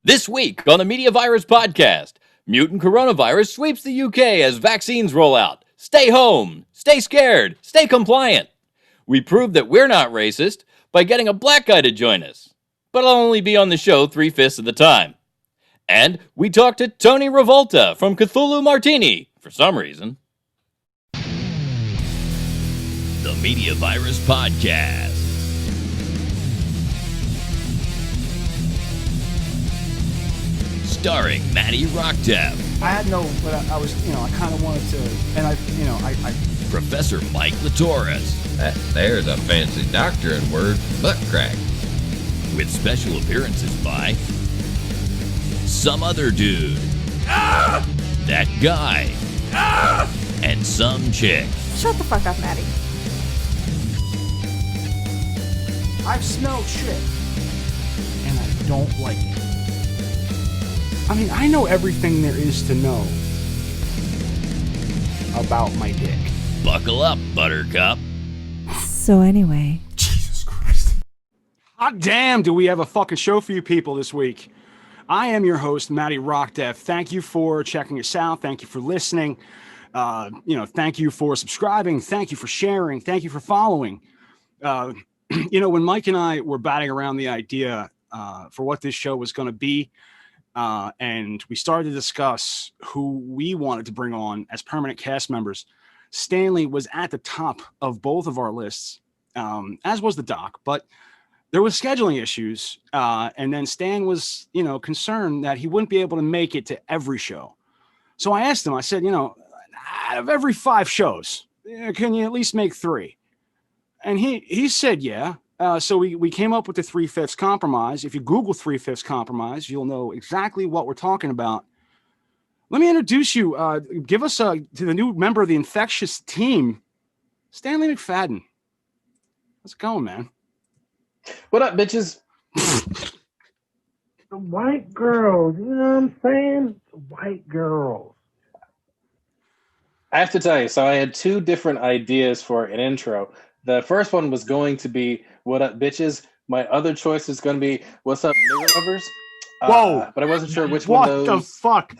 This week on the Media Virus Podcast, mutant coronavirus sweeps the UK as vaccines roll out. Stay home, stay scared, stay compliant. We prove that we're not racist by getting a black guy to join us, but I'll only be on the show 3/5 of the time. And we talked to Tony Revolta from Cthulhu Martini for some reason. The Media Virus Podcast. Starring Matty Rockdef. I had no, but I was, I kind of wanted to, and I Professor Mike Litoris. There's a fancy doctoring word, butt crack. With special appearances by some other dude, that guy, and some chick. Shut the fuck up, Matty. I've smelled shit, and I don't like it. I mean, I know everything there is to know about my dick. Buckle up, Buttercup. So anyway. Jesus Christ. Hot damn, do we have a fucking show for you people this week. I am your host, Matty Rockdef. Thank you for checking us out. Thank you for listening. Thank you for subscribing. Thank you for sharing. Thank you for following. When Mike and I were batting around the idea for what this show was going to be, and we started to discuss who we wanted to bring on as permanent cast members, Stanley was at the top of both of our lists, as was the doc, but there was scheduling issues. And then Stan was, concerned that he wouldn't be able to make it to every show. So I asked him, I said, out of every 5 shows, can you at least make 3? And he said, yeah. So we came up with the 3/5 compromise. If you Google 3/5 compromise, you'll know exactly what we're talking about. Let me introduce you. Give us to the new member of the infectious team, Stanley McFadden. How's it going, man? What up, bitches? The white girls, you know what I'm saying? The white girls. I have to tell you, so I had 2 different ideas for an intro. The first one was going to be, what up, bitches? My other choice is going to be, what's up, nigger lovers? Whoa. But I wasn't sure which one of those. What the fuck?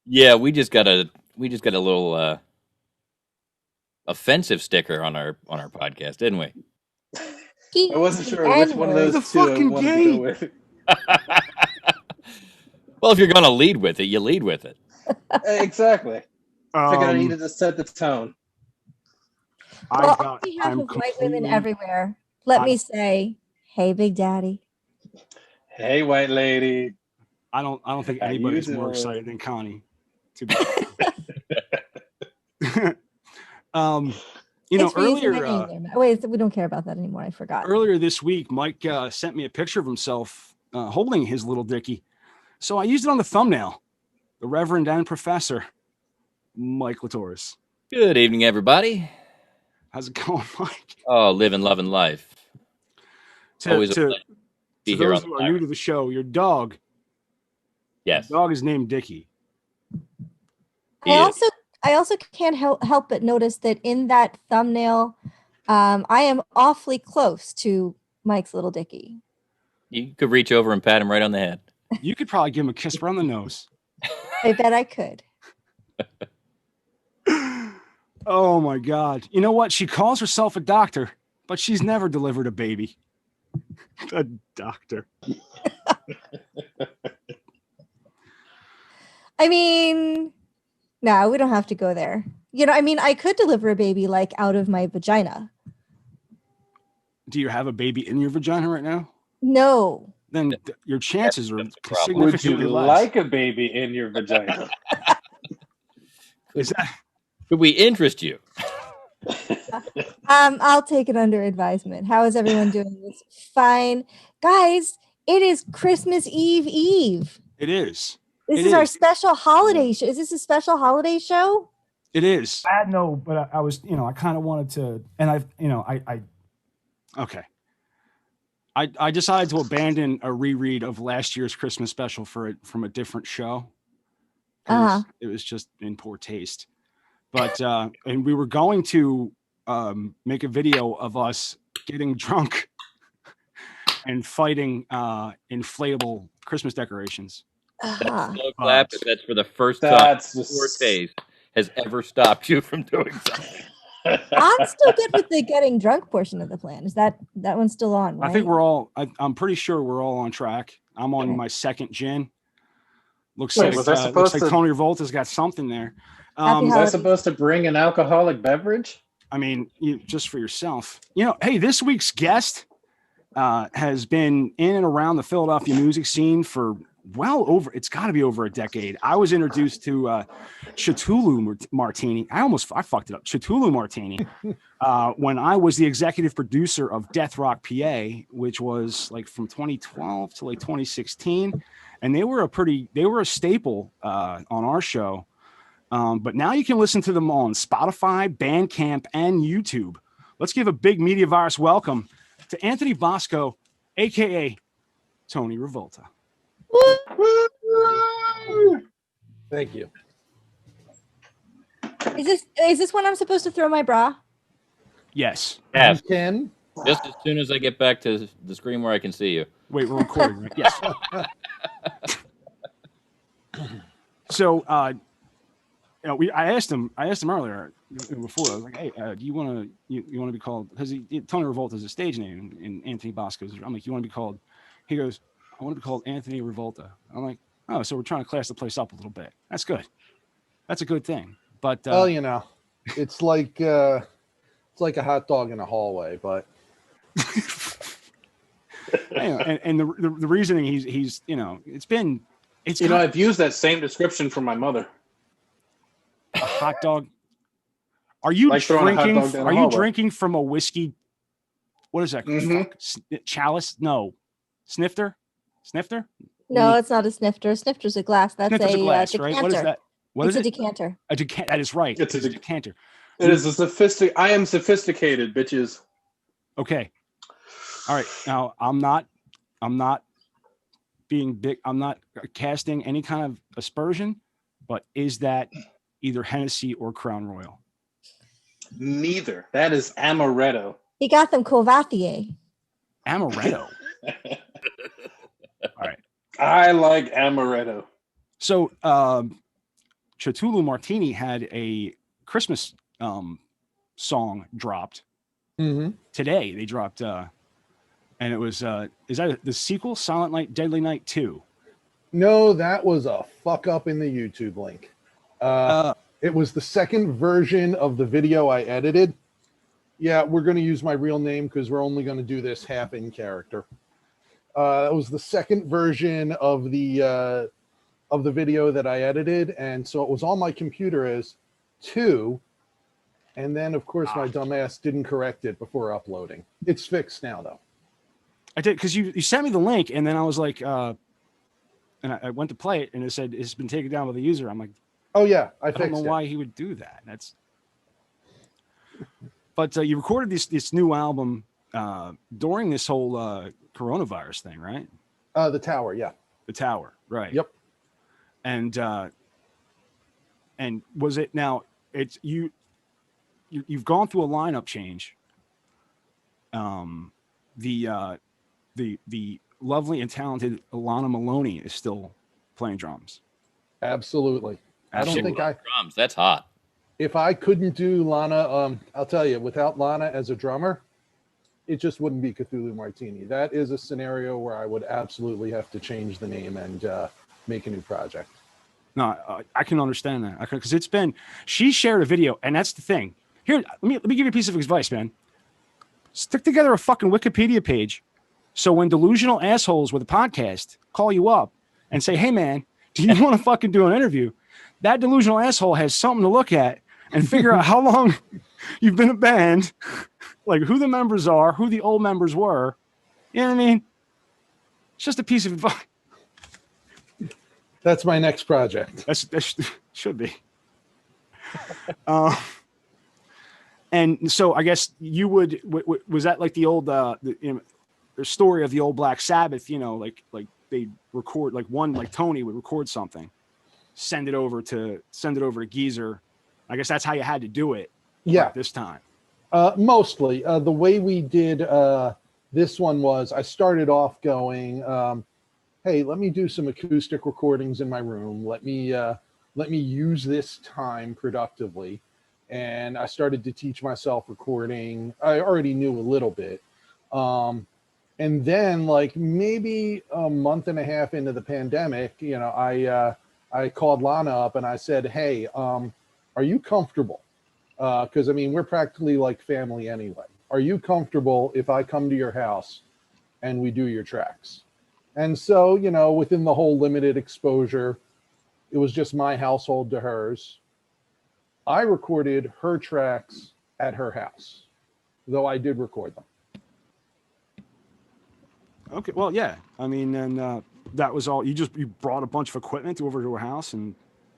Yeah, we just got a little offensive sticker on our podcast, didn't we? I wasn't sure which one of those The 2 I fucking wanted to go with. Well, if you're going to lead with it, you lead with it. Exactly. I figured I needed to set the tone. On behalf of white women everywhere, let me say, hey, Big Daddy. Hey, white lady. I don't think anybody's more excited than Connie. To be earlier. Wait, we don't care about that anymore. I forgot. Earlier this week, Mike sent me a picture of himself holding his little dickie. So I used it on the thumbnail. The Reverend and Professor Mike Litoris. Good evening, everybody. How's it going, Mike? Oh, living, loving life. Always a pleasure to be here those who are new to the show, your dog. Yes. Your dog is named Dickie. I also can't help but notice that in that thumbnail, I am awfully close to Mike's little Dickie. You could reach over and pat him right on the head. You could probably give him a kiss right on the nose. I bet I could. Oh my God. You know what? She calls herself a doctor, but she's never delivered a baby. A doctor. I mean, no, we don't have to go there. I could deliver a baby like out of my vagina. Do you have a baby in your vagina right now? No. Then your chances are Would significantly you less. like a baby in your vagina? Is that... Could we interest you? I'll take it under advisement. How is everyone doing this? Fine. Guys, it is Christmas Eve. It is. This is our special holiday show. Is this a special holiday show? It is. I had no, but I was, I kind of wanted to, and Okay. I decided to abandon a reread of last year's Christmas special from a different show. It was just in poor taste. But and we were going to make a video of us getting drunk and fighting inflatable Christmas decorations. Uh-huh. So glad that that's for the first time That's your just taste has ever stopped you from doing something. I'm still good with the getting drunk portion of the plan. Is that one's still on, right? I think we're all. I'm pretty sure we're all on track. I'm on Okay. my second gin. Looks Wait, like was I supposed to- Tony Revolta's got something there. Happy was I holidays. supposed to bring an alcoholic beverage? I mean, just for yourself. Hey, this week's guest has been in and around the Philadelphia music scene for it's got to be over a decade. I was introduced to Chtulhu Martini. I fucked it up. Chtulhu Martini when I was the executive producer of Death Rock PA, which was like from 2012 to like 2016. And they were a staple on our show. But now you can listen to them on Spotify, Bandcamp, and YouTube. Let's give a big Media Virus welcome to Anthony Bosco, aka Tony Revolta. Thank you. Is this when I'm supposed to throw my bra? Yes. Yes. You can. Just as soon as I get back to the screen where I can see you. Wait, we're recording, right? Yes. So, I asked him earlier before. I was like, "Hey, do you want to be called?" Because Tony Revolta is a stage name, and Anthony Bosco's. I'm like, "You want to be called?" He goes, "I want to be called Anthony Revolta." I'm like, "Oh, so we're trying to class the place up a little bit. That's good. That's a good thing." But Well, it's like a hot dog in a hallway, but and the reasoning he's I've used that same description for my mother. a hot dog. Are you Like throwing a hot drinking? dog down Are the you hallway. drinking from a whiskey? What is that? Mhm. Fuck, chalice? No, snifter. Snifter? No, it's not a snifter. A snifter's a glass. That's Snifter's a glass, decanter. right? What is that? What It's is a it? decanter. A decanter. That is right. It's a decanter. It is a sophisticated. I am sophisticated, bitches. Okay. All right. Now I'm not being big. I'm not casting any kind of aspersion, but is that either Hennessy or Crown Royal? Neither. That is amaretto. He got them Courvoisier. Amaretto. All right. I like amaretto. So Cthulhu Martini had a Christmas song dropped today. They dropped and it was is that the sequel, Silent Night, Deadly Night 2? no, that was a fuck up in the YouTube link. It was the second version of the video I edited. Yeah, we're going to use my real name because we're only going to do this half in character. It was the second version of the video that I edited, and so it was on my computer as 2, and then of course my dumbass didn't correct it before uploading. It's fixed now though. I did, because you sent me the link, and then I was like, and I went to play it, and it said it's been taken down by the user. I'm like, Oh yeah, I I don't fixed know it. why he would do that. But you recorded this new album during this whole coronavirus thing, right? The Tower, yeah. The Tower, right? Yep. And was it now? It's you've gone through a lineup change. The lovely and talented Alana Maloney is still playing drums. Absolutely. I don't think drums. That's hot. if I couldn't do Lana, I'll tell you, without Lana as a drummer, it just wouldn't be Cthulhu Martini. That is a scenario where I would absolutely have to change the name and make a new project. No, I can understand that. Because it's been, she shared a video, and that's the thing. Here, let me give you a piece of advice, man. Stick together a fucking Wikipedia page, so when delusional assholes with a podcast call you up and say, "Hey, man, do you want to fucking do an interview?" That delusional asshole has something to look at and figure out how long you've been a band, like who the members are, who the old members were. You know what I mean? It's just a piece of advice. That's my next project. That should be. And so I guess you would, was that like the old, the story of the old Black Sabbath, like they record, like Tony would record something, send it over to Geezer. I guess that's how you had to do it. Yeah. This time. Mostly. The way we did this one was I started off going, hey, let me do some acoustic recordings in my room. Let me use this time productively. And I started to teach myself recording. I already knew a little bit. And then like maybe a month and a half into the pandemic, I called Lana up and I said, hey, are you comfortable? Because I mean, we're practically like family anyway. Are you comfortable if I come to your house and we do your tracks? And so, within the whole limited exposure, it was just my household to hers. I recorded her tracks at her house, though I did record them. Okay, well, yeah. I mean, and that was all. You brought a bunch of equipment over to her house, and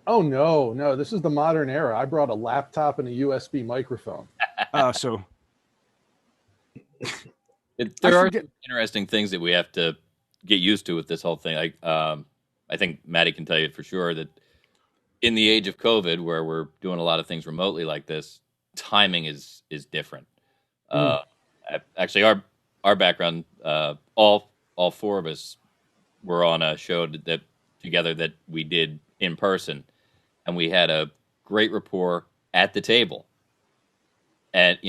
oh no, this is the modern era. I brought a laptop and a USB microphone. So there are interesting things that we have to get used to with this whole thing. I think Matty can tell you for sure that in the age of COVID, where we're doing a lot of things remotely like this, timing is different. Actually, our background, all four of us were on a show that together that we did in person, and we had a great rapport at the table. And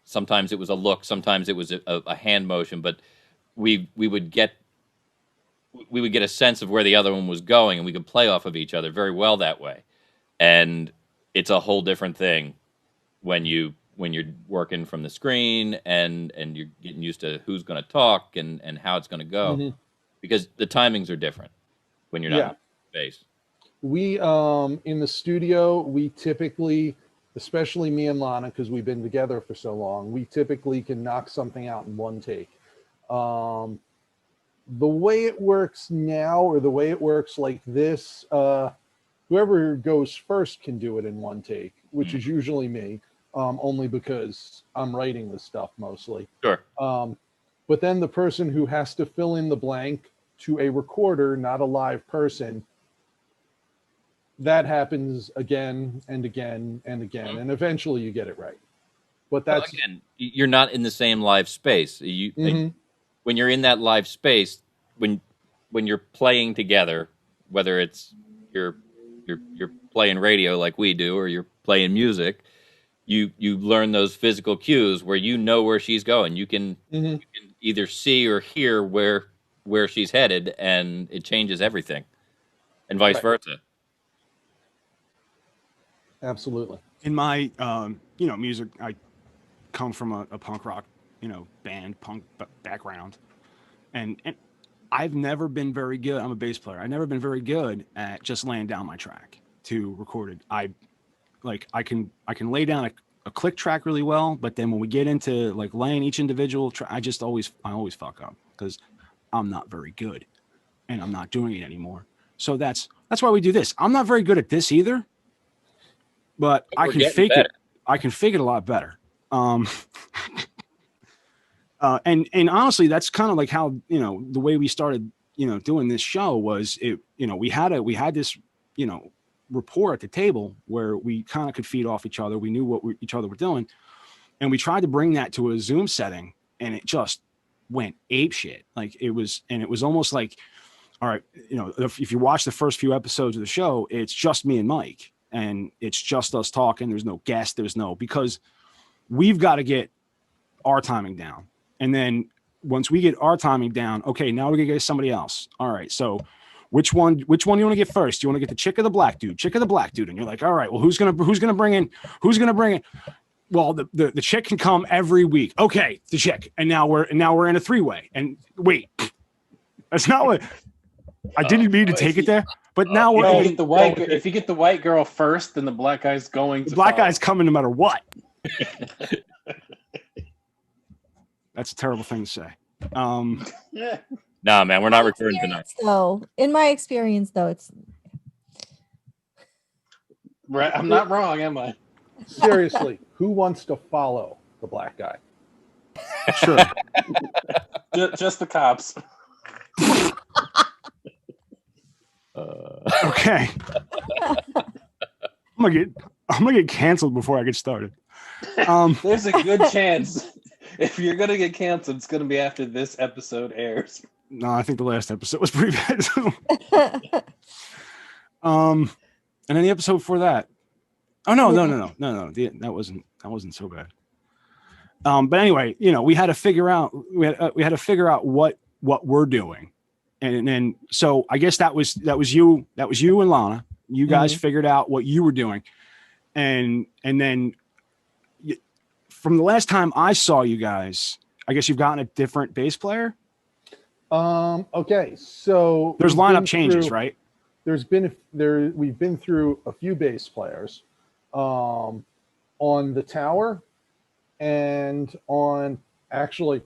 sometimes it was a look, sometimes it was a hand motion, but we would get a sense of where the other one was going, and we could play off of each other very well that way. And it's a whole different thing when you're working from the screen and you're getting used to who's going to talk and how it's going to go, because the timings are different when you're not in space. We in the studio, we typically, especially me and Lana, because we've been together for so long, we typically can knock something out in one take. The way it works now, or the way it works like this, whoever goes first can do it in one take, which is usually me, only because I'm writing this stuff mostly. Sure. But then the person who has to fill in the blank to a recorder, not a live person, that happens again and again and again, and eventually you get it right. But that's again, you're not in the same live space. When you're in that live space, when you're playing together, whether it's you're playing radio like we do, or you're playing music, you learn those physical cues where where she's going. You can either see or hear where she's headed, and it changes everything, and vice versa. Absolutely. In my music, I come from a punk rock band, punk background, and I've never been very good. I'm a bass player. I've never been very good at just laying down my track to record it. I can lay down a click track really well, but then when we get into like laying each individual track, I always fuck up because I'm not very good, and I'm not doing it anymore. So that's why we do this. I'm not very good at this either, but I can fake it. I can fake it a lot better. And honestly, that's kind of like how, the way we started, doing this show was we had this, rapport at the table where we kind of could feed off each other. We knew what each other were doing. And we tried to bring that to a Zoom setting, and it just went ape shit. Like it was almost like, all right, if you watch the first few episodes of the show, it's just me and Mike, and it's just us talking. There's no guest. Because we've got to get our timing down. And then once we get our timing down, okay, now we're gonna get somebody else. All right, so which one do you want to get first? Do you want to get the chick or the black dude? Chick or the black dude? And you're like, all right, well, who's gonna bring in? Well, the chick can come every week. Okay, the chick, and now we're in a three-way. And wait, that's not what I didn't mean to take it there. But now we're if you get the white girl first, then the black guy's going. The black guy's coming no matter what. That's a terrible thing to say. Yeah. Nah, man, we're not recording tonight. So, in my experience, though, it's right. I'm not wrong, am I? Seriously, who wants to follow the black guy? Sure. Just the cops. Okay. I'm gonna get canceled before I get started. There's a good chance if you're gonna get canceled, it's gonna be after this episode airs. No, I think the last episode was pretty bad. And then the episode before that. Oh no. That wasn't so bad. But anyway, we had to figure out what we're doing, and then so I guess that was you and Lana. You guys figured out what you were doing, and then from the last time I saw you guys, I guess you've gotten a different bass player. Okay, so there's lineup changes, right? We've been through a few bass players, on the Tower, and on actually, it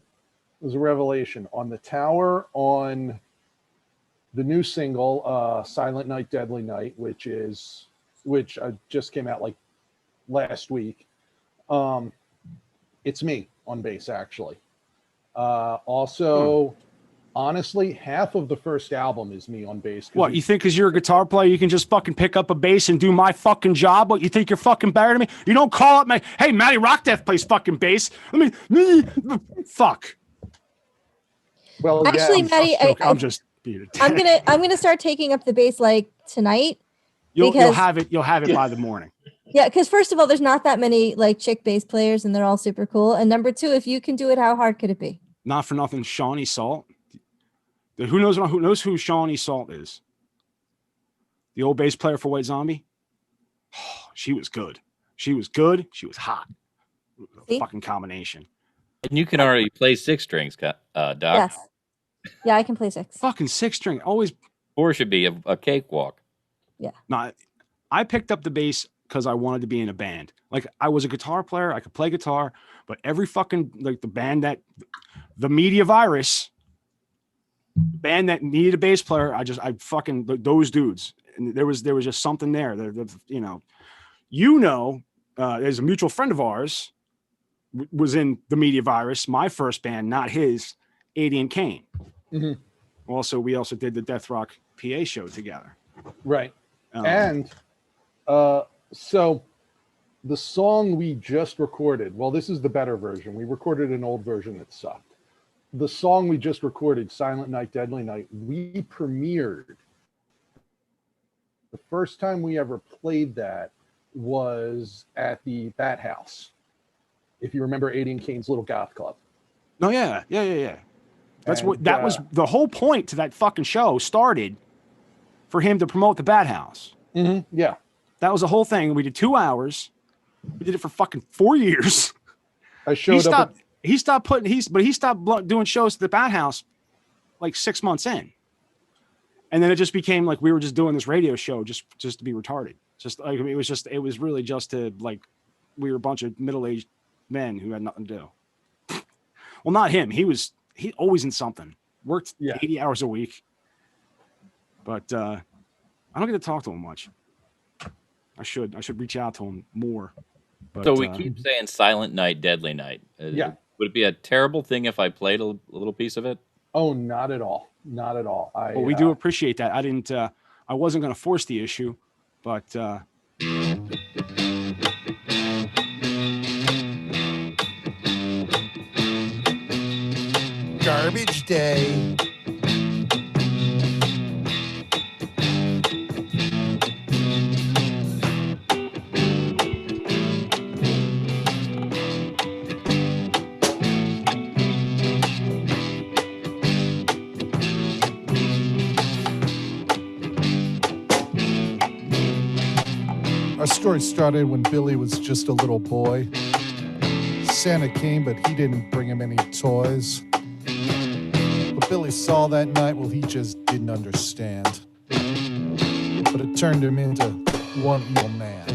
was a revelation on the Tower, on the new single, Silent Night, Deadly Night, which just came out like last week. It's me on bass, actually. Honestly, half of the first album is me on bass. What, you think because you're a guitar player, you can just fucking pick up a bass and do my fucking job? What, you think you're fucking better than me? You don't call up hey, Matty Rockdef plays fucking bass. Fuck. Well, actually, yeah, Matty, I'm just being a I'm gonna start taking up the bass like tonight. You'll have it by the morning. Yeah, because first of all, there's not that many like chick bass players, and they're all super cool. And number two, if you can do it, how hard could it be? Not for nothing, Shawnee Salt. Who knows who Shawnee Salt is? The old bass player for White Zombie. Oh, she was good. She was hot. See? Fucking combination. And you can already play 6 strings, Doc. Yes. Yeah, I can play 6. Fucking 6 string. Always 4 should be a cakewalk. Yeah. No, I picked up the bass because I wanted to be in a band. Like, I was a guitar player. I could play guitar, but every fucking, like, the band that, the Media Virus band that needed a bass player, I fucking, those dudes. And there was just something there. There's a mutual friend of ours was in the Media Virus, my first band, not his, 80 and Kane. Mm-hmm. We also did the Death Rock PA show together. Right. So the song we just recorded, well, this is the better version. We recorded an old version that sucked. The song we just recorded, Silent Night, Deadly Night, we premiered. The first time we ever played that was at the Bat House. If you remember Aiden Kane's Little Goth Club. Oh, yeah. That was the whole point to that fucking show started for him to promote the Bat House. Mm-hmm. Yeah. That was the whole thing. We did 2 hours. We did it for fucking 4 years. I showed up. He stopped doing shows at the Bat House like 6 months in. And then it just became like we were just doing this radio show just to be retarded. Just like it was really just to like we were a bunch of middle-aged men who had nothing to do. Well, not him. He always in something. Worked 80 hours a week. But I don't get to talk to him much. I should reach out to him more. But, so we keep saying Silent Night, Deadly Night. Yeah. Would it be a terrible thing if I played a little piece of it? Oh, not at all. Not at all. Well, we do appreciate that. I didn't. I wasn't going to force the issue, but. Garbage day. Our story started when Billy was just a little boy. Santa came, but he didn't bring him any toys. What Billy saw that night, well, he just didn't understand. But it turned him into one evil man.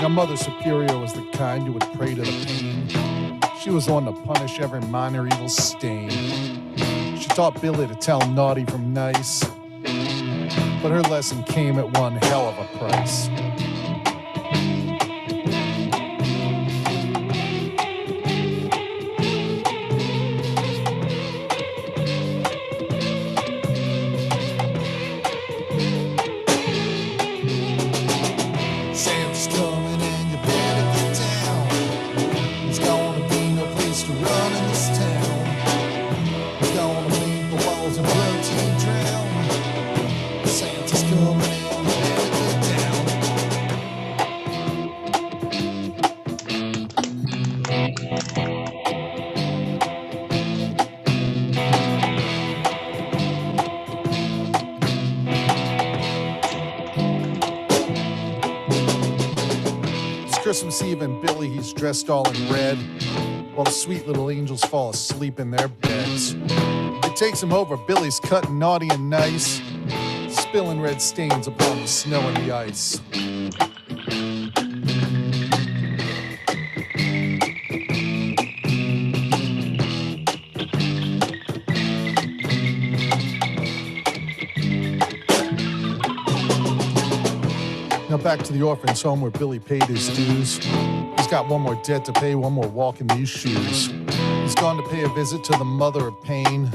Now, Mother Superior was the kind who would pray to the pain. She was the one to punish every minor evil stain. She taught Billy to tell naughty from nice, but her lesson came at one hell of a price. Christmas Eve and Billy, he's dressed all in red, while the sweet little angels fall asleep in their beds. It takes him over, Billy's cutting naughty and nice, spilling red stains upon the snow and the ice. Now back to the orphan's home where Billy paid his dues. He's got one more debt to pay, one more walk in these shoes. He's gone to pay a visit to the mother of pain.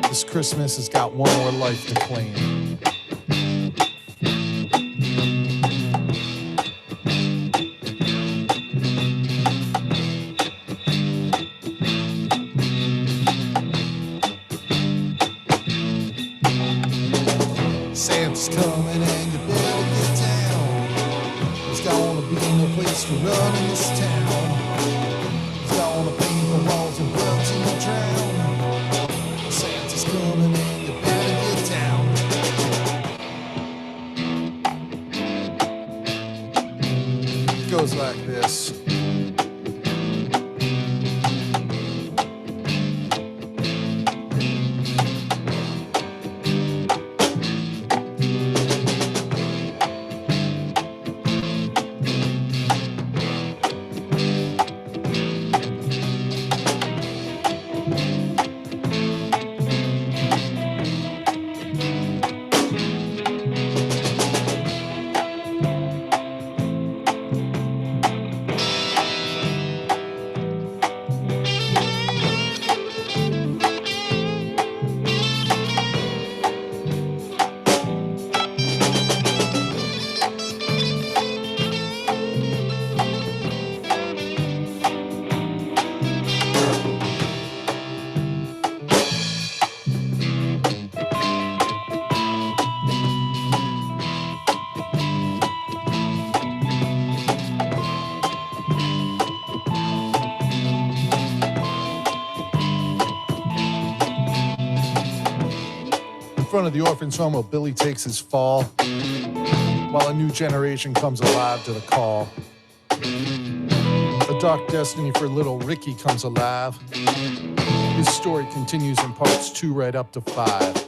This Christmas has got one more life to claim. Santa's coming and you better get down. There's gonna be no place to run in this town. There's gonna paint the walls and blood to drown. Santa's coming and you better get down. It goes like this. Of the orphan's home where Billy takes his fall, while a new generation comes alive to the call. A dark destiny for little Ricky comes alive. His story continues in parts 2 right up to 5.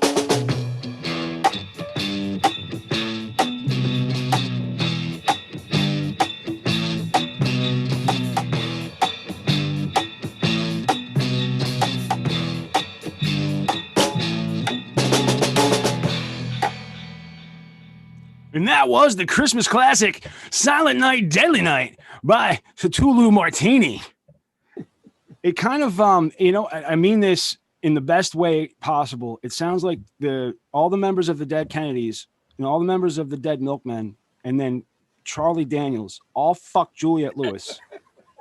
And that was the Christmas classic, Silent Night, Deadly Night by Chtulhu Martini. It kind of, I mean this in the best way possible. It sounds like all the members of the Dead Kennedys and all the members of the Dead Milkmen and then Charlie Daniels all fucked Juliette Lewis.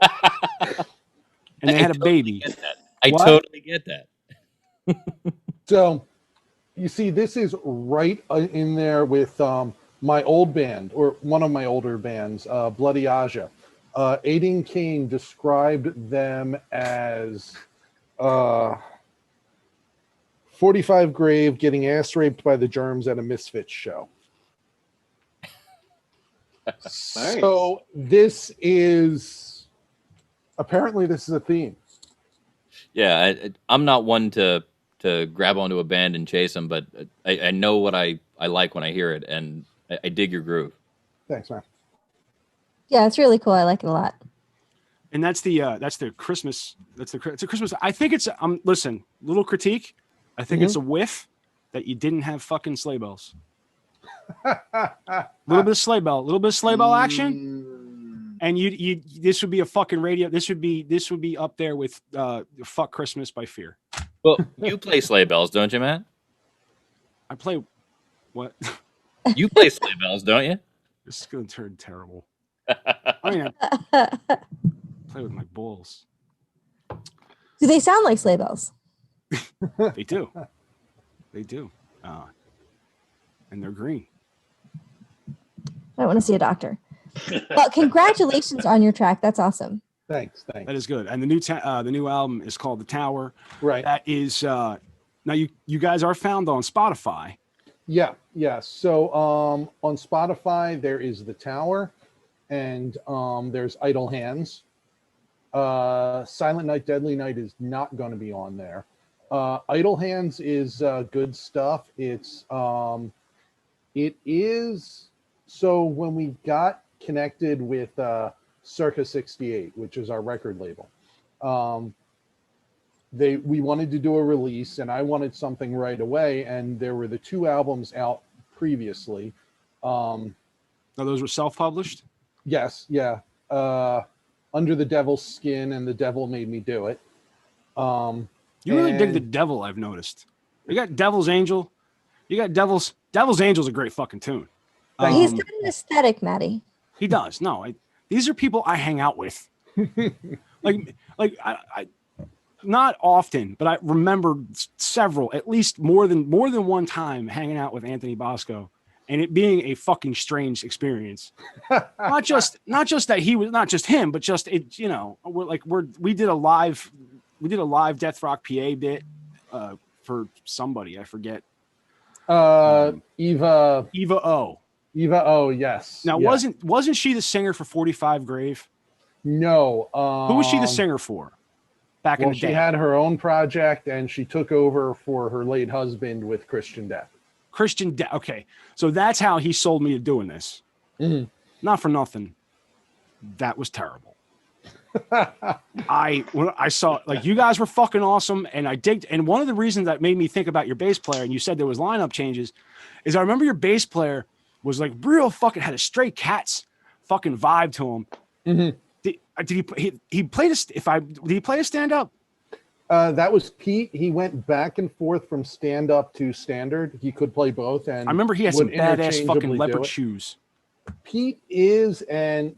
And they had a baby. I totally get that. So, you see, this is right in there with my old band, or one of my older bands, Bloody Aja. Aiding King described them as 45 Grave getting ass raped by the germs at a Misfits show. Nice. So this is apparently a theme. Yeah, I'm not one to grab onto a band and chase them, but I know what I like when I hear it, and I dig your groove. Thanks, man. Yeah, it's really cool. I like it a lot. And that's the Christmas. It's a Christmas. I think it's listen, little critique. I think it's a whiff that you didn't have fucking sleigh bells. little bit of sleigh bell action. And you this would be a fucking radio. This would be up there with Fuck Christmas by Fear. Well, you play sleigh bells, don't you, Matt? I play what? You play sleigh bells, don't you? This is gonna turn terrible. I mean, I play with my balls. Do they sound like sleigh bells? They do. They do. And they're green. I want to see a doctor. Well, congratulations on your track. That's awesome. Thanks. That is good. And the new album is called The Tower. Right. That is now you guys are found on Spotify. Yeah. So on Spotify there is The Tower. and there's Idle Hands. Silent Night, Deadly Night is not going to be on there. Idle Hands is good stuff. It is, so when we got connected with Circa 68, which is our record label, we wanted to do a release, and I wanted something right away, and there were the 2 albums out previously. Now those were self-published? Yes, yeah. Under the Devil's Skin and The Devil Made Me Do It. You really dig The Devil, I've noticed. You got Devil's Angel. You got Devil's Angel's a great fucking tune. He's got an aesthetic, Matty. He does. No, these are people I hang out with. I not often, but I remember several, at least more than one time hanging out with Anthony Bosco, and it being a fucking strange experience. not just that he was, not just him, but just it. You know, we did a live Death Rock PA bit for somebody, I forget. Eva O. Eva O, yes. Now, yeah. wasn't she the singer for 45 Grave? No. Who was she the singer for back in the day? She had her own project, and she took over for her late husband with Christian Death. Okay, so that's how he sold me to doing this. Mm-hmm. Not for nothing. That was terrible. When I saw, like, you guys were fucking awesome, and I digged. And one of the reasons that made me think about your bass player, and you said there was lineup changes, is I remember your bass player was like real fucking, had a Stray Cats fucking vibe to him. Mm-hmm. Did he play this? Did he play a stand up? That was Pete. He went back and forth from stand up to standard. He could play both, and I remember he had some badass fucking leopard shoes. Pete is, and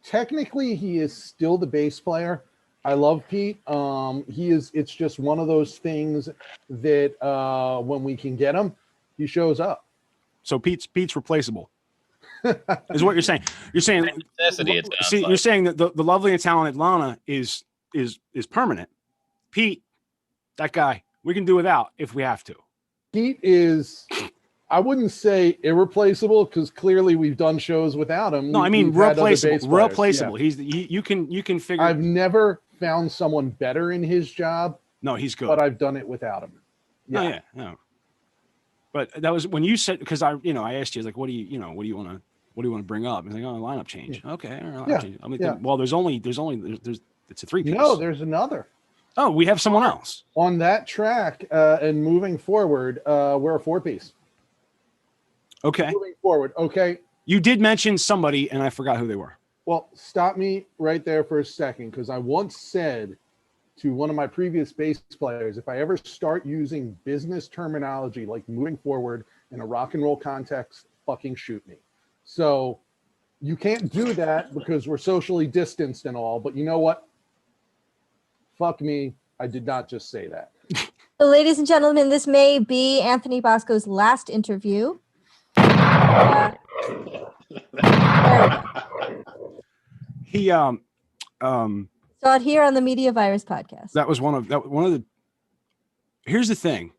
technically he is still the bass player. I love Pete. He is. It's just one of those things that when we can get him, he shows up. So Pete's replaceable. Is what you're saying. You're saying necessity. You're saying that the lovely and talented Lana is permanent. Pete, that guy, we can do without if we have to. Pete is, I wouldn't say irreplaceable, because clearly we've done shows without him. No, I mean replaceable. Replaceable. Yeah. You can figure. I've never found someone better in his job. No, he's good. But I've done it without him. Yeah. Oh, yeah. No. But that was when you said, because I asked you, like, what do you want to bring up? And like, oh, lineup change. Yeah. Okay. Change. I mean, well, there's it's a 3-piece. No, there's another. Oh, we have someone else on that track. And moving forward, we're a 4-piece. Okay. Moving forward. Okay. You did mention somebody, and I forgot who they were. Well, stop me right there for a second, because I once said to one of my previous bass players, if I ever start using business terminology like moving forward in a rock and roll context, fucking shoot me. So you can't do that because we're socially distanced and all, but you know what? Fuck me. I did not just say that. So, ladies and gentlemen, this may be Anthony Bosco's last interview. He saw it here on the Media Virus podcast. That was one of the. Here's the thing,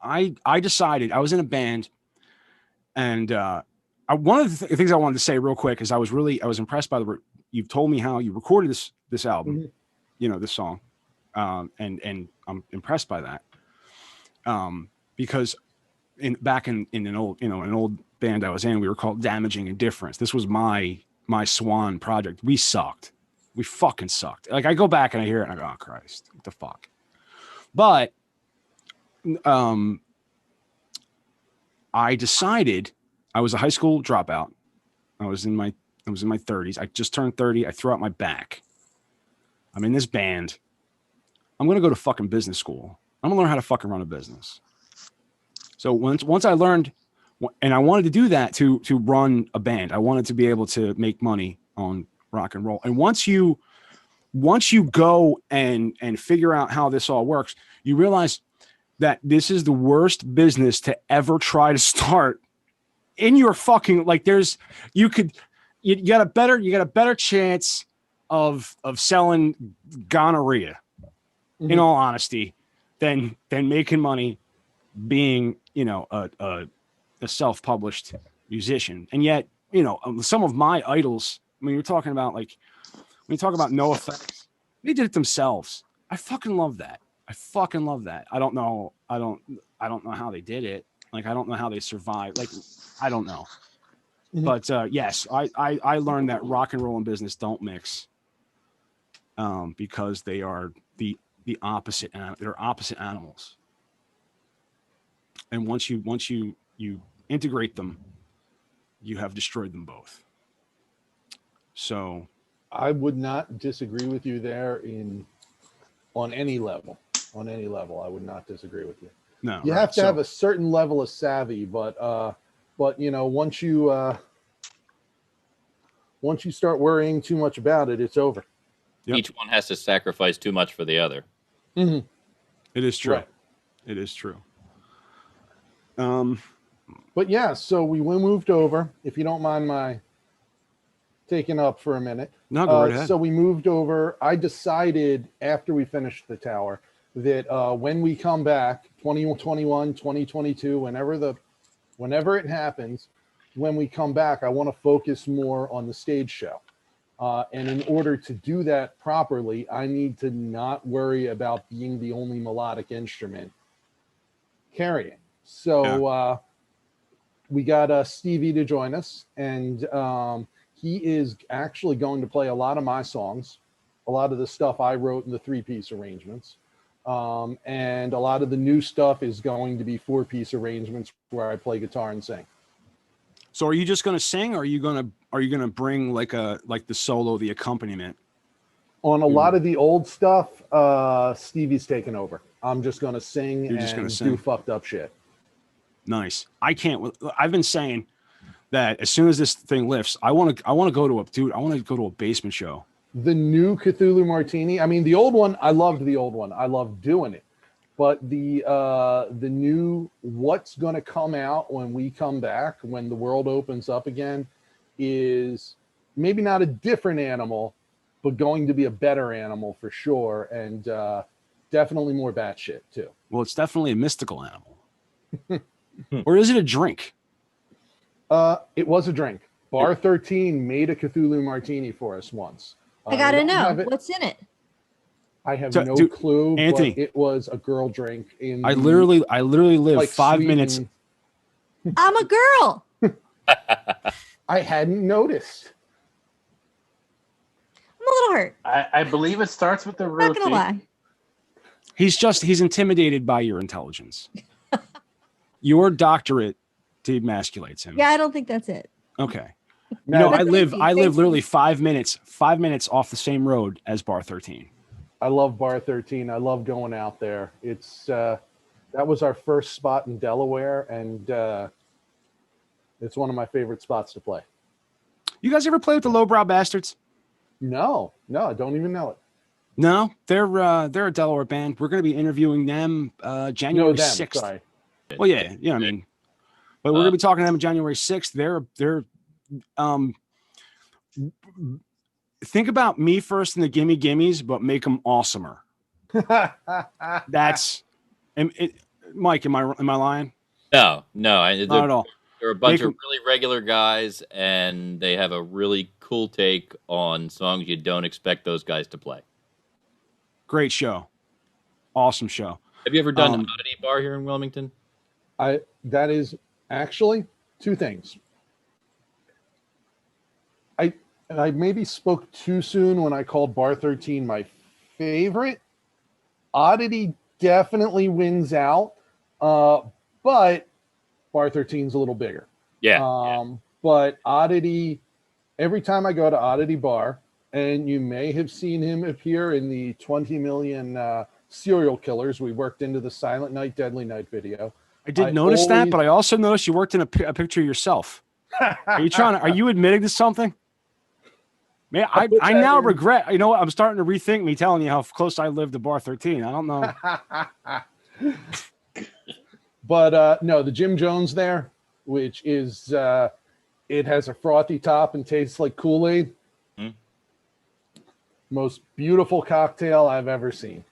I decided, I was in a band, and one of the things I wanted to say real quick is I was impressed by you've told me how you recorded this album, mm-hmm. This song, and I'm impressed by that, because back in an old band I was in, we were called Damaging Indifference. This was my swan project. We sucked. We fucking sucked. Like, I go back and I hear it and I go, oh Christ, what the fuck? But I decided, I was a high school dropout. I was in my 30s. I just turned 30. I threw out my back. I'm in this band. I'm gonna go to fucking business school. I'm gonna learn how to fucking run a business. So once I learned, and I wanted to do that to run a band. I wanted to be able to make money on rock and roll. And once you go and figure out how this all works, you realize that this is the worst business to ever try to start in your fucking, like, you got a better chance of selling gonorrhea, mm-hmm. in all honesty, than making money being, a self-published musician. And yet some of my idols. I mean, you're talking about like when you talk about No Effects, they did it themselves. I fucking love that. I don't know how they did it. Like, I don't know how they survived. Like, I don't know. Mm-hmm. But yes, I learned that rock and roll and business don't mix, because they are the opposite. They're opposite animals. And once you integrate them, you have destroyed them both. So I would not disagree with you there on any level. On any level, I would not disagree with you. No, you have to have a certain level of savvy, but once you start worrying too much about it, it's over. Yep. Each one has to sacrifice too much for the other. Mm-hmm. It is true. Right. It is true. But yeah, so we moved over. If you don't mind my taking up for a minute. No, go right ahead. So we moved over. I decided after we finished the tower that when we come back, 2021, 2022, whenever it happens, when we come back, I want to focus more on the stage show. And in order to do that properly, I need to not worry about being the only melodic instrument carrying. So we got Stevie to join us, and he is actually going to play a lot of my songs, a lot of the stuff I wrote in the 3-piece arrangements. And a lot of the new stuff is going to be 4-piece arrangements where I play guitar and sing. So are you just going to sing, or are you going to bring like the solo, the accompaniment? On a lot of the old stuff, Stevie's taking over. I'm just going to sing do fucked up shit. Nice. I've been saying that as soon as this thing lifts, I want to go to a basement show. The new Cthulhu Martini. I mean, the old one, I loved the old one. I loved doing it. But the new, what's going to come out when we come back, when the world opens up again, is maybe not a different animal, but going to be a better animal for sure. And definitely more batshit too. Well, it's definitely a mystical animal. Or is it a drink? It was a drink. Bar 13 made a Cthulhu Martini for us once. I gotta know what's in it. I have no clue, Anthony, but it was a girl drink. I literally live like 5 minutes. I'm a girl. I hadn't noticed. I'm a little hurt. I believe it starts with the roti. Not gonna lie. He's intimidated by your intelligence. Your doctorate demasculates him. Yeah, I don't think that's it. Okay. No, I live literally 5 minutes off the same road as Bar 13. I love Bar 13. I love going out there. It's that was our first spot in Delaware, and it's one of my favorite spots to play. You guys ever play with the Lowbrow Bastards? No, I don't even know it. No, they're a Delaware band. We're going to be interviewing them January 6th. Sorry. Well, yeah, I mean, but we're going to be talking to them January 6th. They're think about Me First and the Gimme Gimmes, but make them awesomer. That's Mike. Am I lying? No, not at all. They're a bunch of really regular guys, and they have a really cool take on songs you don't expect those guys to play. Great show, awesome show. Have you ever done Oddity Bar here in Wilmington? That is actually two things. I maybe spoke too soon when I called Bar 13 my favorite. Oddity definitely wins out, but Bar 13's a little bigger. Yeah. But Oddity, every time I go to Oddity Bar, and you may have seen him appear in the 20 million serial killers we worked into the Silent Night, Deadly Night video. I did notice that, but I also noticed you worked in a picture of yourself. Are you admitting to something? Man, I now regret. You know what? I'm starting to rethink me telling you how close I live to Bar 13. I don't know. But no, the Jim Jones there, which is it has a frothy top and tastes like Kool-Aid. Mm. Most beautiful cocktail I've ever seen.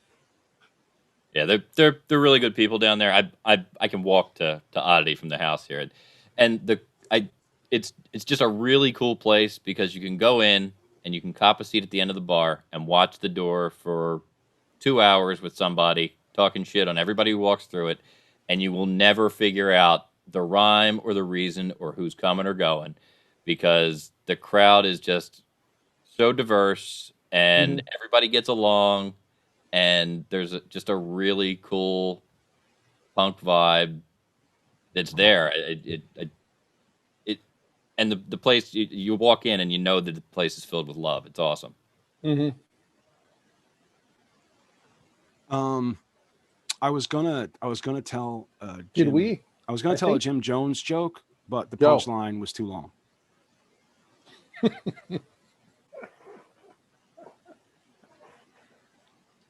Yeah, they're really good people down there. I can walk to Oddity from the house here, and it's just a really cool place because you can go in and you can cop a seat at the end of the bar and watch the door for 2 hours with somebody talking shit on everybody who walks through it, and you will never figure out the rhyme or the reason or who's coming or going because the crowd is just so diverse and everybody gets along, and there's just a really cool punk vibe that's there. And the place, you walk in and you know that the place is filled with love. It's awesome. I was gonna tell I was gonna tell a Jim Jones joke, but the punchline was too long.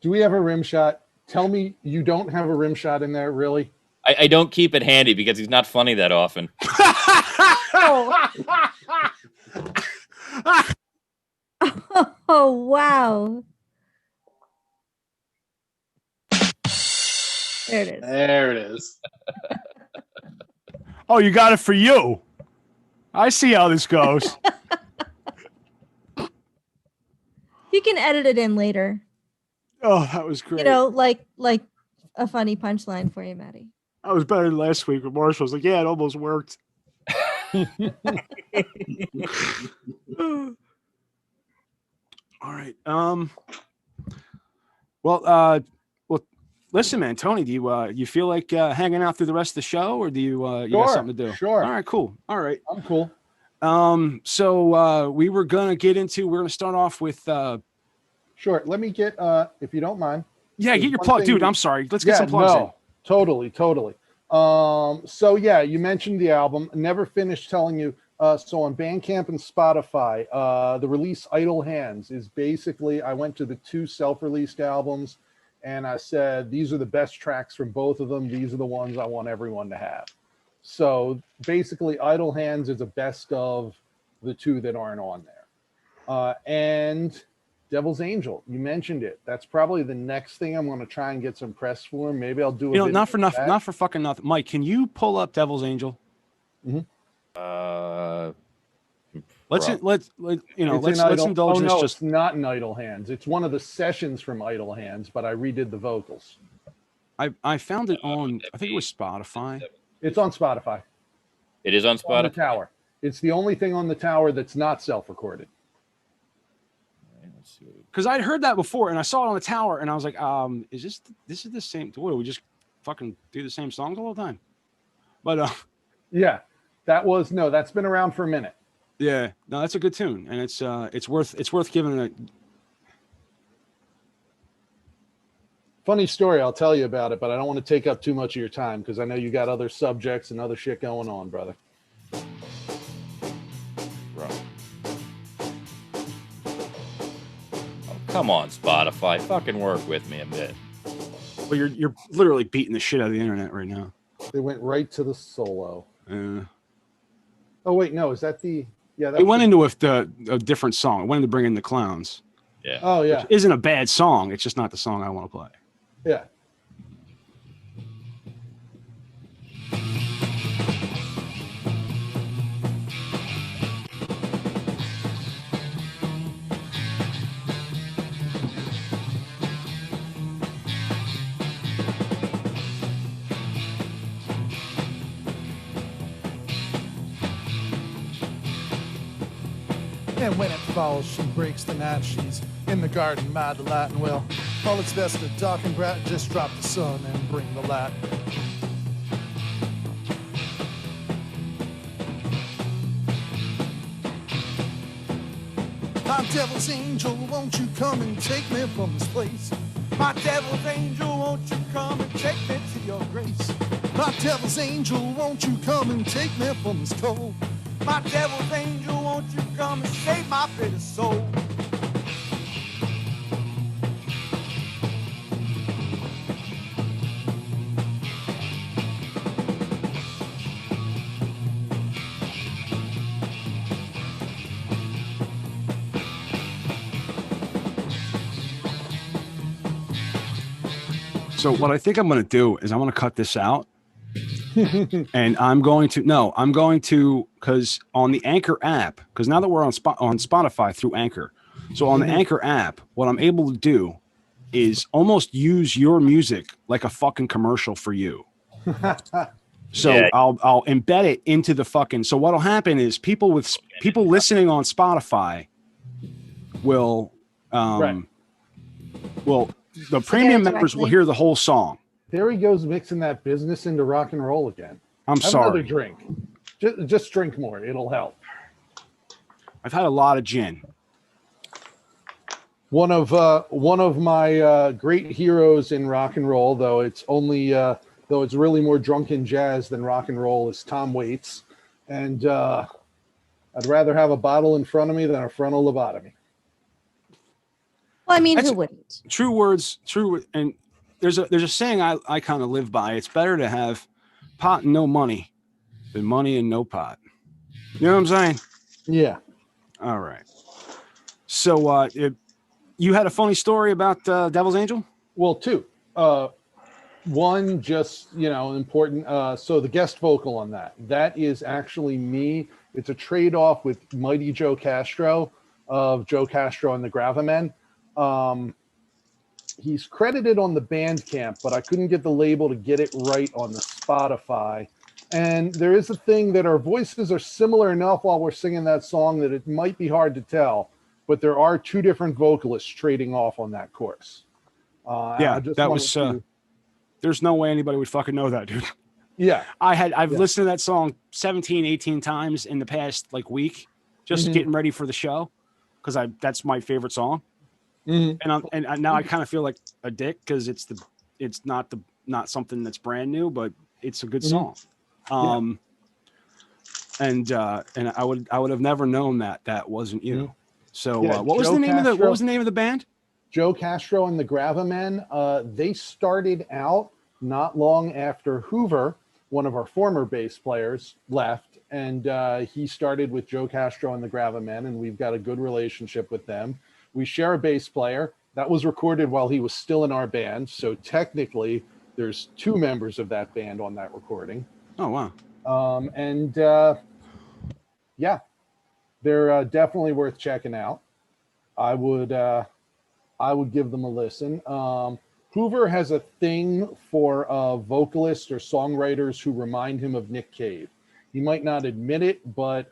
Do we have a rim shot? Tell me you don't have a rim shot in there, really? I don't keep it handy because he's not funny that often. Oh, wow. There it is. There it is. Oh, you got it for you. I see how this goes. You can edit it in later. Oh, that was great. You know, like a funny punchline for you, Matty. I was better than last week when Marshall was like, yeah, it almost worked. All right. Well, listen, man, Tony, do you feel like hanging out through the rest of the show, or do you got something to do? Sure. All right, cool. All right. I'm cool. So we're gonna start off with Sure. Let me get if you don't mind. Yeah, get your plug, dude. I'm sorry. Let's get some plugs in. Totally. So yeah, you mentioned the album. Never finished telling you. So on Bandcamp and Spotify, the release Idle Hands is basically, I went to the 2 self-released albums and I said, these are the best tracks from both of them. These are the ones I want everyone to have. So basically Idle Hands is a best of the 2 that aren't on there. And Devil's Angel, you mentioned it. That's probably the next thing I'm going to try and get some press for. Maybe I'll do it. Not for fucking nothing. Mike, can you pull up Devil's Angel? Let's indulge this. It's not in Idle Hands. It's one of the sessions from Idle Hands, but I redid the vocals. I found it on, I think it was Spotify. It's on Spotify. It is on Spotify. On the Tower. It's the only thing on the Tower that's not self-recorded. Because I'd heard that before and I saw it on the Tower and I was like, is this is the same? What, do we just fucking do the same songs all the time? But yeah, that's been around for a minute. Yeah, no, that's a good tune, and it's worth giving it. Funny story, I'll tell you about it, but I don't want to take up too much of your time because I know you got other subjects and other shit going on, brother. Bro. Oh, come on, Spotify, fucking work with me a bit. Well, you're literally beating the shit out of the internet right now. They went right to the solo. Oh wait, no, is that the? Yeah, it went into a different song. It went into Bring In the Clowns. Yeah. Oh yeah. Which isn't a bad song. It's just not the song I want to play. Yeah. And when it falls, she breaks the night. She's in the garden by the light, and well, all it's best to dark and bright. Just drop the sun and bring the light. My devil's angel, won't you come and take me from this place? My devil's angel, won't you come and take me to your grace? My devil's angel, won't you come and take me from this cold? My devil's angel, won't you come and save my bitter soul? So what I think I'm going to do is I'm going to cut this out And I'm going to, because on the Anchor app, because now that we're on Spotify through Anchor, so on the Anchor app, what I'm able to do is almost use your music like a fucking commercial for you. So Yeah. I'll embed it into the fucking. So what'll happen is people listening on Spotify will the premium members will hear the whole song. There he goes, mixing that business into rock and roll again. I'm Have sorry. another drink. Just drink more. It'll help. I've had a lot of gin. One of my great heroes in rock and roll, though it's really more drunken jazz than rock and roll, is Tom Waits, and I'd rather have a bottle in front of me than a frontal lobotomy. Well, I mean, who wouldn't? True words, true. And there's a saying I kind of live by. It's better to have pot and no money than money and no pot. You know what I'm saying? Yeah. All right. So you had a funny story about Devil's Angel? Well, two. One, just, important. So the guest vocal on that is actually me. It's a trade-off with Mighty Joe Castro of Joe Castro and the Gravamen. He's credited on the Bandcamp, but I couldn't get the label to get it right on the Spotify. And there is a thing that our voices are similar enough while we're singing that song that it might be hard to tell, but there are two different vocalists trading off on that course. That was there's no way anybody would fucking know that, dude. Yeah. I've listened to that song 17, 18 times in the past week, just getting ready for the show, because that's my favorite song. Mm-hmm. And now I kind of feel like a dick because it's not something that's brand new, but it's a good song. And I would have never known that wasn't you. Mm-hmm. So what was the name of the band? Joe Castro and the Gravamen. They started out not long after Hoover, one of our former bass players, left, and he started with Joe Castro and the Gravamen, and we've got a good relationship with them. We share a bass player. That was recorded while he was still in our band, so technically there's two members of that band on that recording. Oh, wow. They're definitely worth checking out. I would give them a listen. Hoover has a thing for vocalists or songwriters who remind him of Nick Cave. He might not admit it, but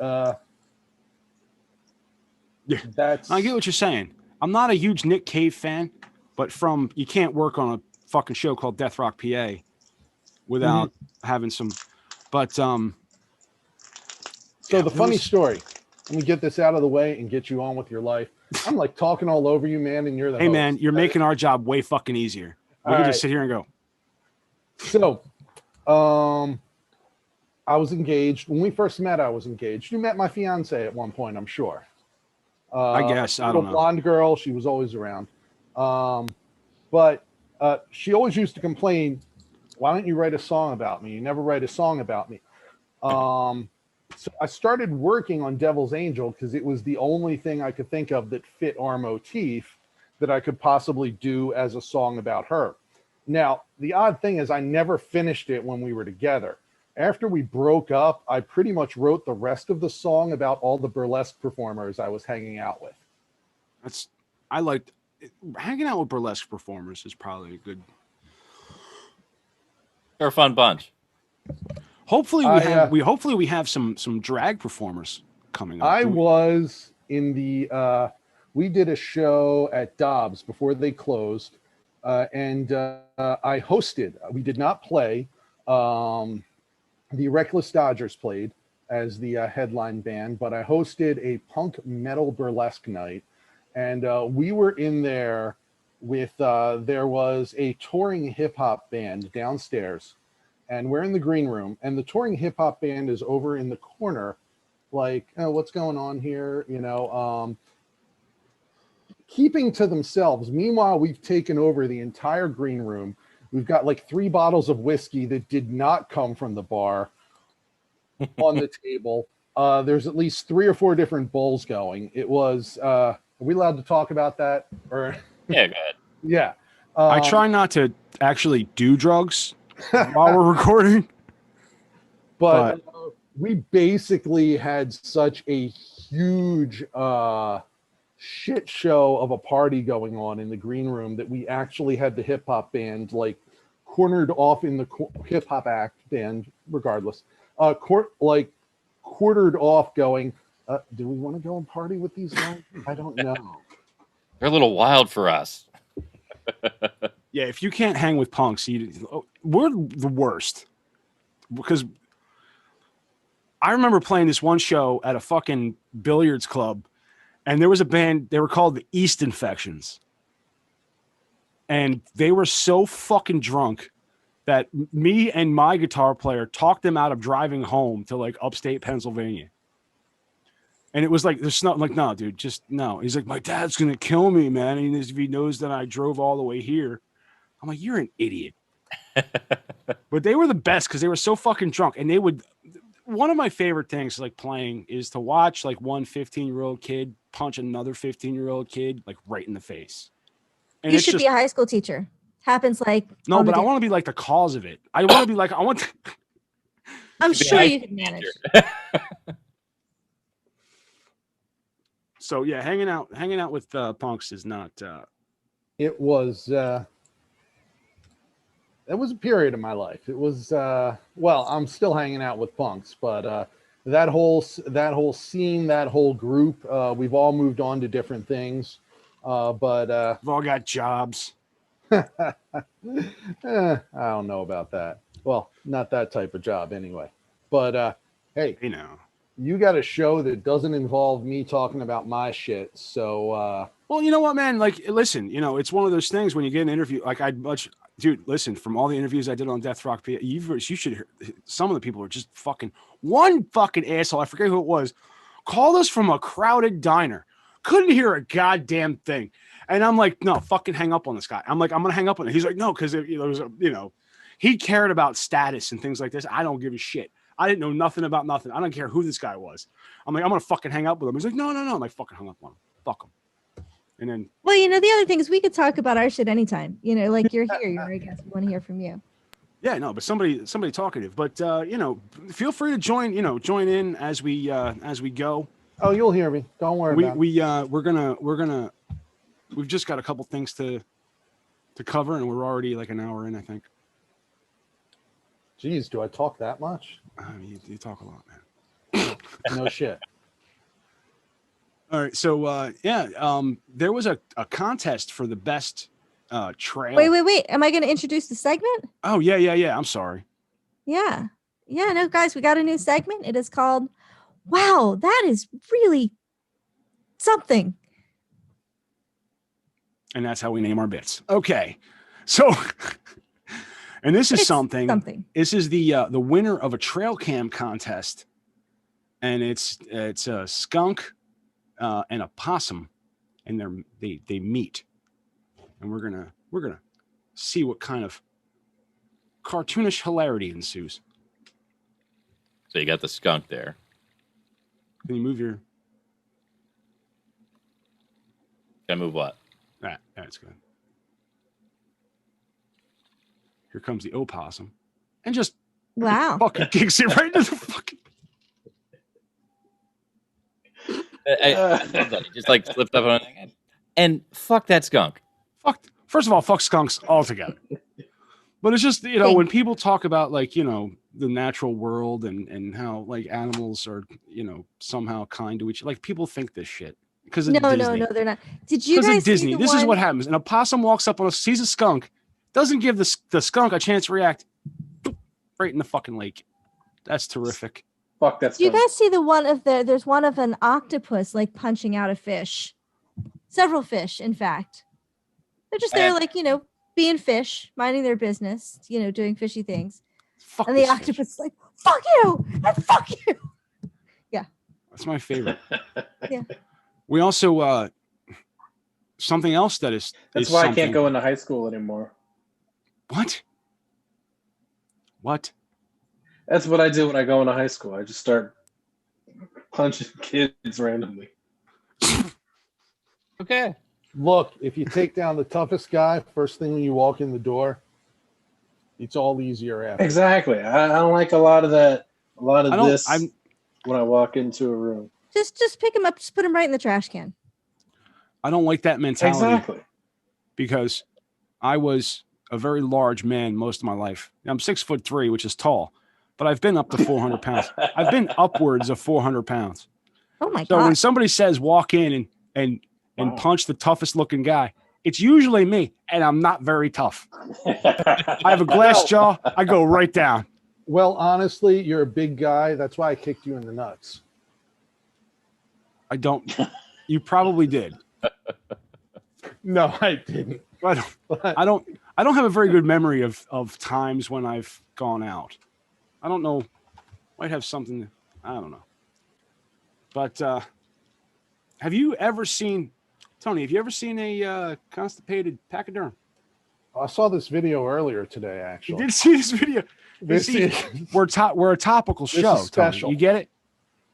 that's... I get what you're saying. I'm not a huge Nick Cave fan, but you can't work on a fucking show called Death Rock PA without having some... But the funny story, let me get this out of the way and get you on with your life. I'm talking all over you, man, and you're the host. Man, you're making our job way fucking easier. We can just sit here and go. So, I was engaged. When we first met, I was engaged. You met my fiance at one point, I'm sure. I guess. I don't know. Blonde girl. She was always around. But she always used to complain, why don't you write a song about me? You never write a song about me. So I started working on Devil's Angel because it was the only thing I could think of that fit our motif that I could possibly do as a song about her. Now, the odd thing is I never finished it when we were together. After we broke up, I pretty much wrote the rest of the song about all the burlesque performers I was hanging out with. Hanging out with burlesque performers is probably a good... They're a fun bunch. Hopefully we have some drag performers coming up. I was in the we did a show at Dobbs before they closed, and I hosted. We did not play. The Reckless Dodgers played as the headline band, but I hosted a punk metal burlesque night, and we were in there with there was a touring hip hop band downstairs. And we're in the green room, and the touring hip hop band is over in the corner, what's going on here? Keeping to themselves. Meanwhile, we've taken over the entire green room. We've got 3 bottles of whiskey that did not come from the bar on the table. There's at least 3 or 4 different bowls going. It was, are we allowed to talk about that? Or yeah, go ahead. Yeah. I try not to actually do drugs while we're recording. But we basically had such a huge shit show of a party going on in the green room that we actually had the hip hop band like cornered off in the hip hop act band, regardless, quartered off going, do we want to go and party with these guys? I don't know. They're a little wild for us. Yeah, if you can't hang with punks, we're the worst. Because I remember playing this one show at a fucking billiards club, and there was a band, they were called the East Infections. And they were so fucking drunk that me and my guitar player talked them out of driving home to like upstate Pennsylvania. And it was like, there's not like, no, dude, just no. He's like, my dad's going to kill me, man. And if he knows that I drove all the way here. I'm like, you're an idiot. But they were the best because they were so fucking drunk. And they would, one of my favorite things like playing is to watch like one 15-year-old kid punch another 15-year-old kid like right in the face. And You should be a high school teacher. Happens like no, but I want to be like the cause of it. I want to be like I'm sure you can manage. So yeah, hanging out with punks is not. It was. That was a period of my life. It was. Well, I'm still hanging out with punks, but that whole scene, that whole group, we've all moved on to different things. But we've all got jobs. I don't know about that. Well, not that type of job anyway. But hey, you got a show that doesn't involve me talking about my shit. So well, you know what, man? Like, listen, it's one of those things when you get an interview. Like, dude, listen, from all the interviews I did on Death Rock, you should hear. Some of the people were just one fucking asshole. I forget who it was. Called us from a crowded diner. Couldn't hear a goddamn thing. And I'm like, no, fucking hang up on this guy. I'm like, I'm going to hang up on him. He's like, no, because he cared about status and things like this. I don't give a shit. I didn't know nothing about nothing. I don't care who this guy was. I'm like, I'm going to fucking hang up with him. He's like, no. I'm like, fucking hung up on him. Fuck him. And then. Well, the other thing is we could talk about our shit anytime. Like you're here. You're a guest. We want to hear from you. Yeah, no, but somebody talkative. But, feel free to join in as we go. Oh, you'll hear me. Don't worry about it. We're gonna we've just got a couple things to cover, and we're already like an hour in, I think. Jeez, do I talk that much? You talk a lot, man. No shit. All right, so there was a contest for the best trail. Wait. Am I going to introduce the segment? Oh yeah. I'm sorry. Yeah. No, guys, we got a new segment. It is called "Wow, that is really something." And that's how we name our bits. Okay. So, and this is something. This is the winner of a trail cam contest. And it's a skunk and a possum, and they meet. And we're gonna see what kind of cartoonish hilarity ensues. So you got the skunk there. Can you move your? Can I move what? That's good. Here comes the opossum, and just fucking kicks it right into the fucking. I love that. He just like slipped up on it. And fuck that skunk. First of all, fuck skunks altogether. But it's just, when people talk about like, the natural world and how like animals are, somehow kind to each other. Like people think this shit. Because no, they're not. Did you guys see Disney? This one? Is what happens. And a possum walks up on sees a skunk, doesn't give the skunk a chance to react, right in the fucking lake. That's terrific. Fuck that skunk. Do you guys see the one of there's one of an octopus like punching out a fish? Several fish, in fact. They're just there like, being fish, minding their business, doing fishy things. Fuck and the octopus is like, fuck you, and fuck you. Yeah. That's my favorite. Yeah. We also something else that's why I can't go into high school anymore. What? That's what I do when I go into high school. I just start punching kids randomly. Okay. Look, if you take down the toughest guy first thing when you walk in the door, it's all easier after. Exactly. I don't like a lot of that A lot of this I'm when I walk into a room. Just pick him up. Just put him right in the trash can. I don't like that mentality Exactly. because I was a very large man most of my life. I'm 6'3", which is tall, but I've been up to 400 pounds. I've been upwards of 400 pounds. Oh my So when god! somebody says walk in and punch the toughest looking guy, it's usually me, and I'm not very tough. I have a glass jaw. I go right down. Well, honestly, you're a big guy. That's why I kicked you in the nuts. I don't. You probably did. No, I didn't. I don't have a very good memory of times when I've gone out. I don't know. Might have something. I don't know. But have you ever seen, Tony? Have you ever seen a constipated pachyderm? I saw this video earlier today. Actually, You did see this video. We're a topical This show. is special. Tony. You get it?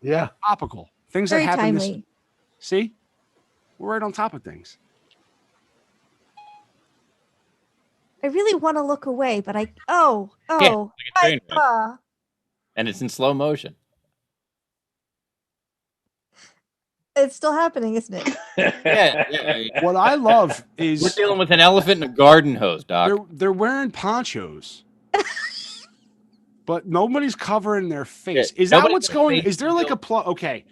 Yeah. Topical things Very that happen. timely. See, we're right on top of things. I really want to look away, but I And it's in slow motion. it's still happening, isn't it? Yeah. What I love is We're dealing with an elephant in a garden hose, Doc. they're wearing ponchos, but nobody's covering their face. Yeah, Is that nobody's what's got a going? face Is there like a plot? Okay,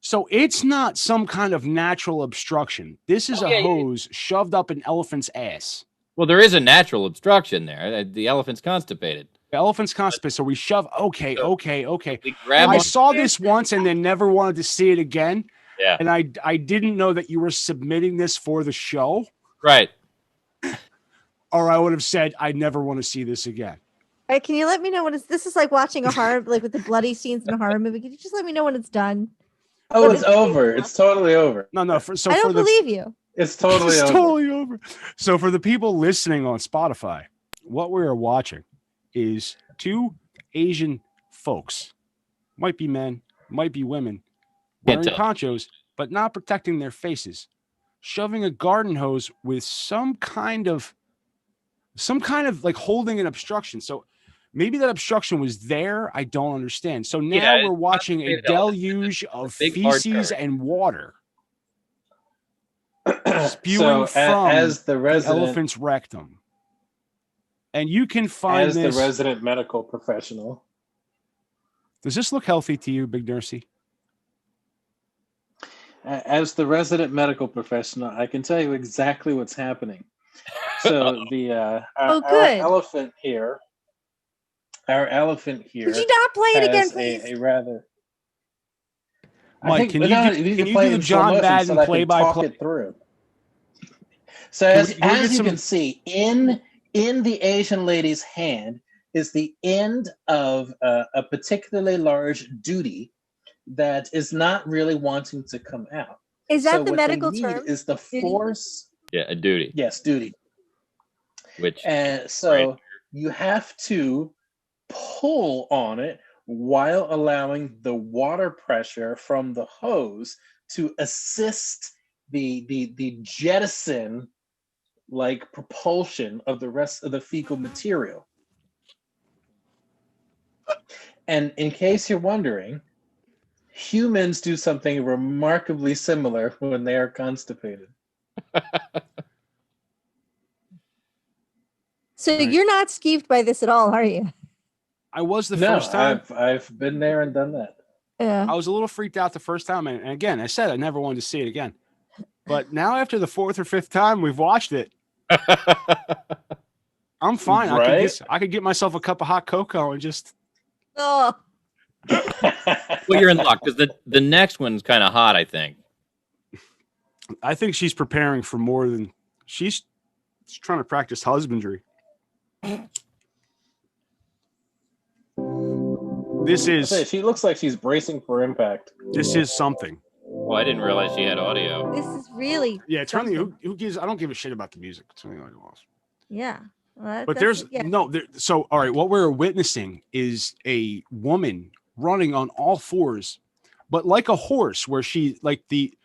so it's not some kind of natural obstruction. This is a hose shoved up an elephant's ass. Well, there is a natural obstruction there. The elephant's constipated. The elephant's constipated, so we shove. Okay. We grab I on- saw this once and then never wanted to see it again. Yeah. And I didn't know that you were submitting this for the show, Right. or I would have said I never want to see this again. All right, can you let me know when this is like watching a horror, like with the bloody scenes in a horror movie? Can you just let me know when it's done? Oh, it's over. It's totally over. No. I don't believe you. It's totally It's over. totally over. So for the people listening on Spotify, what we are watching is two Asian folks, might be men, might be women, wearing Can't tell. ponchos, but not protecting their faces, shoving a garden hose with some kind of like holding an obstruction. So maybe that obstruction was there. I don't understand. So now we're watching a deluge of feces and water spewing from as the resident, elephant's rectum. And you can find as this. the resident medical professional. Does this look healthy to you, Big Nursey? As the resident medical professional, I can tell you exactly what's happening. So our elephant here. Our elephant here. Could you not play it again, please? A rather. Mike, can you do the John Madden play-by-play? It through. So as you can see, in the Asian lady's hand is the end of a particularly large duty that is not really wanting to come out. Is that So the what they medical need term? is the force. Yeah, a duty. Yes, duty. Which And so you have to pull on it while allowing the water pressure from the hose to assist the jettison like propulsion of the rest of the fecal material. And in case you're wondering, humans do something remarkably similar when they are constipated. So you're not skeeved by this at all, are you? I was the No, first time. I've been there and done that. Yeah. I was a little freaked out the first time. And again, I said I never wanted to see it again. But now after the fourth or fifth time we've watched it, I'm fine. Right? I could get myself a cup of hot cocoa and just... Oh, well, you're in luck because the next one's kind of hot, I think. I think she's preparing for more than... She's trying to practice husbandry. She looks like she's bracing for impact. This is something. Well, I didn't realize she had audio. this is really. Yeah, turn the who gives? I don't give a shit about the music. Turn the audio off. Yeah. Well, But that's- there's no there, so all right. What we're witnessing is a woman running on all fours, but like a horse, where she like She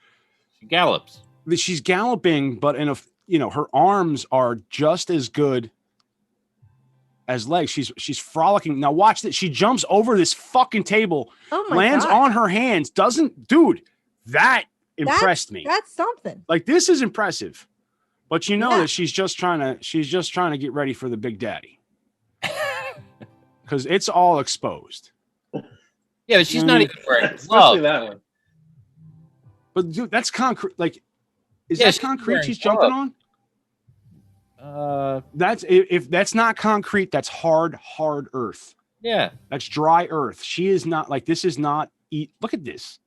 gallops. she's galloping, but in a her arms are just as good as legs. She's frolicking. Now watch that. She jumps over this fucking table, lands on her hands. Dude, that impressed me. That's something. Like, this is impressive. But you know that she's just trying to get ready for the big daddy. Because it's all exposed. Yeah, but she's not even wearing Especially gloves. that one. But dude, that's concrete. Like, is that concrete she's jumping on? If that's not concrete, that's hard earth. Yeah, that's dry earth. She is not like, this is not look at this.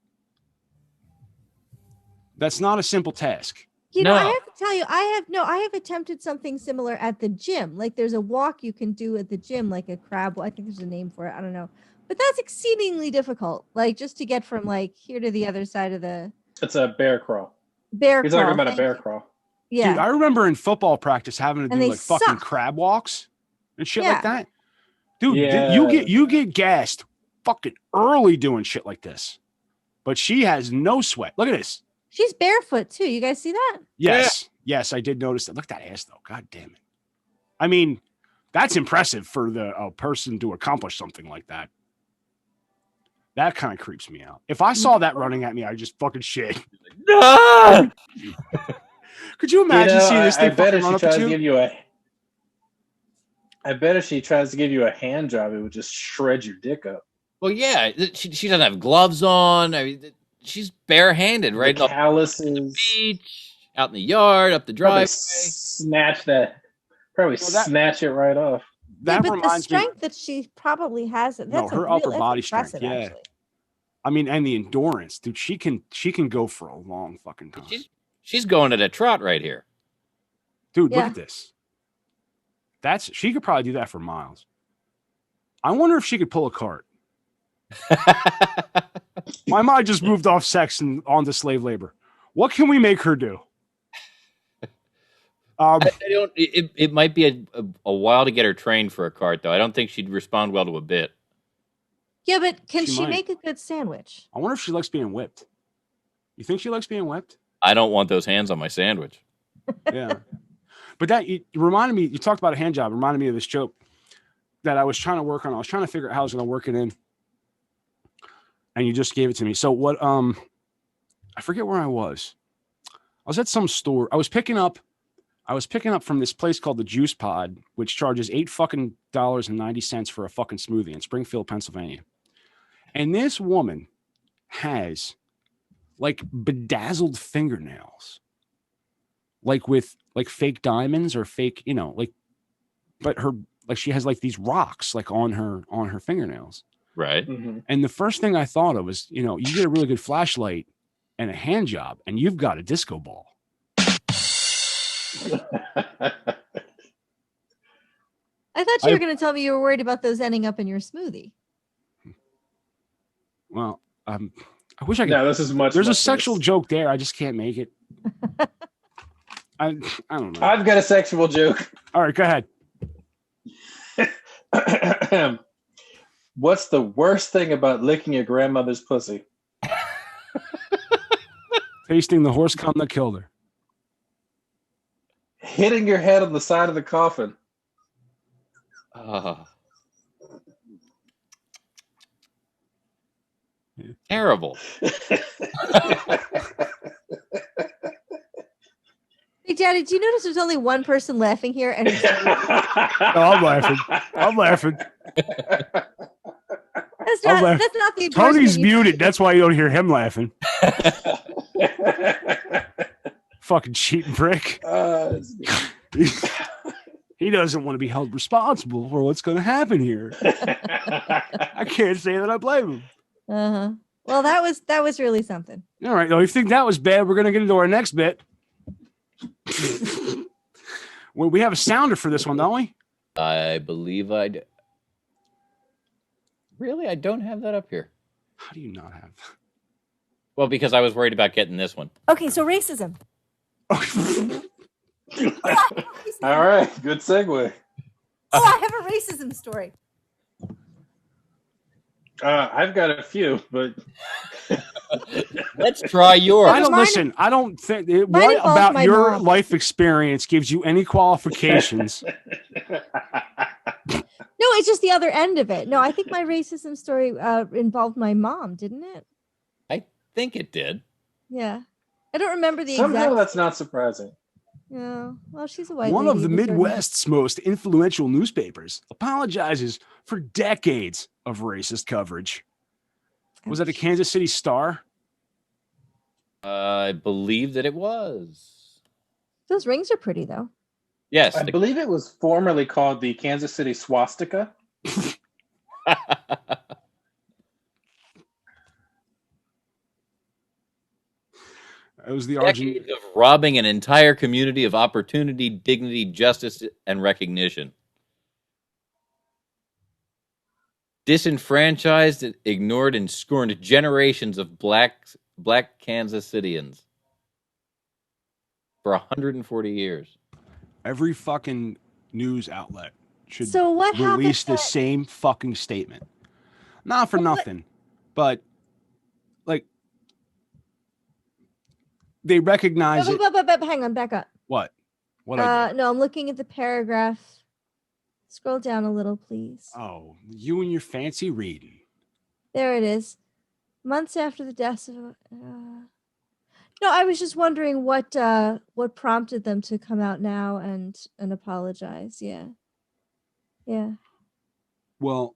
That's not a simple task. You know, I have to tell you, I have attempted something similar at the gym. Like, there's a walk you can do at the gym, like a crab. I think there's a name for it. I don't know, but that's exceedingly difficult. Like, just to get from like here to the other side of the. It's a bear crawl. You're talking about a bear crawl. Yeah. Dude, I remember in football practice having to do like fucking suck. crab walks and shit like that. Dude, you get gassed fucking early doing shit like this. But she has no sweat. Look at this. She's barefoot too. You guys see that? Yes. Yeah. Yes, I did notice that. Look at that ass though. God damn it. I mean, that's impressive for a person to accomplish something like that. That kind of creeps me out. If I saw that running at me, I'd just fucking shit. No! Could you imagine seeing this thing I bet fucking if run she up tries at to you? give you I bet if she tries to give you a hand job, it would just shred your dick up. Well, yeah, she doesn't have gloves on. I mean, she's barehanded, right? The calluses. The beach, out in the yard, up the driveway. Snatch it right off. That but the reminds strength me. that she probably has, that's her upper body strength. Yeah. Actually. I mean, and the endurance, dude. She can go for a long fucking time. She's going at a trot right here. Dude, look at this. She could probably do that for miles. I wonder if she could pull a cart. My mind just moved off sex and onto slave labor. What can we make her do? I don't. It might be a while to get her trained for a cart, though. I don't think she'd respond well to a bit. Yeah, but can she might. make a good sandwich? I wonder if she likes being whipped. You think she likes being whipped? I don't want those hands on my sandwich. Yeah. But it reminded me, you talked about a hand job, reminded me of this joke that I was trying to work on. I was trying to figure out how I was going to work it in. And you just gave it to me. So what, I forget where I was. I was at some store. I was picking up from this place called the Juice Pod, which charges $8.90 for a fucking smoothie in Springfield, Pennsylvania. And this woman has like bedazzled fingernails, like with like fake diamonds or fake, but she has like these rocks like on her fingernails. Right. Mm-hmm. And the first thing I thought of was, you get a really good flashlight and a hand job and you've got a disco ball. I thought you were going to tell me you were worried about those ending up in your smoothie. Well, I wish I could. No, this is much. There's a sexual joke there. I just can't make it. I don't know. I've got a sexual joke. All right, go ahead. What's the worst thing about licking your grandmother's pussy? Tasting the horse cum that killed her. Hitting your head on the side of the coffin. Terrible. Hey, Daddy, do you notice there's only one person laughing here? And it's No, I'm laughing. That's not the Tony's muted. That's why you don't hear him laughing. Fucking cheating prick. He doesn't want to be held responsible for what's going to happen here. I can't say that I blame him. Uh-huh. Well, that was really something. All right. Well, if you think that was bad, we're going to get into our next bit. Well, we have a sounder for this one, don't we? I believe I do. Really? I don't have that up here. How do you not have that? Well, because I was worried about getting this one. Okay, so racism. All right, good segue. Oh, I have a racism story. I've got a few, but let's try yours. I don't think what about your life experience gives you any qualifications No, it's just the other end of it. No, I think my racism story involved my mom, didn't it? I think it did. Yeah. I don't remember the Somehow exact. that's not surprising. Yeah. Well, she's a white One lady of the who deserves it. Midwest's most influential newspapers apologizes for decades of racist coverage. Was that a Kansas City Star? I believe that it was. Those rings are pretty, though. Yes. I believe it was formerly called the Kansas City Swastika. It was the Decades of robbing an entire community of opportunity, dignity, justice, and recognition. Disenfranchised, ignored, and scorned generations of black Kansas Cityans for 140 years. Every fucking news outlet should So what release happened the same fucking statement. Not for nothing, but like they recognize it. Hang on, back up. What? What I do? No, I'm looking at the paragraph. Scroll down a little, please. Oh, you and your fancy reading. There it is. Months after the deaths of. No, I was just wondering what prompted them to come out now and apologize. Yeah. Yeah. Well,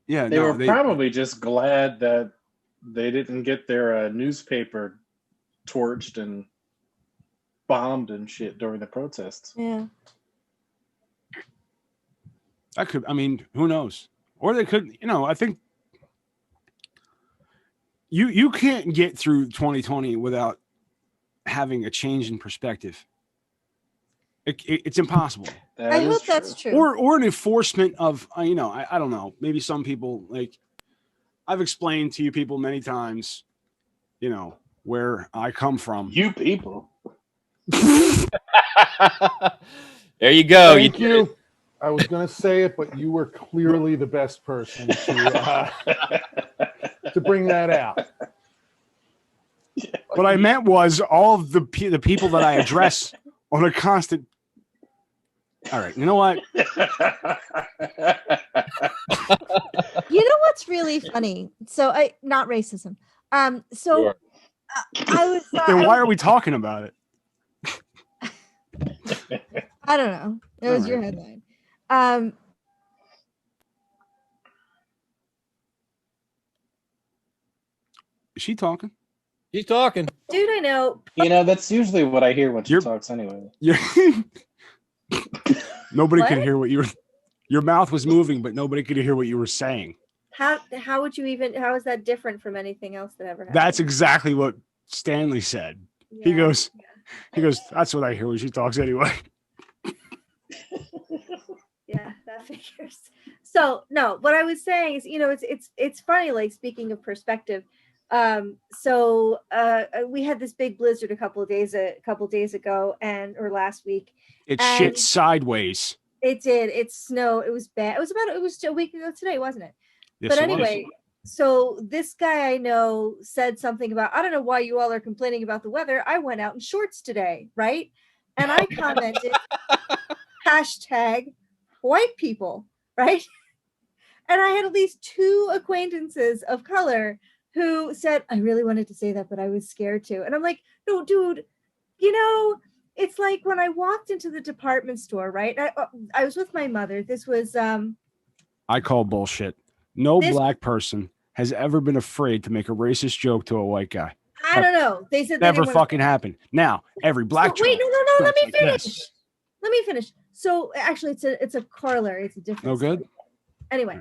yeah, They were probably just glad that they didn't get their newspaper torched and bombed and shit during the protests. Yeah. I mean, who knows? Or they could, I think you can't get through 2020 without having a change in perspective. It's impossible. I hope that's true. Or an enforcement of, I don't know. Maybe some people, like, I've explained to you people many times, where I come from. You people. There you go. Thank you. I was going to say it, but you were clearly the best person to bring that out. What I meant was all of the people that I address on a constant. All right, you know what? You know what's really funny? So not racism. Sure. I was. Then why are we talking about it? I don't know. It was your headline. Is she talking? She's talking. Dude, I know. That's usually what I hear when she talks anyway. Yeah. Nobody What? could hear what you were. Your mouth was moving, but nobody could hear what you were saying. How would you even? How is that different from anything else that ever happened? That's exactly what Stanley said. He goes. That's what I hear when she talks anyway. Yeah, that figures. So no, what I was saying is, it's funny. Like, speaking of perspective, so we had this big blizzard a couple days ago, or last week. It shit sideways. It did. It snowed. It was bad. It was a week ago today, wasn't it? Yes, but it anyway, so this guy I know said something about, I don't know why you all are complaining about the weather. I went out in shorts today, right? And I commented, hashtag white people, right? And I had at least 2 acquaintances of color who said, I really wanted to say that, but I was scared to. And I'm like, no, dude, it's like when I walked into the department store, right? I was with my mother. This was I call bullshit. No black person has ever been afraid to make a racist joke to a white guy. I don't know. They said never fucking happened. Now every black. Wait, no. Let me finish. This. Let me finish. So actually, it's a corollary. It's a different. No good. Story. Anyway,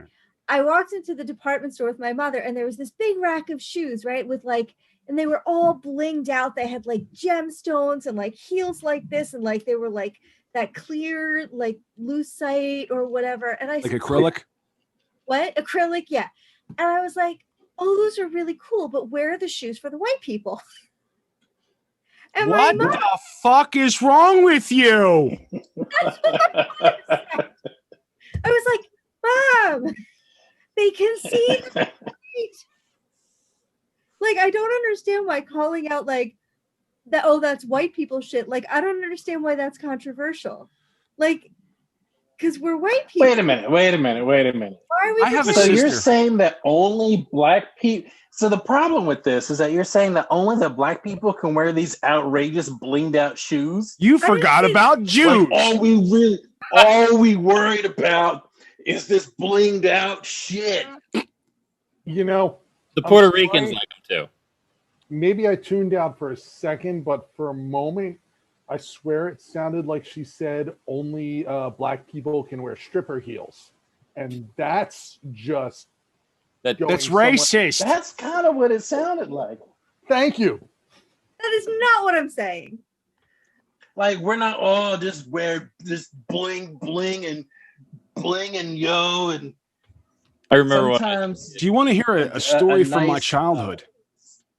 I walked into the department store with my mother, and there was this big rack of shoes, right? With and they were all blinged out. They had like gemstones and like heels like this, and like they were like that clear, like lucite or whatever. And I like said, acrylic. What? Acrylic, yeah. And I was like, oh, those are really cool, but where are the shoes for the white people? And what the fuck is wrong with you? That's what I was like, Mom, they can see the feet. Like, I don't understand why calling out like that's white people shit. Like, I don't understand why that's controversial. Like, because we're white people. Wait a minute. Why are we? I have a So sister. you're saying that only black people. So the problem with this is that you're saying that only the black people can wear these outrageous blinged out shoes. You forgot about Jews. Like all we worried about is this blinged out shit. You know, The Puerto Ricans like them too. maybe I tuned out for a second, but for a moment, I swear it sounded like she said only black people can wear stripper heels. And that's just That going That's somewhere- racist. That's kind of what it sounded like. Thank you. That is not what I'm saying. Like, we're not all just wear this bling and yo, and I remember when sometimes Do you want to hear a story a from my nice, childhood?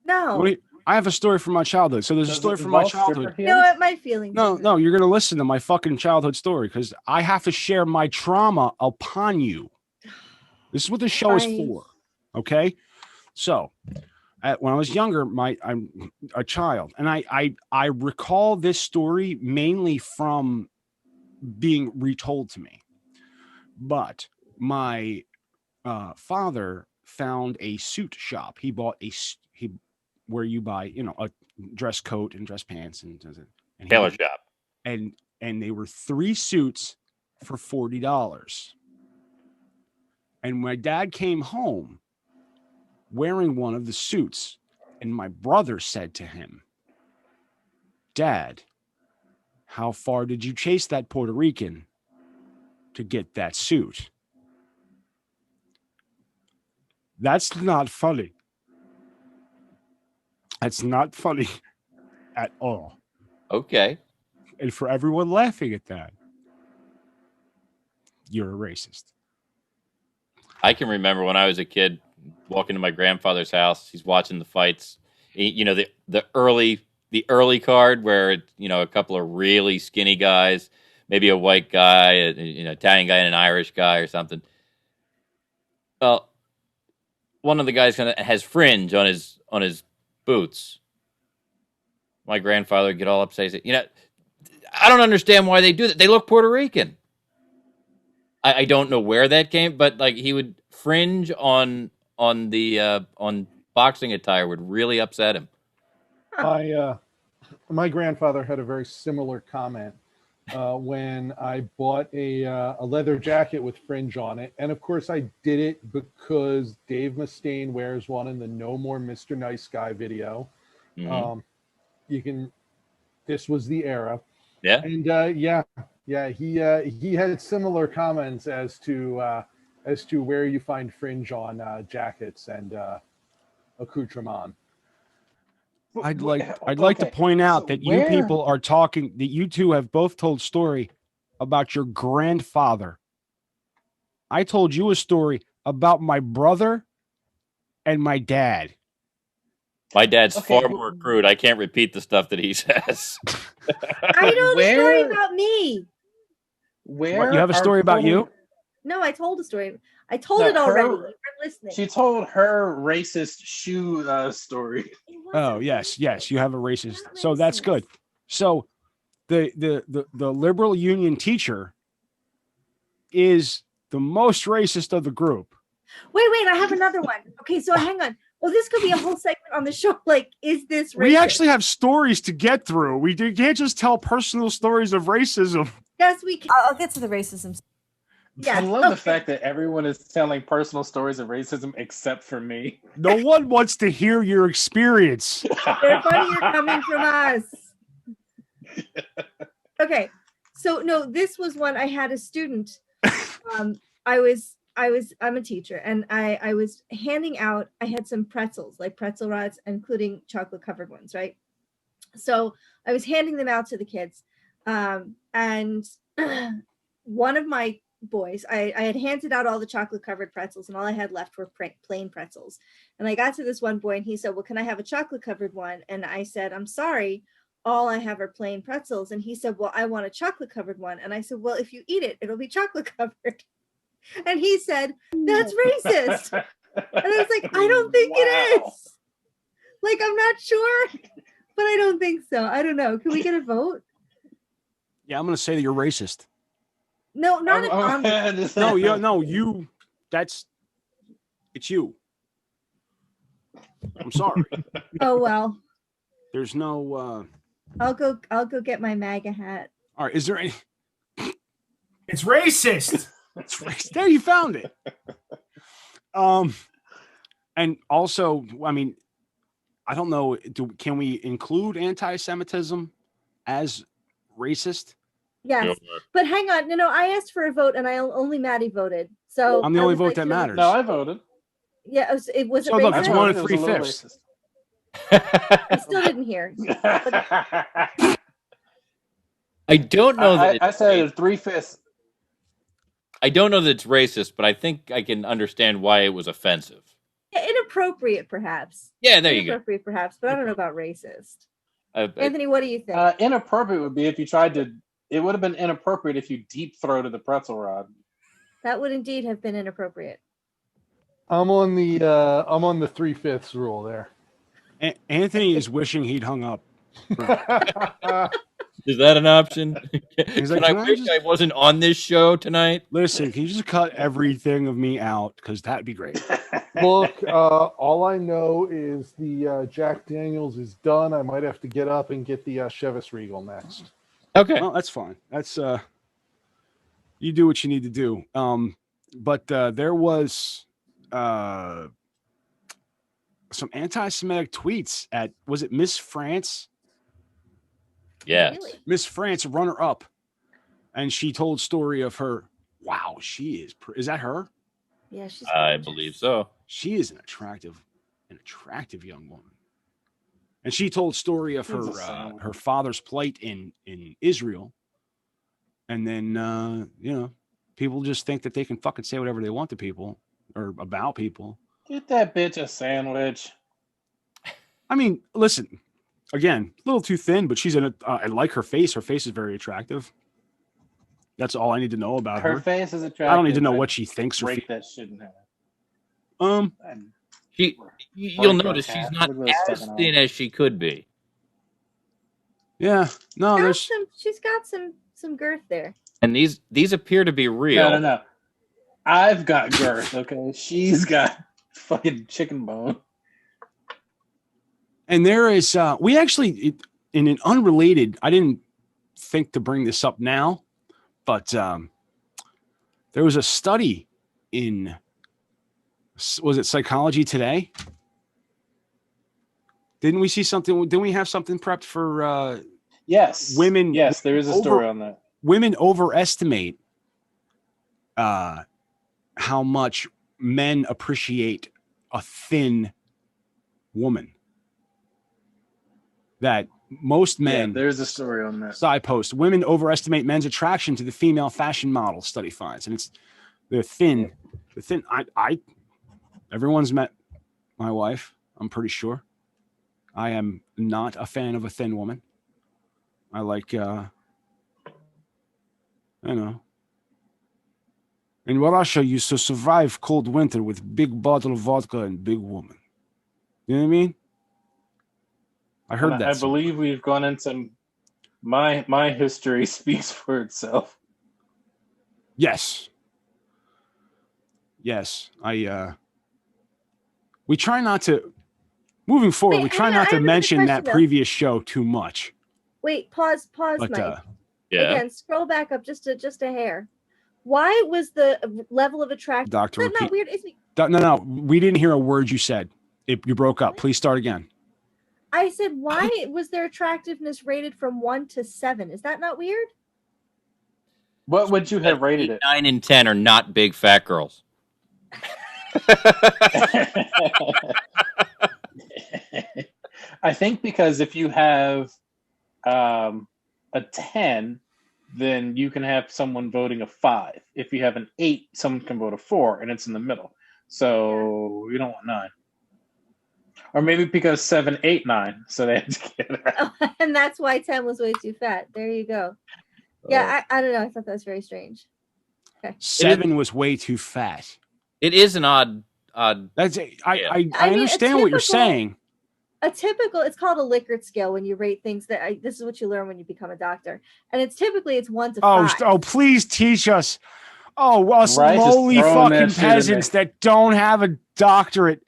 No. I have a story from my childhood. So there's a does story it from my involve childhood. stripper You know heels? what? My feelings. No, you're gonna listen to my fucking childhood story because I have to share my trauma upon you. This is what the show is Fine. for. Okay, so when I was younger, I'm a child, and I recall this story mainly from being retold to me. But my father found a suit shop. He bought where you buy, a dress coat and dress pants and he- tailor shop. and they were 3 suits for $40. And my dad came home wearing one of the suits, and my brother said to him, "Dad, how far did you chase that Puerto Rican to get that suit?" That's not funny. That's not funny at all. Okay. And for everyone laughing at that, you're a racist. I can remember when I was a kid walking to my grandfather's house. He's watching the fights. The early card where a couple of really skinny guys, maybe a white guy, an Italian guy, and an Irish guy or something. Well, one of the guys kind of has fringe on his boots. My grandfather would get all upset. He'd say, I don't understand why they do that. They look Puerto Rican. I don't know where that came, but like he would fringe on boxing attire would really upset him. My grandfather had a very similar comment when I bought a leather jacket with fringe on it, and of course I did it because Dave Mustaine wears one in the "No More Mr. Nice Guy" video. Mhm. This was the era. Yeah. And he had similar comments as to where you find fringe on jackets and accoutrement. I'd like to point out that you people are talking, that you two have both told story about your grandfather. I told you a story about my brother and my dad. My dad's far more crude. I can't repeat the stuff that he says. I know the story about me. Where You have a story about you? No, I told a story. I told it already. You weren't listening. She told her racist shoe story. Oh, yes, you have a racist. So that's good. So the liberal union teacher is the most racist of the group. Wait, I have another one. Okay, so hang on. Well, this could be a whole segment on the show. Like, is this racist? We actually have stories to get through. We can't just tell personal stories of racism. Yes, we can. I'll get to the racism. Yeah. I love the fact that everyone is telling personal stories of racism except for me. No one wants to hear your experience. They're funnier coming from us. Okay, so no, this was one. I had a student. I'm a teacher, and I was handing out. I had some pretzels, like pretzel rods, including chocolate covered ones, right? So I was handing them out to the kids, and one of my boys, I had handed out all the chocolate covered pretzels, and all I had left were plain pretzels. And I got to this one boy, and he said, "Well, can I have a chocolate covered one?" And I said, "I'm sorry, all I have are plain pretzels." And he said, "Well, I want a chocolate covered one." And I said, "Well, if you eat it, it'll be chocolate covered." And he said, "That's racist." And I was like, "I don't think it is. Like, I'm not sure." but I don't think so. I don't know. Can we get a vote? Yeah, I'm gonna say that you're racist. No, not on this. No, you. It's you. I'm sorry. Oh well. There's no. I'll go get my MAGA hat. All right. Is there any? It's racist. It's racist. There, you found it. And also, I mean, I don't know. Can we include anti-Semitism as racist? Yes, but hang on. No, I asked for a vote, and only Maddie voted. So I'm the only vote that matters. No, I voted. Yeah, it was. So look, it's 1 3/5. I still didn't hear. I don't know that I said 3/5. I don't know that it's racist, but I think I can understand why it was offensive. Inappropriate, perhaps. Yeah, there you go. Inappropriate, perhaps, but I don't know about racist. I Anthony, what do you think? Inappropriate would be if you tried to. It would have been inappropriate if you deep throated the pretzel rod. That would indeed have been inappropriate. I'm on the 3/5 rule there. Anthony is wishing he'd hung up. Is that an option? He's like, I wish I wasn't on this show tonight. Listen, can you just cut everything of me out? Because that'd be great. Look, all I know is the Jack Daniels is done. I might have to get up and get the Chivas Regal next. Okay. Well, that's fine. That's you do what you need to do. But there was some anti-Semitic tweets at, was it Miss France? Yes. Really? Miss France, runner-up. And she told story of her. Wow, she is that her? Yeah, she's. I believe so. She is an attractive young woman. And she told story of her father's plight in Israel. And then people just think that they can fucking say whatever they want to people or about people. Get that bitch a sandwich. I mean, listen, again, a little too thin, but she's I like her face. Her face is very attractive. That's all I need to know about her. Her face is attractive. I don't need to know what she thinks or feels. That shouldn't have. You'll notice she's not as thin as she could be. Yeah, no, she's got some girth there. And these appear to be real. No. I've got girth. Okay, she's got fucking chicken bone. And there is we actually in an unrelated. I didn't think to bring this up now, but there was a study in. Was it Psychology Today? Didn't we see something? Didn't we have something prepped for yes. Women? Yes, there is a story on that. Women overestimate how much men appreciate a thin woman. That most men. Yeah, there's a story on that. Side post. Women overestimate men's attraction to the female fashion model, study finds. And it's the thin. Everyone's met my wife, I'm pretty sure. I am not a fan of a thin woman. I like, And Russia used to survive cold winter with big bottle of vodka and big woman. You know what I mean? I heard that. I believe we've gone into my history speaks for itself. Yes. We try not to, moving forward, we try not to mention that previous show too much. Wait, pause, Mike. Yeah. Again, scroll back up just a hair. Why was the level of attraction? Doctor, is that not weird? No, we didn't hear a word you said. You broke up. Please start again. I said, why was their attractiveness rated from 1 to 7? Is that not weird? What would you have rated it? 9 and 10 are not big fat girls. I think because if you have a 10, then you can have someone voting a 5. If you have an 8, someone can vote a 4, and it's in the middle. So you don't want 9. Or maybe because 7, 8, 9. So they had to get it out. Oh, and that's why 10 was way too fat. There you go. Yeah, I don't know. I thought that was very strange. Okay. 7 was way too fat. It is an odd. That's I understand what you're saying. it's called a Likert scale when you rate things this is what you learn when you become a doctor. And it's 1 to 5. Oh, please teach us. Oh, well, us Right, just lowly throwing that fucking shit in peasants there. that don't have a doctorate.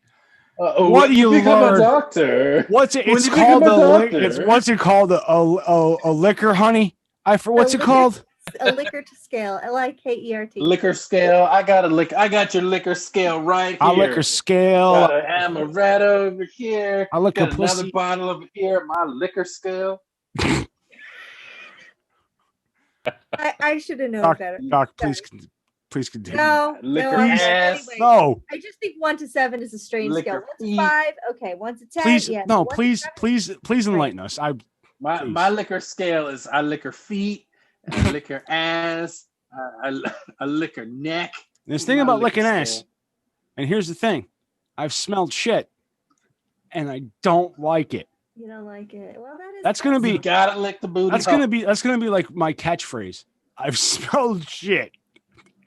What What do you become learn? a doctor? What's it? When It's you called become a the. doctor. What's it called? A liquor, honey. What's it called? A Likert scale. Likert. Liquor scale. I got your liquor scale right here. A liquor scale. Got an amaretto over here. I liquor Got another pussy. bottle over here. My liquor scale. I should have known better. Doc, please continue. No, Liquor anyway, No. I just think 1 to 7 is a strange Liquor scale. 1 to 5, okay. 1 to 10, Please, yeah. no, 1 to please 7, enlighten us. My liquor scale is I liquor feet, I liquor ass, I liquor neck. This thing My about liquor licking ass, scale. and here's the thing: I've smelled shit, and I don't like it. You don't like it. Well, That's gonna be. You gotta lick the booty. That's gonna be like my catchphrase. I've smelled shit,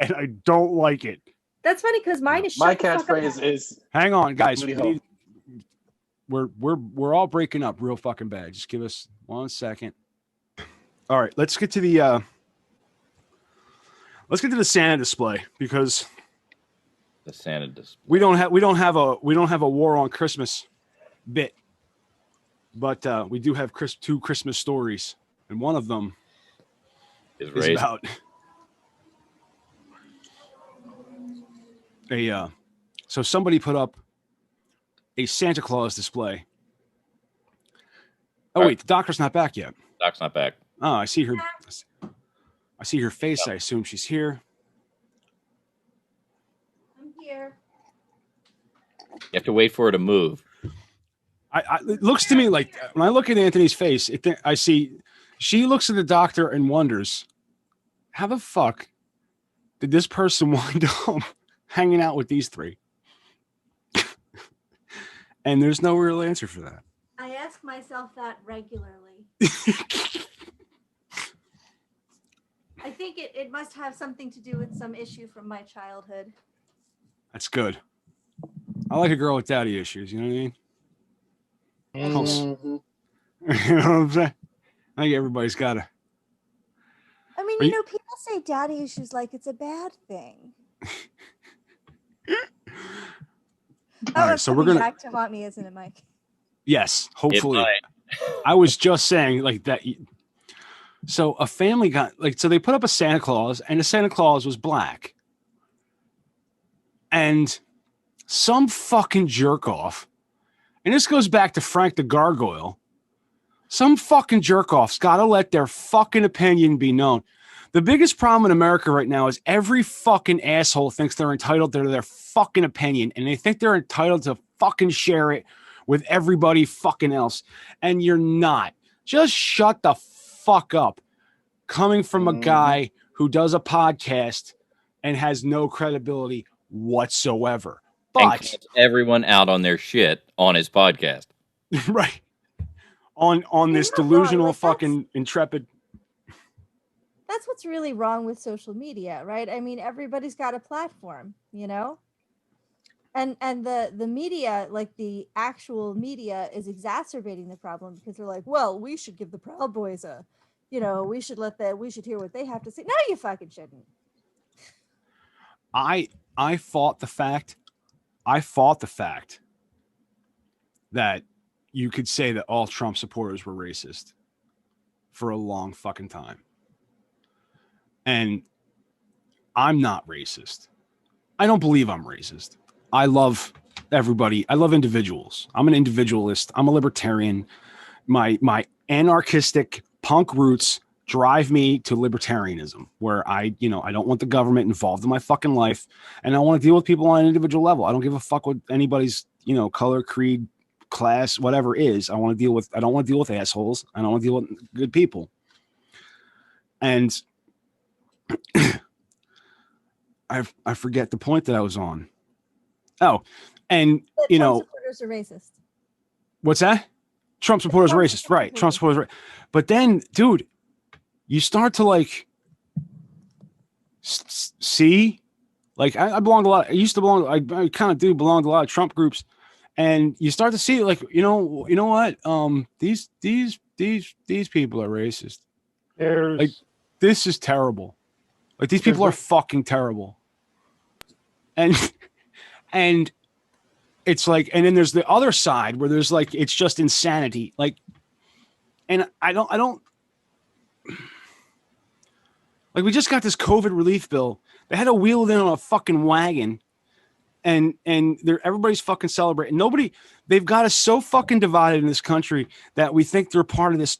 and I don't like it. That's funny because mine is My shut the fuck up. catchphrase is. Hang on, guys. Booty hole. We're all breaking up real fucking bad. Just give us 1 second. All right, let's get to the Santa display because The Santa display. we don't have a war on Christmas bit, but we do have 2 Christmas stories, and one of them is about so somebody put up a Santa Claus display. Oh wait, the doctor's not back yet. Doc's not back. Oh, I see her face. I assume she's here. I'm here. You have to wait for her to move. It looks to me like when I look at Anthony's face, I see she looks at the doctor and wonders, how the fuck did this person wind up hanging out with these 3? And there's no real answer for that. I ask myself that regularly. I think it must have something to do with some issue from my childhood. That's good. I like a girl with daddy issues. You know what I mean? Mm-hmm. You know what I'm saying? I think everybody's got to. I mean, you know, people say daddy issues like it's a bad thing. All right, so we're gonna back to haunt me, isn't it, Mike? Yes, hopefully. I was just saying like that. So a family got so they put up a Santa Claus, and the Santa Claus was black, and some fucking jerk off, and this goes back to Frank the Gargoyle. Some fucking jerk off's got to let their fucking opinion be known. The biggest problem in America right now is every fucking asshole thinks they're entitled to their fucking opinion, and they think they're entitled to fucking share it with everybody fucking else. And you're not. Just shut the fuck up. Coming from a guy who does a podcast and has no credibility whatsoever. And But calls everyone out on their shit on his podcast. right. On this delusional fucking intrepid. That's what's really wrong with social media, right? I mean, everybody's got a platform, you know? And the media, like the actual media, is exacerbating the problem because they're like, well, we should give the Proud Boys we should hear what they have to say. No, you fucking shouldn't. I fought the fact that you could say that all Trump supporters were racist for a long fucking time. And I'm not racist. I don't believe I'm racist. I love everybody. I love individuals. I'm an individualist. I'm a libertarian. My anarchistic punk roots drive me to libertarianism, where I don't want the government involved in my fucking life, and I want to deal with people on an individual level. I don't give a fuck what anybody's color, creed, class, whatever is. I don't want to deal with assholes. I don't want to deal with good people. And I forget the point that I was on. Oh, and Trump supporters are racist. What's that? Trump supporters are racist, right? Trump supporters are But then, dude, you start to see, I belong to a lot. I used to belong. I kind of do belong to a lot of Trump groups, And you start to see, like, you know what? These people are racist. Like, this is terrible. Like, these people are fucking terrible. And it's like, and then there's the other side where there's like, it's just insanity. Like, and I don't like, we just got this COVID relief bill. They had to wheel it in on a fucking wagon. And everybody's fucking celebrating. They've got us so fucking divided in this country that we think they're part of this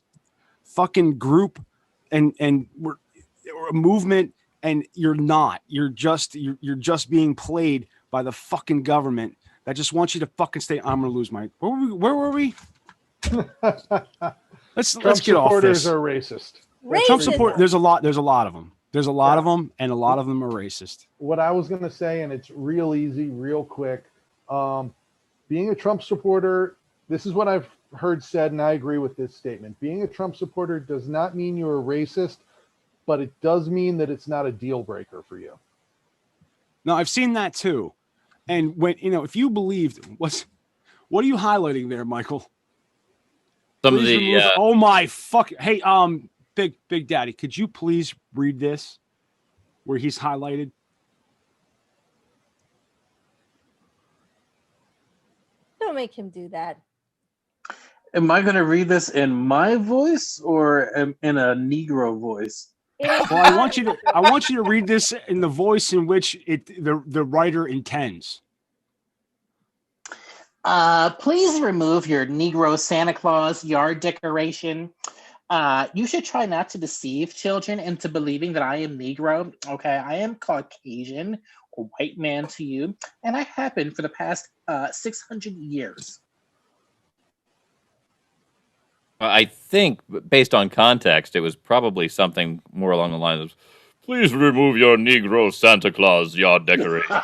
fucking group and we're a movement, and you're not. You're just being played by the fucking government that just wants you to fucking stay. I'm gonna lose my. Where were we? Let's get off this. Supporters are racist. Trump support. There's a lot of them. There's a lot of them, and a lot of them are racist. What I was going to say, and it's real easy, real quick. Being a Trump supporter, this is what I've heard said, and I agree with this statement. Being a Trump supporter does not mean you're a racist, but it does mean that it's not a deal breaker for you. No, I've seen that too. And when, if you believed, what are you highlighting there, Michael? Some of the oh my fuck! Hey, Big Daddy, could you please read this where he's highlighted? Don't make him do that. Am I going to read this in my voice or in a Negro voice? Well, I want you to read this in the voice in which the writer intends. Please remove your Negro Santa Claus yard decoration. You should try not to deceive children into believing that I am Negro. Okay, I am Caucasian, a white man to you, and I have been for the past 600 years. I think, based on context, it was probably something more along the lines of, "Please remove your Negro Santa Claus yard decoration.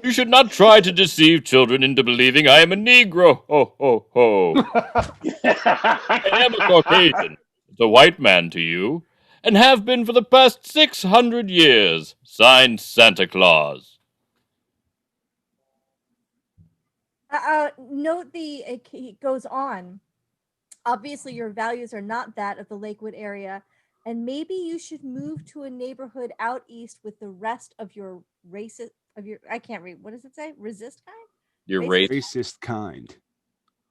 You should not try to deceive children into believing I am a Negro. Ho, ho, ho. I am a Caucasian, the white man to you, and have been for the past 600 years. Signed, Santa Claus." Note it goes on. Obviously, your values are not that of the Lakewood area, and maybe you should move to a neighborhood out east with the rest of your racist. I can't read. What does it say? Resist kind? Your racist kind.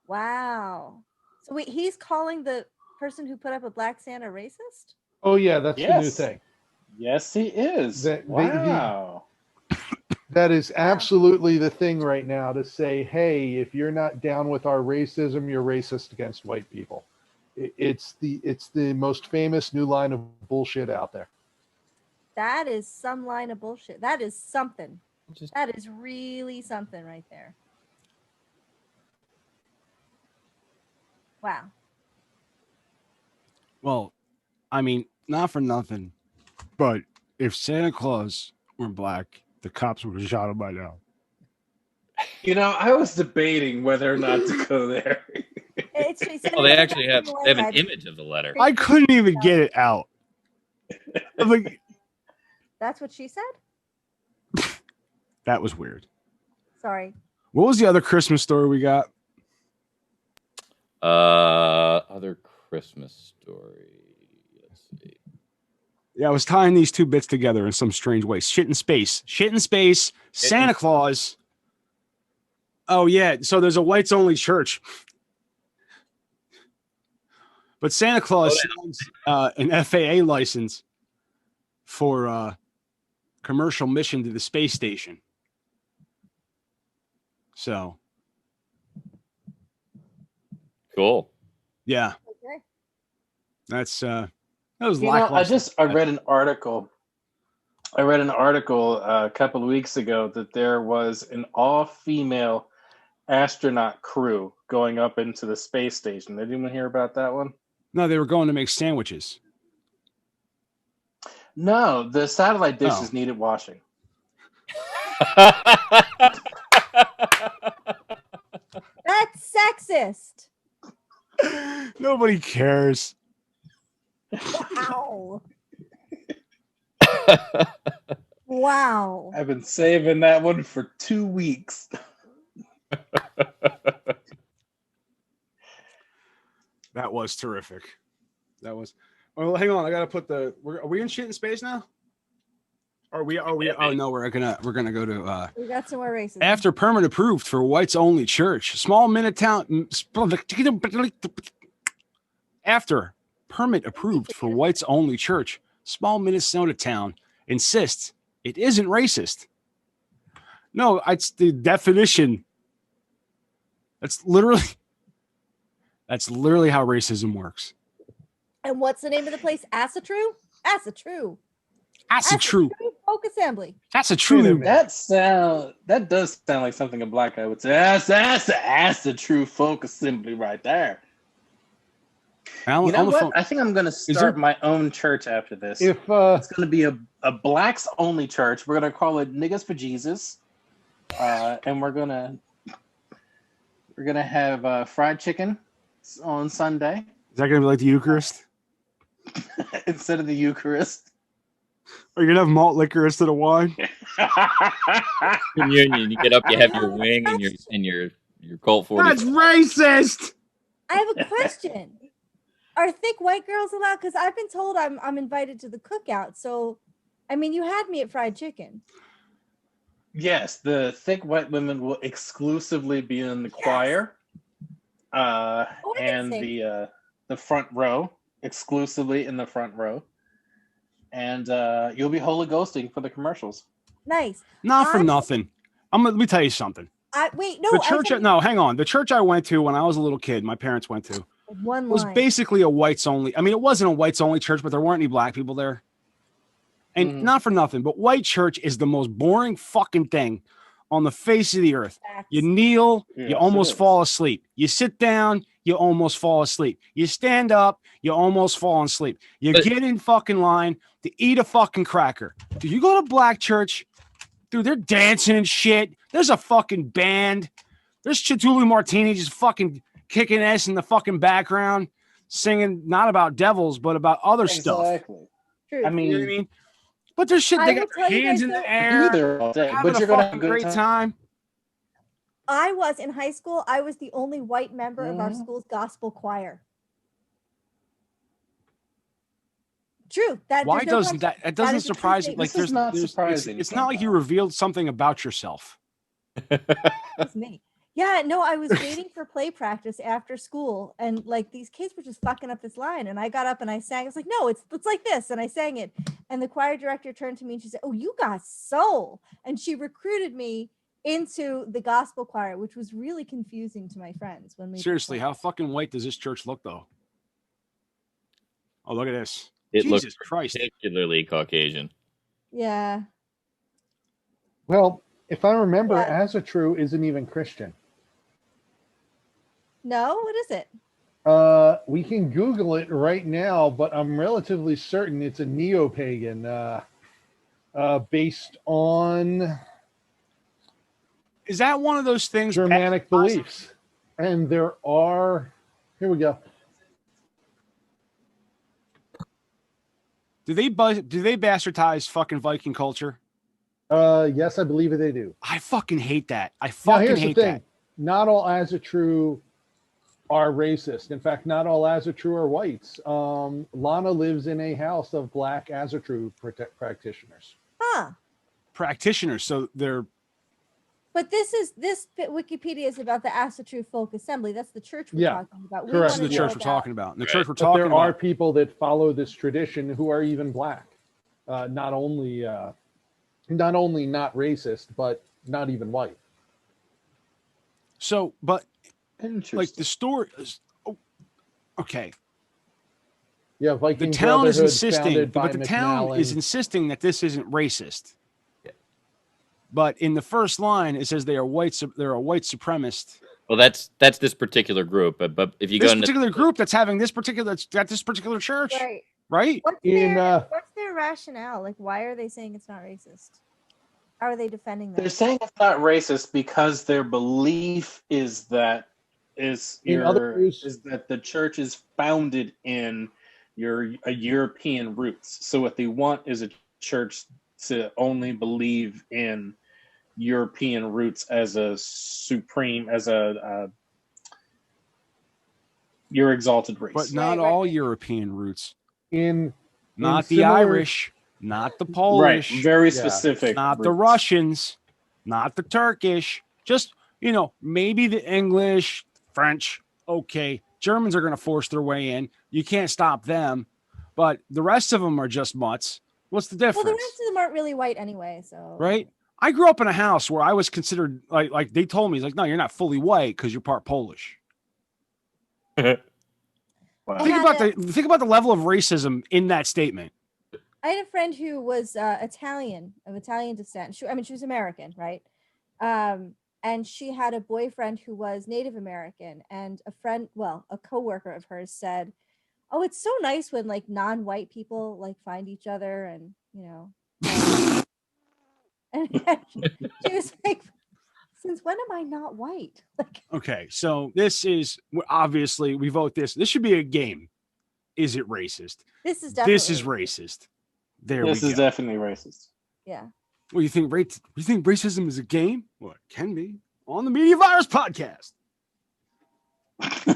Wow. So wait, he's calling the person who put up a black Santa racist? Oh yeah, that's the new thing. Yes, he is. Wow. That is absolutely the thing right now, to say, hey, if you're not down with our racism, you're racist against white people. It's the most famous new line of bullshit out there. That is some line of bullshit. That is something. That is really something right there. Wow. Well, I mean, not for nothing, but if Santa Claus were black, the cops would have shot him by now. I was debating whether or not to go there. They actually have an image of the letter. I couldn't even get it out. I'm like, that's what she said? that was weird. Sorry. What was the other Christmas story we got? Other Christmas story. Let's see. Yeah, I was tying these two bits together in some strange way. Shit in space. Santa Claus. Oh, yeah. So there's a whites only church. But Santa Claus signs an FAA license for commercial mission to the space station. So. Cool. Yeah. Okay. That's that was I read an article. A couple of weeks ago that there was an all-female astronaut crew going up into the space station. Did anyone hear about that one? No, they were going to make sandwiches. No, the satellite dishes needed washing. That's sexist. Nobody cares. Wow. Wow. I've been saving that one for 2 weeks. That was terrific. That was. Oh, hang on. I gotta put the. Are we in shit in space now? Are we? Oh no, we're gonna go to. We got some more races. After permit approved for whites only church, small minute town. After permit approved for whites only church, small Minnesota town insists it isn't racist. No, it's the definition. That's literally how racism works. And what's the name of the place? Asatru? Asatru. Asatru. Folk Assembly. That's a true. That does sound like something a black guy would say. That's the true folk assembly right there. You know what? I think I'm going to start my own church after this. If it's going to be a blacks only church, we're going to call it Niggas for Jesus, and we're gonna have fried chicken on Sunday. Is that going to be like the Eucharist? Instead of the Eucharist. Are you going to have malt liquor instead of wine? Communion. You get up, you have your wing and your Colt 40. That's racist. I have a question. Are thick white girls allowed? Because I've been told I'm invited to the cookout. So, I mean, you had me at fried chicken. Yes, the thick white women will exclusively be in the choir, and the front row, exclusively in the front row, and you'll be Holy Ghosting for the commercials. Nice. Not for nothing. Let me tell you something. The church. No, hang on. The church I went to when I was a little kid, my parents went to, was basically a whites only. I mean, it wasn't a whites only church, but there weren't any black people there. And not for nothing, but white church is the most boring fucking thing on the face of the earth. You kneel, you almost fall asleep. You sit down, you almost fall asleep. You stand up, you almost fall asleep. You get in fucking line to eat a fucking cracker. Do you go to black church? Dude, they're dancing and shit. There's a fucking band. There's Chtulhu Martini just fucking kicking ass in the fucking background, singing not about devils, but about other stuff. True. I mean, you know what I mean? But there's shit, they got their hands in the air. But you're gonna have a great time. I was in high school. I was the only white member of our school's gospel choir. True. Why doesn't that? It doesn't surprise me. Like there's not surprising. It's not like you revealed something about yourself. It's me. Yeah, no, I was waiting for play practice after school, and like these kids were just fucking up this line, and I got up and I sang. I was like, no, it's like this, and I sang it. And the choir director turned to me and she said, "Oh, you got soul," and she recruited me into the gospel choir, which was really confusing to my friends when we. Seriously, how fucking white does this church look, though? Oh, look at this. It Jesus looks Christ. particularly Caucasian. Yeah. Well, if I remember, Asatru isn't even Christian. No, what is it? We can Google it right now, but I'm relatively certain it's a neo-pagan based on... Is that one of those things? Germanic beliefs. And there are... Here we go. Do they bastardize fucking Viking culture? Yes, I believe they do. I fucking hate that. I fucking hate that. Not all Asatru are racist. In fact, not all Asatru are whites. Lana lives in a house of black Asatru practitioners. Huh. Practitioners, so they're... But this Wikipedia is about the Asatru Folk Assembly. That's the church we're talking about. Correct. This is the church we're talking about. And the church we're talking about. There are people that follow this tradition who are even black. Not only not racist, but not even white. So, but like the story is, okay. Yeah, Viking the town is Brotherhood insisting, but the by town McNally. is insisting that this isn't racist. But in the first line, it says they are white. They're a white supremacist. Well, that's this particular group. But if you go into this particular group that's having this particular church, right? What's their rationale? Like, why are they saying it's not racist? How are they defending that? They're saying it's not racist because their belief is that the church is founded in a European roots. So what they want is a church to only believe in European roots as a supreme, as a your exalted race. But not all European roots. similar- Not the Irish, not the Polish. Right, very specific. Not the roots. Russians, not the Turkish. Just, maybe the English, French. Okay, Germans are going to force their way in. You can't stop them. But the rest of them are just mutts. What's the difference? Well, the rest of them aren't really white anyway, so. Right? I grew up in a house where I was considered like they told me, no, you're not fully white because you're part Polish. Wow. Think about the level of racism in that statement. I had a friend who was Italian, of Italian descent. She was American, right? And she had a boyfriend who was Native American, and a coworker of hers said, "Oh, it's so nice when like non-white people like find each other," and and she was like, "Since when am I not white?" Okay, so this is obviously we vote this. This should be a game. Is it racist? This is definitely racist. This is definitely racist. Yeah. Well, you think racism is a game? Well, it can be on the Media Virus podcast. So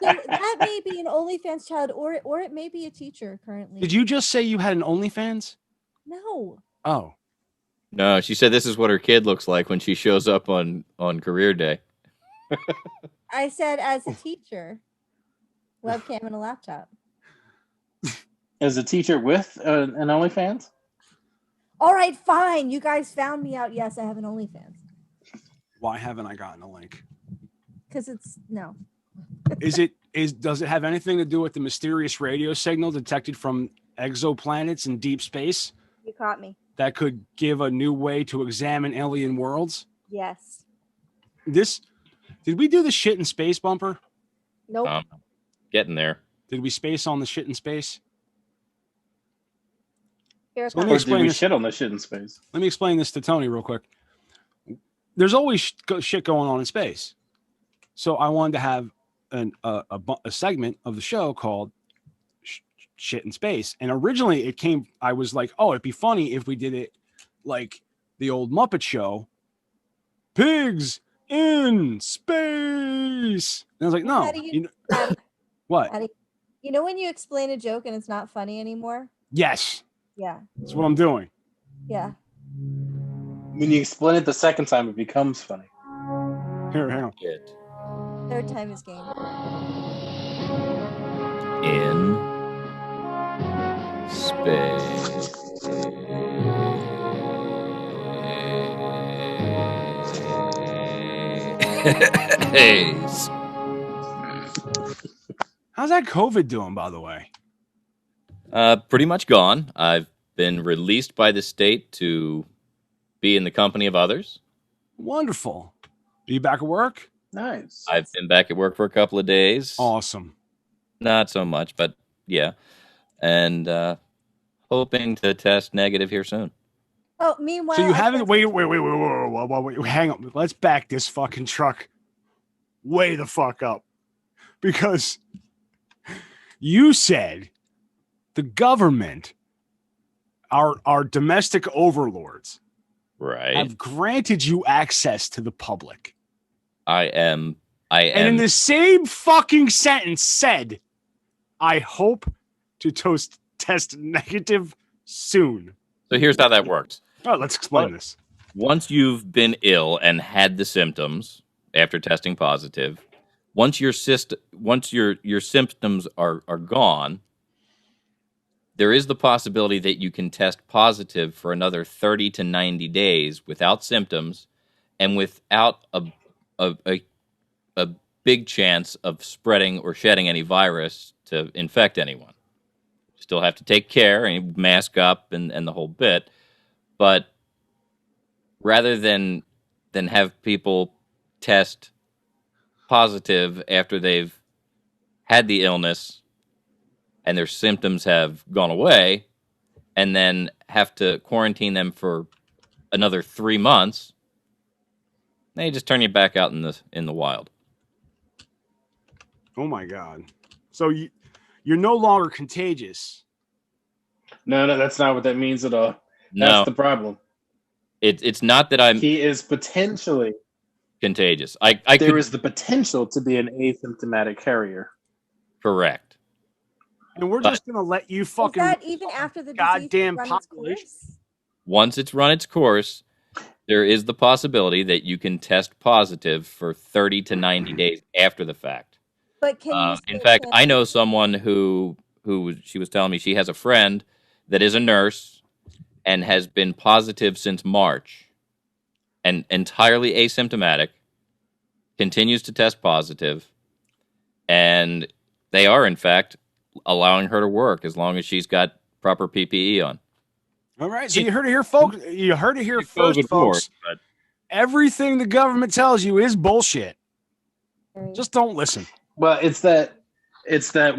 that may be an OnlyFans child, or it may be a teacher currently. Did you just say you had an OnlyFans? No. Oh. No, she said this is what her kid looks like when she shows up on career day. I said as a teacher, webcam and a laptop. As a teacher with an OnlyFans? All right, fine. You guys found me out. Yes, I have an OnlyFans. Why haven't I gotten a link? Because no. Does it have anything to do with the mysterious radio signal detected from exoplanets in deep space? You caught me. That could give a new way to examine alien worlds? Yes. Did we do the shit in space bumper? Nope. Getting there. Did we space on the shit in space? So let me explain this. Shit on the shit in space. Let me explain this to Tony real quick. There's always shit going on in space. So I wanted to have a segment of the show called Shit in Space. And originally I was like, oh, it'd be funny if we did it like the old Muppet Show. Pigs in space. And I was like, no. What? You know when you explain a joke and it's not funny anymore? Yes. Yeah. That's what I'm doing. Yeah. When you explain it the second time, it becomes funny. Here, hang on. Third time is game. In space. How's that COVID doing, by the way? Pretty much gone. I've been released by the state to be in the company of others. Wonderful. Are you back at work? Nice. I've been back at work for a couple of days. Awesome. Not so much, but yeah. And hoping to test negative here soon. Oh, meanwhile. So you haven't. Wait. Hang on. Let's back this fucking truck way the fuck up. Because you said the government, our domestic overlords, right, have granted you access to the public. I am. And in the same fucking sentence said, I hope to test negative soon. So here's how that works. Oh, let's explain this. Once you've been ill and had the symptoms after testing positive, once your symptoms are gone, there is the possibility that you can test positive for another 30 to 90 days without symptoms and without a big chance of spreading or shedding any virus to infect anyone. Still have to take care and mask up and the whole bit, but rather than have people test positive after they've had the illness and their symptoms have gone away and then have to quarantine them for another 3 months, they just turn you back out in the wild. Oh my God. So you're no longer contagious. No, that's not what that means at all. No, That's the problem. it's not that I'm He is potentially contagious. There is the potential to be an asymptomatic carrier. Correct. And we're just gonna let you fucking Is that even after the goddamn disease runs its population. course? Once it's run its course, there is the possibility that you can test positive for 30 to 90 days after the fact. But can you In still fact, I transmit know it? someone who she was telling me she has a friend that is a nurse and has been positive since March and entirely asymptomatic, continues to test positive, and they are, in fact, allowing her to work as long as she's got proper PPE on. All right, so you heard it here, folks. You heard it here first, COVID folks. but Everything the government tells you is bullshit. Right. Just don't listen. Well, it's that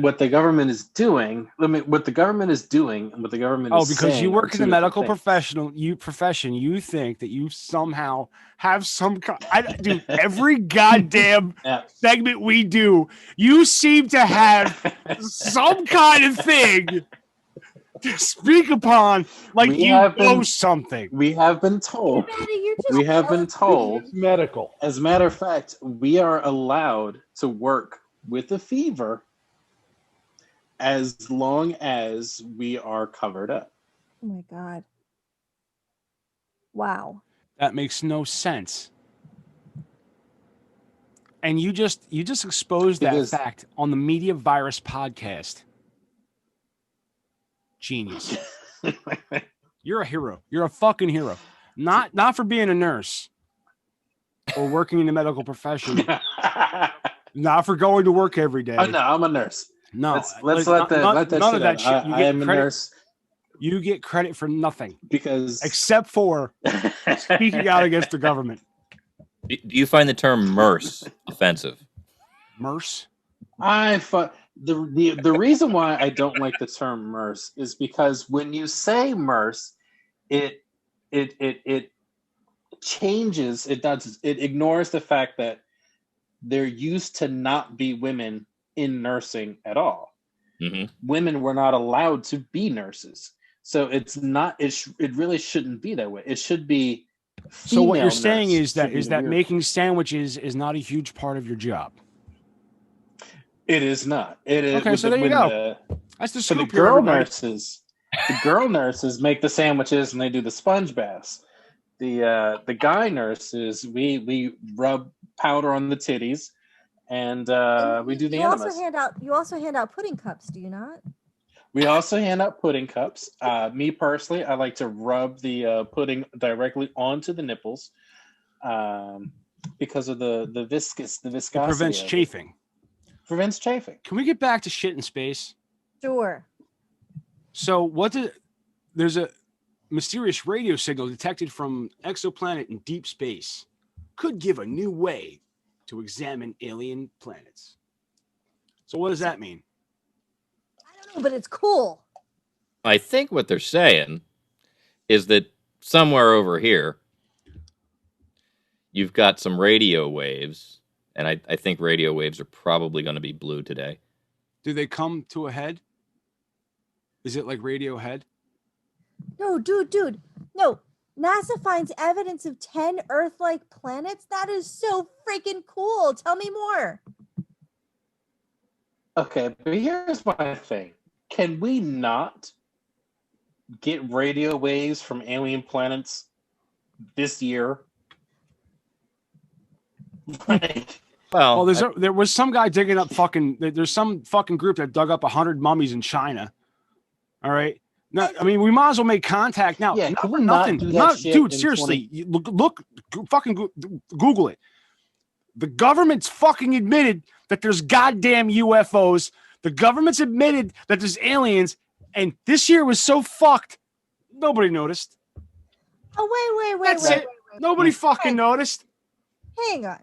what the government is doing. What the government is doing and what the government is because saying you are work in two the medical different profession, you think that you somehow have some dude, every goddamn Yeah. segment we do, you seem to have some kind of thing to speak upon, like We you have know been- something. We have been told. Maddie, you're just We have been told. It's medical. As a matter of fact, we are allowed to work with a fever as long as we are covered up. Oh my god. Wow. That makes no sense. And you just exposed that Because- fact on the Media Virus podcast. Genius. You're a hero. You're a fucking hero. Not for being a nurse or working in the medical profession. Not for going to work every day. Oh no, I'm a nurse. No, Let's let that none shit of that out. shit. You I get am a credit. nurse You get credit for nothing because except for speaking out against the government. do you find the term MERS offensive? MERS. The reason why I don't like the term MERS is because when you say MERS, it changes. It ignores the fact that there used to not be women in nursing at all. Mm-hmm. Women were not allowed to be nurses, so it's not. It really shouldn't be that way. It should be. So what you're female saying nurse is that should be the weird- making sandwiches is not a huge part of your job. It is not. It is. Okay, so there you go. That's the So the scoop here, girl everybody. nurses make the sandwiches and they do the sponge baths. The guy nurses, we rub powder on the titties and we do the enemas. You also hand out pudding cups, do you not? We also hand out pudding cups. Me personally, I like to rub the pudding directly onto the nipples because of the viscosity. It prevents of it. chafing. Prevents chafing. Can we get back to shit in space? Sure. So there's a mysterious radio signal detected from exoplanet in deep space. Could give a new way to examine alien planets. So what does that mean? I don't know, but it's cool. I think what they're saying is that somewhere over here, you've got some radio waves, and I think radio waves are probably going to be blue today. Do they come to a head? Is it like Radiohead? No, dude. No. NASA finds evidence of 10 Earth-like planets. That is so freaking cool. Tell me more. Okay, but here's my thing. Can we not get radio waves from alien planets this year? Well, there was some guy digging up there's some fucking group that dug up 100 mummies in China. All right. No, I mean, we might as well make contact now. Yeah, not can for we not nothing. do that Not, shit dude, in seriously. Google it. The government's fucking admitted that there's goddamn UFOs. The government's admitted that there's aliens. And this year was so fucked. Nobody noticed. Oh, wait. That's it. Nobody fucking noticed. Hang on.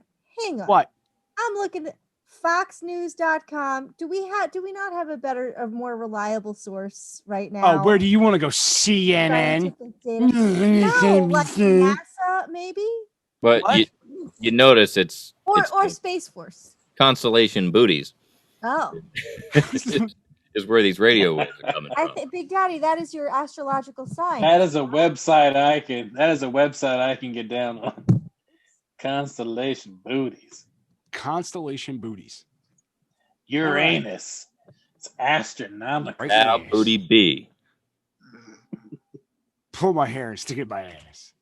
What? I'm looking at foxnews.com. Do we not have a more reliable source right now? Oh, where do you want to go? CNN? Scientific data? No, like NASA, maybe? But you notice it's Or Space Force. Constellation Booties. Oh. is where these radio waves are coming I from. think, Big Daddy, that is your astrological sign. That is a website I can get down on. Constellation booties. Constellation booties. Uranus. It's astronomical. Now, booty B. Pull my hair and stick it in my ass.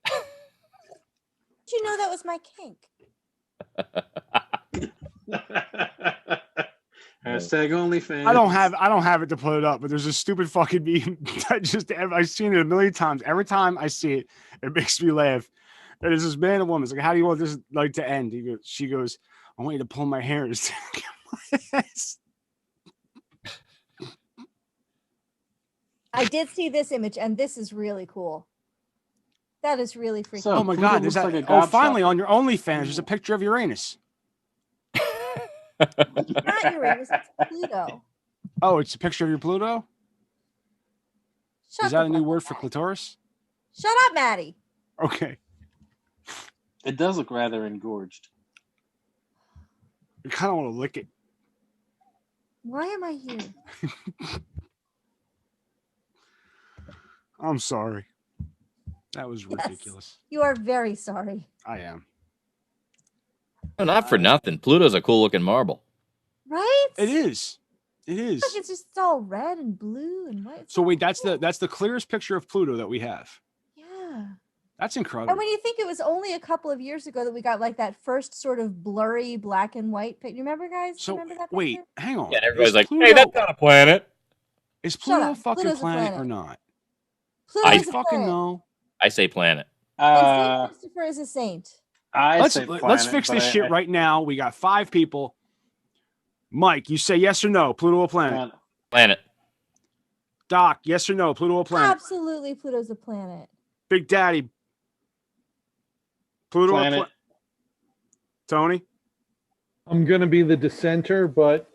Did you know that was my kink? Hashtag OnlyFans. I don't have it to put it up, but there's a stupid fucking meme that I've seen it a million times. Every time I see it, it makes me laugh. And it's this man and woman. It's like, how do you want this like to end? She goes, I want you to pull my hair and stick it in my ass. I did see this image, and this is really cool. That is really freaking. So, Oh my Pluto God! There's looks that. like a Finally, gobshite. on your OnlyFans, there's a picture of Uranus. Not Uranus, it's Pluto. Oh, it's a picture of your Pluto. Shut Is that a the new fuck word up, for Maddie. clitoris? Shut up, Maddie. Okay. It does look rather engorged. I kind of want to lick it. Why am I here? I'm sorry. That was Yes. ridiculous. You are very sorry. I am. No, not for nothing. Pluto's a cool looking marble. Right? It is. It is. Look, it's just all red and blue and white. It's So so wait, that's cool. the clearest picture of Pluto that we have. Yeah. That's incredible. And when you think it was only a couple of years ago that we got like that first sort of blurry black and white picture. You remember, guys? So remember that wait, picture? hang on. Yeah, and everybody's Is like, Pluto, hey, that's not a planet. is Shut Pluto a up. fucking Pluto's a planet, planet. or not? Pluto's I a fucking planet. know. I say planet. And Uh, Saint Christopher is a saint. Let's say let's fix planet, this but shit right now. We got 5 people. Mike, you say yes or no? Pluto a planet? Planet. Doc, yes or no? Pluto a planet? Absolutely, Pluto's a planet. Big Daddy, Pluto a Planet. planet? Tony? I'm going to be the dissenter, but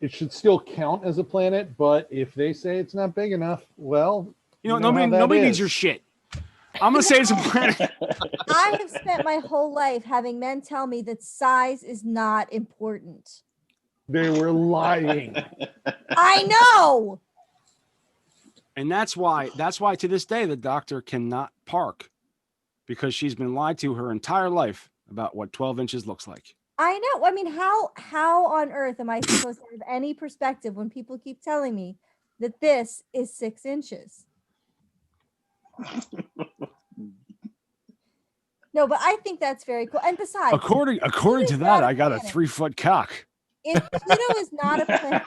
it should still count as a planet. But if they say it's not big enough, well, You know, how that nobody needs is. your shit. I'm gonna say it's a planet. I have spent my whole life having men tell me that size is not important. They were lying. I know. And that's why to this day the doctor cannot park, because she's been lied to her entire life about what 12 inches looks like. I know. I mean, how on earth am I supposed to have any perspective when people keep telling me that this is 6 inches? No, but I think that's very cool. And besides, According Pluto's to not that, a I got a planet. 3-foot cock. If Pluto is not a planet,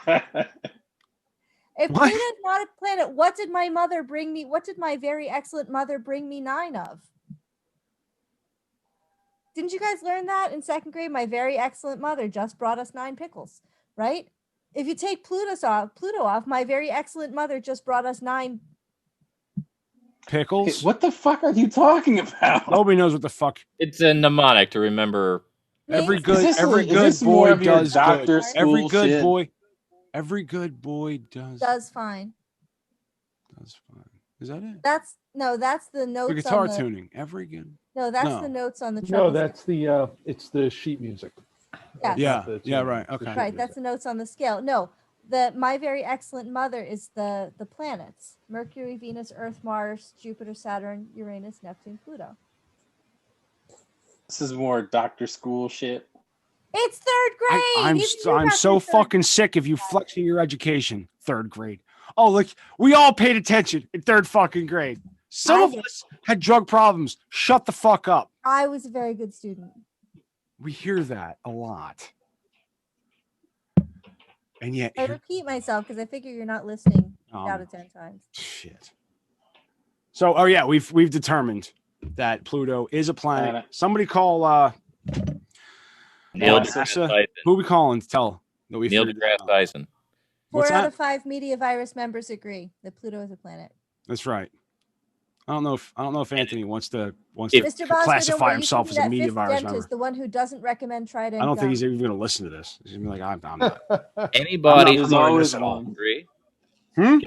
if What? Pluto's not a planet, what did my mother bring me? What did my very excellent mother bring me 9 of? Didn't you guys learn that in 2nd grade? My very excellent mother just brought us 9 pickles, right? If you take Pluto off, my very excellent mother just brought us 9. Pickles? What the fuck are you talking about? Nobody knows what the fuck. It's a mnemonic to remember. Every Names? good is this more boy of your does doctor good. school shit? Every good boy does Does fine. fine. Is that it? That's the notes The guitar on the, tuning. Every good. No, that's No. the notes on the No, treble. that's it's the sheet music. Yes. Yeah. The Yeah. tune, Right. it's the Okay. sheet Right, that's music. the notes on the scale. No, my very excellent mother is the planets: Mercury, Venus, Earth, Mars, Jupiter, Saturn, Uranus, Neptune, Pluto. This is more doctor school shit. It's 3rd grade. I'm Even you I'm got so through 3rd fucking sick of you flexing your education. 3rd grade. Oh, look, we all paid attention in 3rd fucking grade. Some I of did. us had drug problems. Shut the fuck up. I was a very good student. We hear that a lot. And yet, I repeat myself because I figure you're not listening out of 10 times. shit. So, oh yeah, we've determined that Pluto is a planet. Planet. Somebody call Neil NASA. deGrasse Tyson. who we calling to tell that we Neil figured it deGrasse out? Tyson. 4 What's out that? of 5 media virus members agree that Pluto is a planet. That's right. I don't know if Anthony wants to If- Mr. Bosco, don't classify worry, you himself can as be a that media 5th virus dentist, member. the one who doesn't recommend trident I don't think gum. he's even going to listen to this. He's gonna be like, I'm not. Anybody, I'm There's not always this at all. one. disagree, Hmm?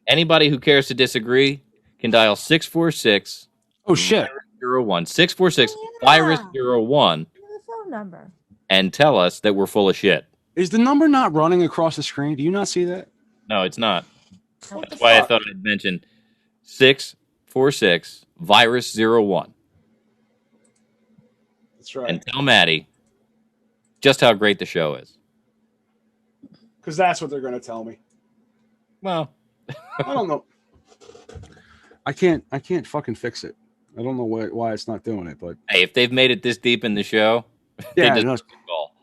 anybody who cares to disagree can dial 646 Oh shit! 01 646 Yeah. virus 01 The phone number. and tell us that we're full of shit. Is the number not running across the screen? Do you not see that? No, it's not. What That's the why I fuck? thought I'd mention 646 virus 01 That's right. and tell Matty just how great the show is. Because that's what they're going to tell me. Well, I don't know. I can't fucking fix it. I don't know why it's not doing it, but hey, if they've made it this deep in the show, yeah. they No, just call.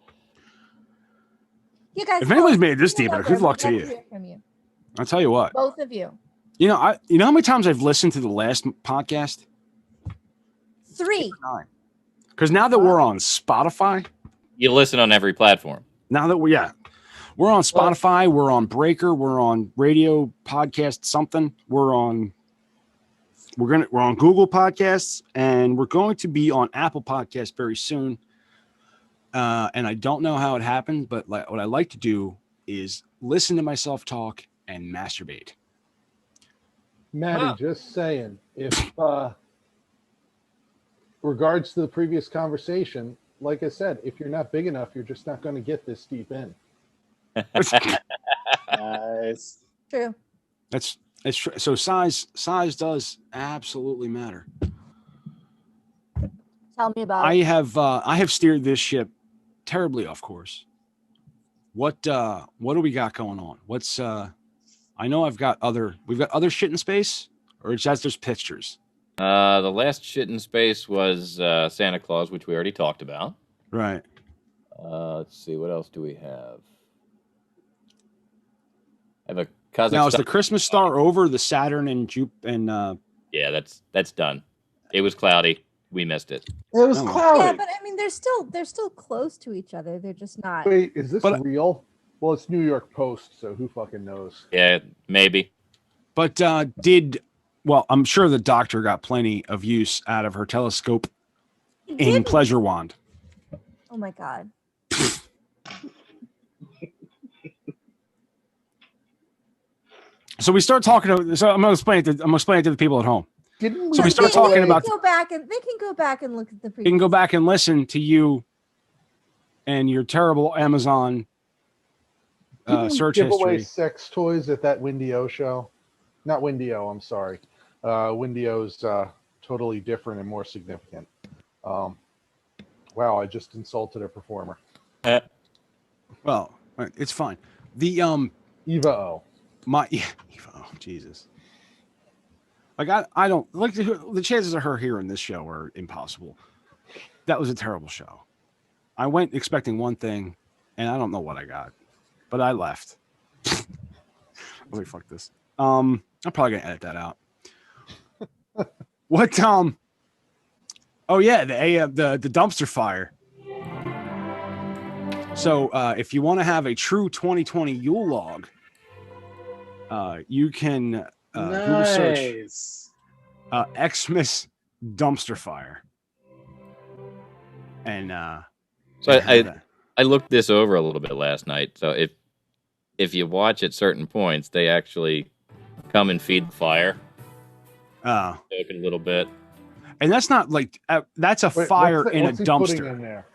You guys, if anybody's made it this call deep, the good number. luck to We'd love you. hear from you. I'll tell you what. Both of you. You know how many times I've listened to the last podcast? 3. Because now that we're on Spotify, You listen on every platform. now that we're on Spotify, we're on Breaker, we're on Radio Podcast something, we're on Google Podcasts, and we're going to be on Apple Podcasts very soon. And I don't know how it happened, but what I like to do is listen to myself talk and masturbate. Matty, just saying, if regards to the previous conversation, like I said, if you're not big enough, you're just not going to get this deep in. Nice. True. It's true. So size does absolutely matter. Tell me about I it. have steered this ship terribly off course. What do we got going on? What's I know we've got other shit in space, or it's just pictures. The last shit in space was Santa Claus, which we already talked about. Right. Let's see, what else do we have? I have a Kazakhstan. Now is the Christmas star over? The Saturn and Yeah, that's done. It was cloudy. We missed it. It was Oh. cloudy. Yeah, but I mean, they're still close to each other. They're just not. Wait, is this But- real? Well, it's New York Post, so who fucking knows? Yeah, maybe. But I'm sure the doctor got plenty of use out of her telescope and Didn't- pleasure wand. Oh my god. So we start talking. So I'm gonna explain it to the people at home. Didn't we? So we start They talking can about. go back and they can go back and look at the. You can go back and listen to you and your terrible Amazon Didn't we search give away history. sex toys at that Windio show? Not Windio, I'm sorry. Windio's totally different and more significant. Wow, I just insulted a performer. Well, it's fine. The Eva O. Oh Jesus. Like I don't like the chances of her hearing this show are impossible. That was a terrible show. I went expecting one thing, and I don't know what I got, but I left. Let me fuck this. I'm probably gonna edit that out. What? Oh yeah, the dumpster fire. So if you want to have a true 2020 Yule log, you can Google search Nice. Xmas dumpster fire. And So I looked this over a little bit last night. So if you watch at certain points, they actually come and feed the fire. Joke a little bit. And that's not like that's a fire in a what's he putting dumpster. in there?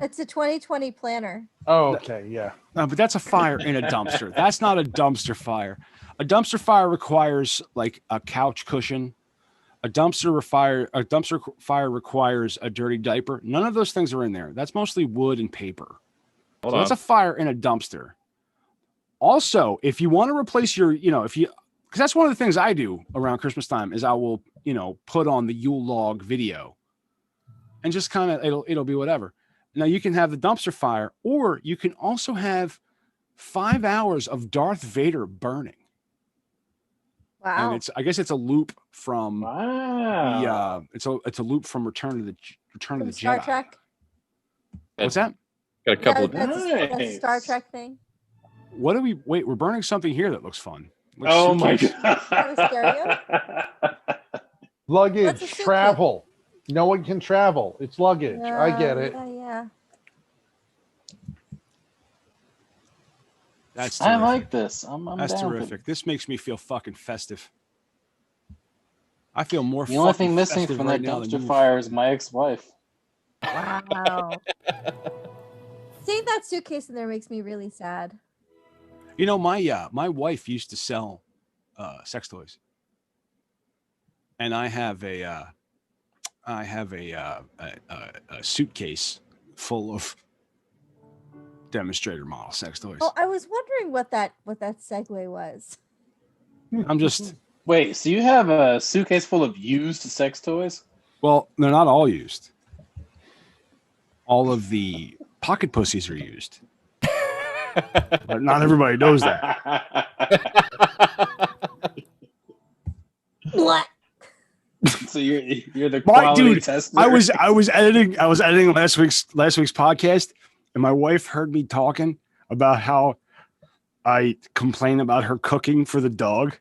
It's a 2020 planner. Oh, okay, yeah. No, but that's a fire in a dumpster. That's not a dumpster fire. A dumpster fire requires like a couch cushion. A dumpster fire requires a dirty diaper. None of those things are in there. That's mostly wood and paper. Hold So on. that's a fire in a dumpster. Also, if you want to replace because that's one of the things I do around Christmas time is I will, put on the Yule log video and just kind of, it'll be whatever. Now you can have the dumpster fire, or you can also have 5 hours of Darth Vader burning. Wow. And I guess it's a loop from Wow. it's a loop from Return of the From Jedi. Star Trek. What's that? Got a couple of That's a Star Nice. Trek thing. What do we wait? We're burning something here that looks fun. Looks Oh my suitcase. god. That was stereo? Luggage, That's a suitcase. travel. No one can travel. It's luggage. I get it. Yeah. That's I terrific. like this. I'm That's down with it. terrific. This makes me feel fucking festive. I feel more. The only fucking thing missing festive from right that now than dumpster you. fire is my ex-wife. Wow. Seeing that suitcase in there makes me really sad. You know, my wife used to sell sex toys, and I have a suitcase full of demonstrator model sex toys. Oh, I was wondering what that segue was. I'm just Wait, so you have a suitcase full of used sex toys? well, they're not all used. All of the pocket pussies are used, but not everybody knows that. What? So you're the quality tester. I was editing last week's podcast, and my wife heard me talking about how I complain about her cooking for the dog.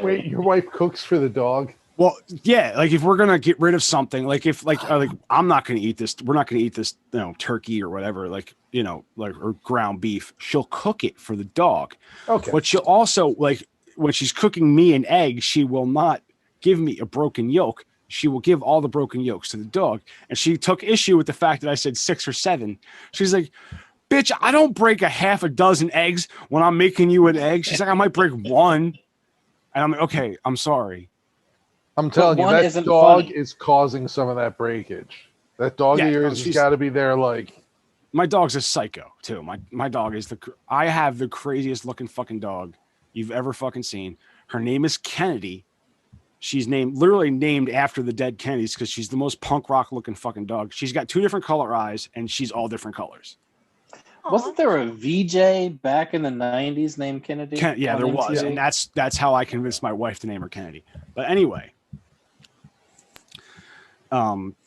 Wait, your wife cooks for the dog? Well, yeah, like if we're gonna get rid of something, like if like I'm not gonna eat this, we're not gonna eat this, turkey or whatever, or ground beef. She'll cook it for the dog. Okay. But she'll also, like, when she's cooking me an egg, she will not give me a broken yolk. She will give all the broken yolks to the dog. And she took issue with the fact that I said 6 or 7. She's like, bitch, I don't break a half a dozen eggs when I'm making you an egg. She's like, I might break one. And I'm like, okay, I'm sorry. I'm telling you, that dog is causing some of that breakage. That dog of yours has got to be there, like... My dog's a psycho, too. My dog is I have the craziest looking fucking dog you've ever fucking seen. Her name is Kennedy. She's literally named after the dead Kennedys because she's the most punk rock looking fucking dog. She's got 2 different color eyes, and she's all different colors. Wasn't there a VJ back in the 90s named Kennedy? Yeah, there was. And that's how I convinced my wife to name her Kennedy. But anyway...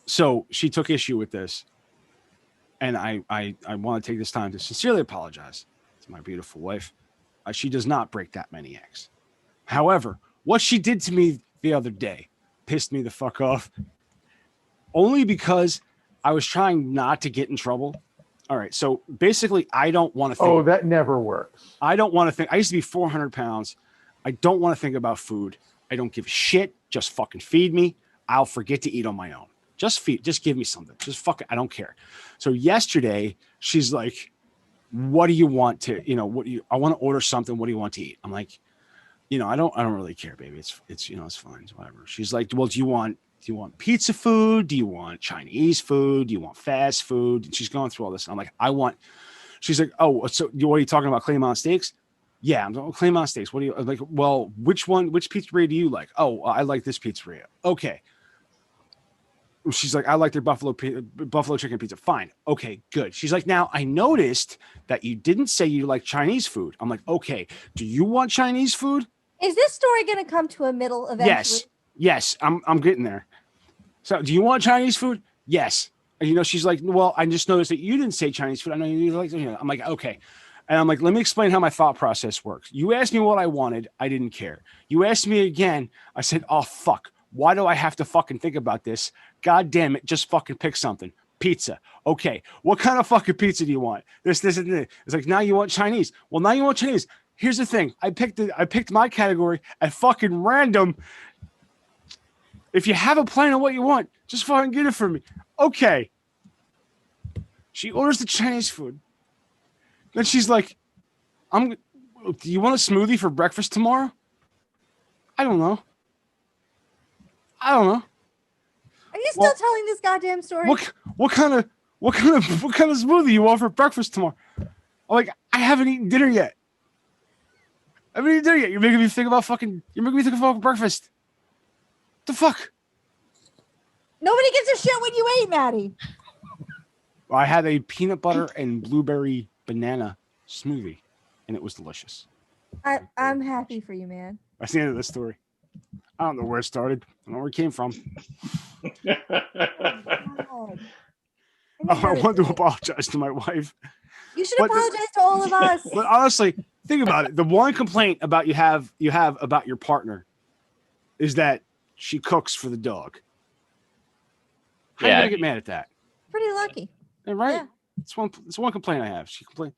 So she took issue with this, and I want to take this time to sincerely apologize to my beautiful wife. She does not break that many eggs. However, what she did to me the other day pissed me the fuck off, only because I was trying not to get in trouble. All right, so basically, I don't want to think. Oh, that never works. I don't want to think. I used to be 400 pounds. I don't want to think about food. I don't give a shit. Just fucking feed me. I'll forget to eat on my own. Just give me something. Just fuck it. I don't care. So yesterday, she's like, what do you want to, I want to order something. What do you want to eat? I'm like, I don't really care, baby. It's it's fine. It's whatever. She's like, well, do you want pizza food? Do you want Chinese food? Do you want fast food? And she's going through all this. And I'm like, she's like, oh, so what are you talking about? Claymont steaks? Yeah, I'm talking Claymont steaks. What do you like? Well, which pizzeria do you like? Oh, I like this pizzeria. Okay. She's like, I like their buffalo chicken pizza. Fine. Okay, good. She's like, now I noticed that you didn't say you like Chinese food. I'm like, okay, do you want Chinese food? Is this story going to come to a middle eventually? Yes, I'm getting there. So do you want Chinese food? Yes. And, she's like, well, I just noticed that you didn't say Chinese food. I know you like, I'm like, okay. And I'm like, let me explain how my thought process works. You asked me what I wanted. I didn't care. You asked me again. I said, oh, fuck. Why do I have to fucking think about this? God damn it. Just fucking pick something. Pizza. Okay. What kind of fucking pizza do you want? This, and this. It's like, now you want Chinese. Well, now you want Chinese. Here's the thing. I picked my category at fucking random. If you have a plan on what you want, just fucking get it for me. Okay. She orders the Chinese food. Then she's like, do you want a smoothie for breakfast tomorrow? I don't know. Are you still telling this goddamn story? What kind of smoothie you want for breakfast tomorrow? I'm like, I haven't eaten dinner yet. You're making me think about breakfast. The fuck? Nobody gives a shit when you ate, Matty. I had a peanut butter and blueberry banana smoothie, and it was delicious. I'm happy for you, man. That's the end of the story. I don't know where it started. I don't know where it came from. I want to apologize to my wife. You should apologize to all of us. But honestly, think about it. The one complaint about you have about your partner is that she cooks for the dog. How are you gonna get mad at that? Pretty lucky. Right? Yeah. It's one complaint I have. She complained,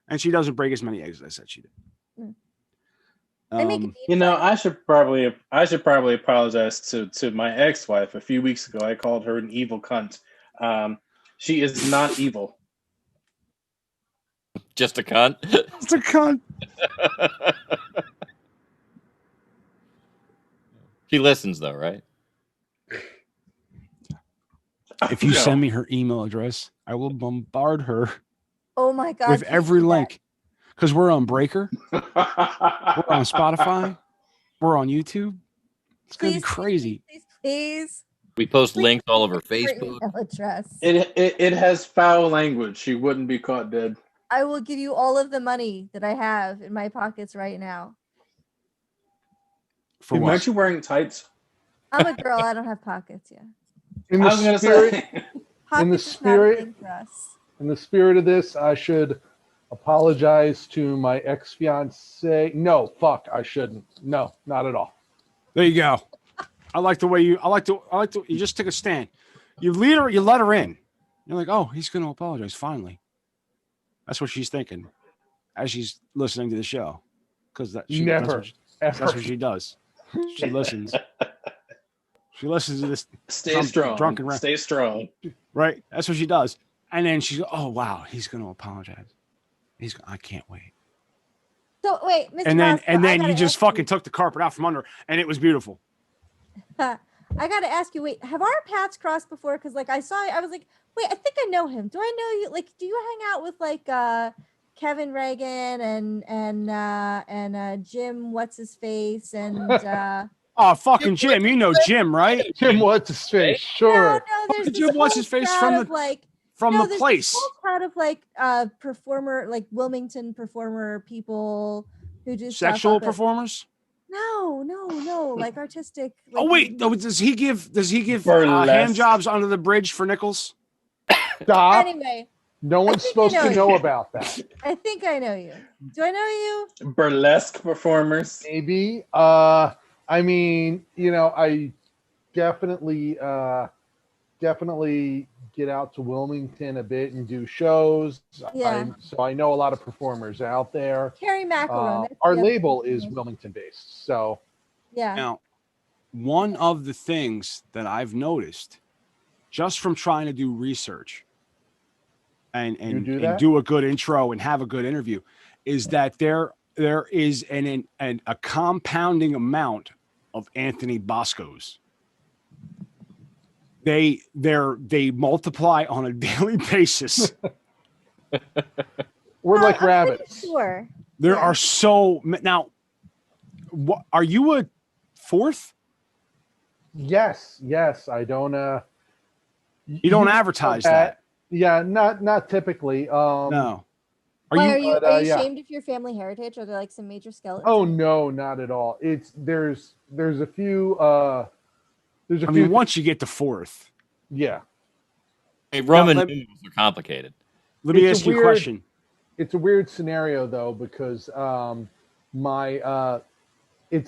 and she doesn't break as many eggs as I said she did. I should probably apologize to my ex-wife. A few weeks ago, I called her an evil cunt She is not evil. Just a cunt. It's a cunt. She listens though, right? If you No. send me her email address, I will bombard her Oh my God. with please every do that. link. Because we're on Breaker, we're on Spotify, we're on YouTube. It's gonna be Please, crazy. Please. We post Please links all over her Facebook. email address. It has foul language. She wouldn't be caught dead. I will give you all of the money that I have in my pockets right now. For what? Aren't you wearing tights? I'm a girl. I don't have pockets yet. In I the was gonna spirit, say. Pockets is not a spirit- thing for us. in the spirit of this, I should apologize to my ex-fiance. No, fuck, I shouldn't. No, not at all. There you go. I like the way you. You just took a stand. You lead her. You let her in. You're like, oh, he's going to apologize finally. That's what she's thinking as she's listening to the show, because Never, That's ever. what she does. She listens. She listens to this. Stay strong. Drunken rap. Stay strong. Right. That's what she does. And then she's, oh wow, he's going to apologize. I can't wait. So wait, Mr. And then Bosco, I you gotta just ask fucking took the carpet out from under, and it was beautiful. I gotta ask you. Wait, have our paths crossed before? Because like I was like, wait, I think I know him. Do I know you? Like, do you hang out with like Kevin Reagan and Jim? What's his face? And Oh, fucking Jim. You know Jim, right? Jim, what's his face? Sure. no, there's Jim, this what's whole his face crowd from of, the like from no, the there's place? this whole crowd of like performer, like Wilmington performer people who do stuff Sexual up at- performers? No, like artistic. Oh like, wait, no, does he give hand Burlesque. jobs under the bridge for nickels? Stop. Anyway, No one's think I supposed know to you. know about that. I think I know you. Do I know you? Burlesque performers. Maybe. I mean, I definitely get out to Wilmington a bit and do shows. Yeah. So I know a lot of performers out there. Carrie Macaron. that's Our the other label person. is Wilmington based. So Yeah. Now, one of the things that I've noticed just from trying to do research and do that? do a good intro and have a good interview is that there is a compounding amount of Anthony Boscos. They multiply on a daily basis. we're like I'm pretty rabbits. Sure. There Yeah. are so now. What are you a fourth? Yes. I don't You don't advertise that. Yeah, not typically. No. Why, Are you? are you yeah. ashamed of your family heritage? Are there like some major skeletons? Oh no, not at all. There's a few there's a I few mean, once you get to fourth, yeah. Hey, Roman let- numerals are complicated. let me It's ask a you a weird- question. It's a weird scenario though because my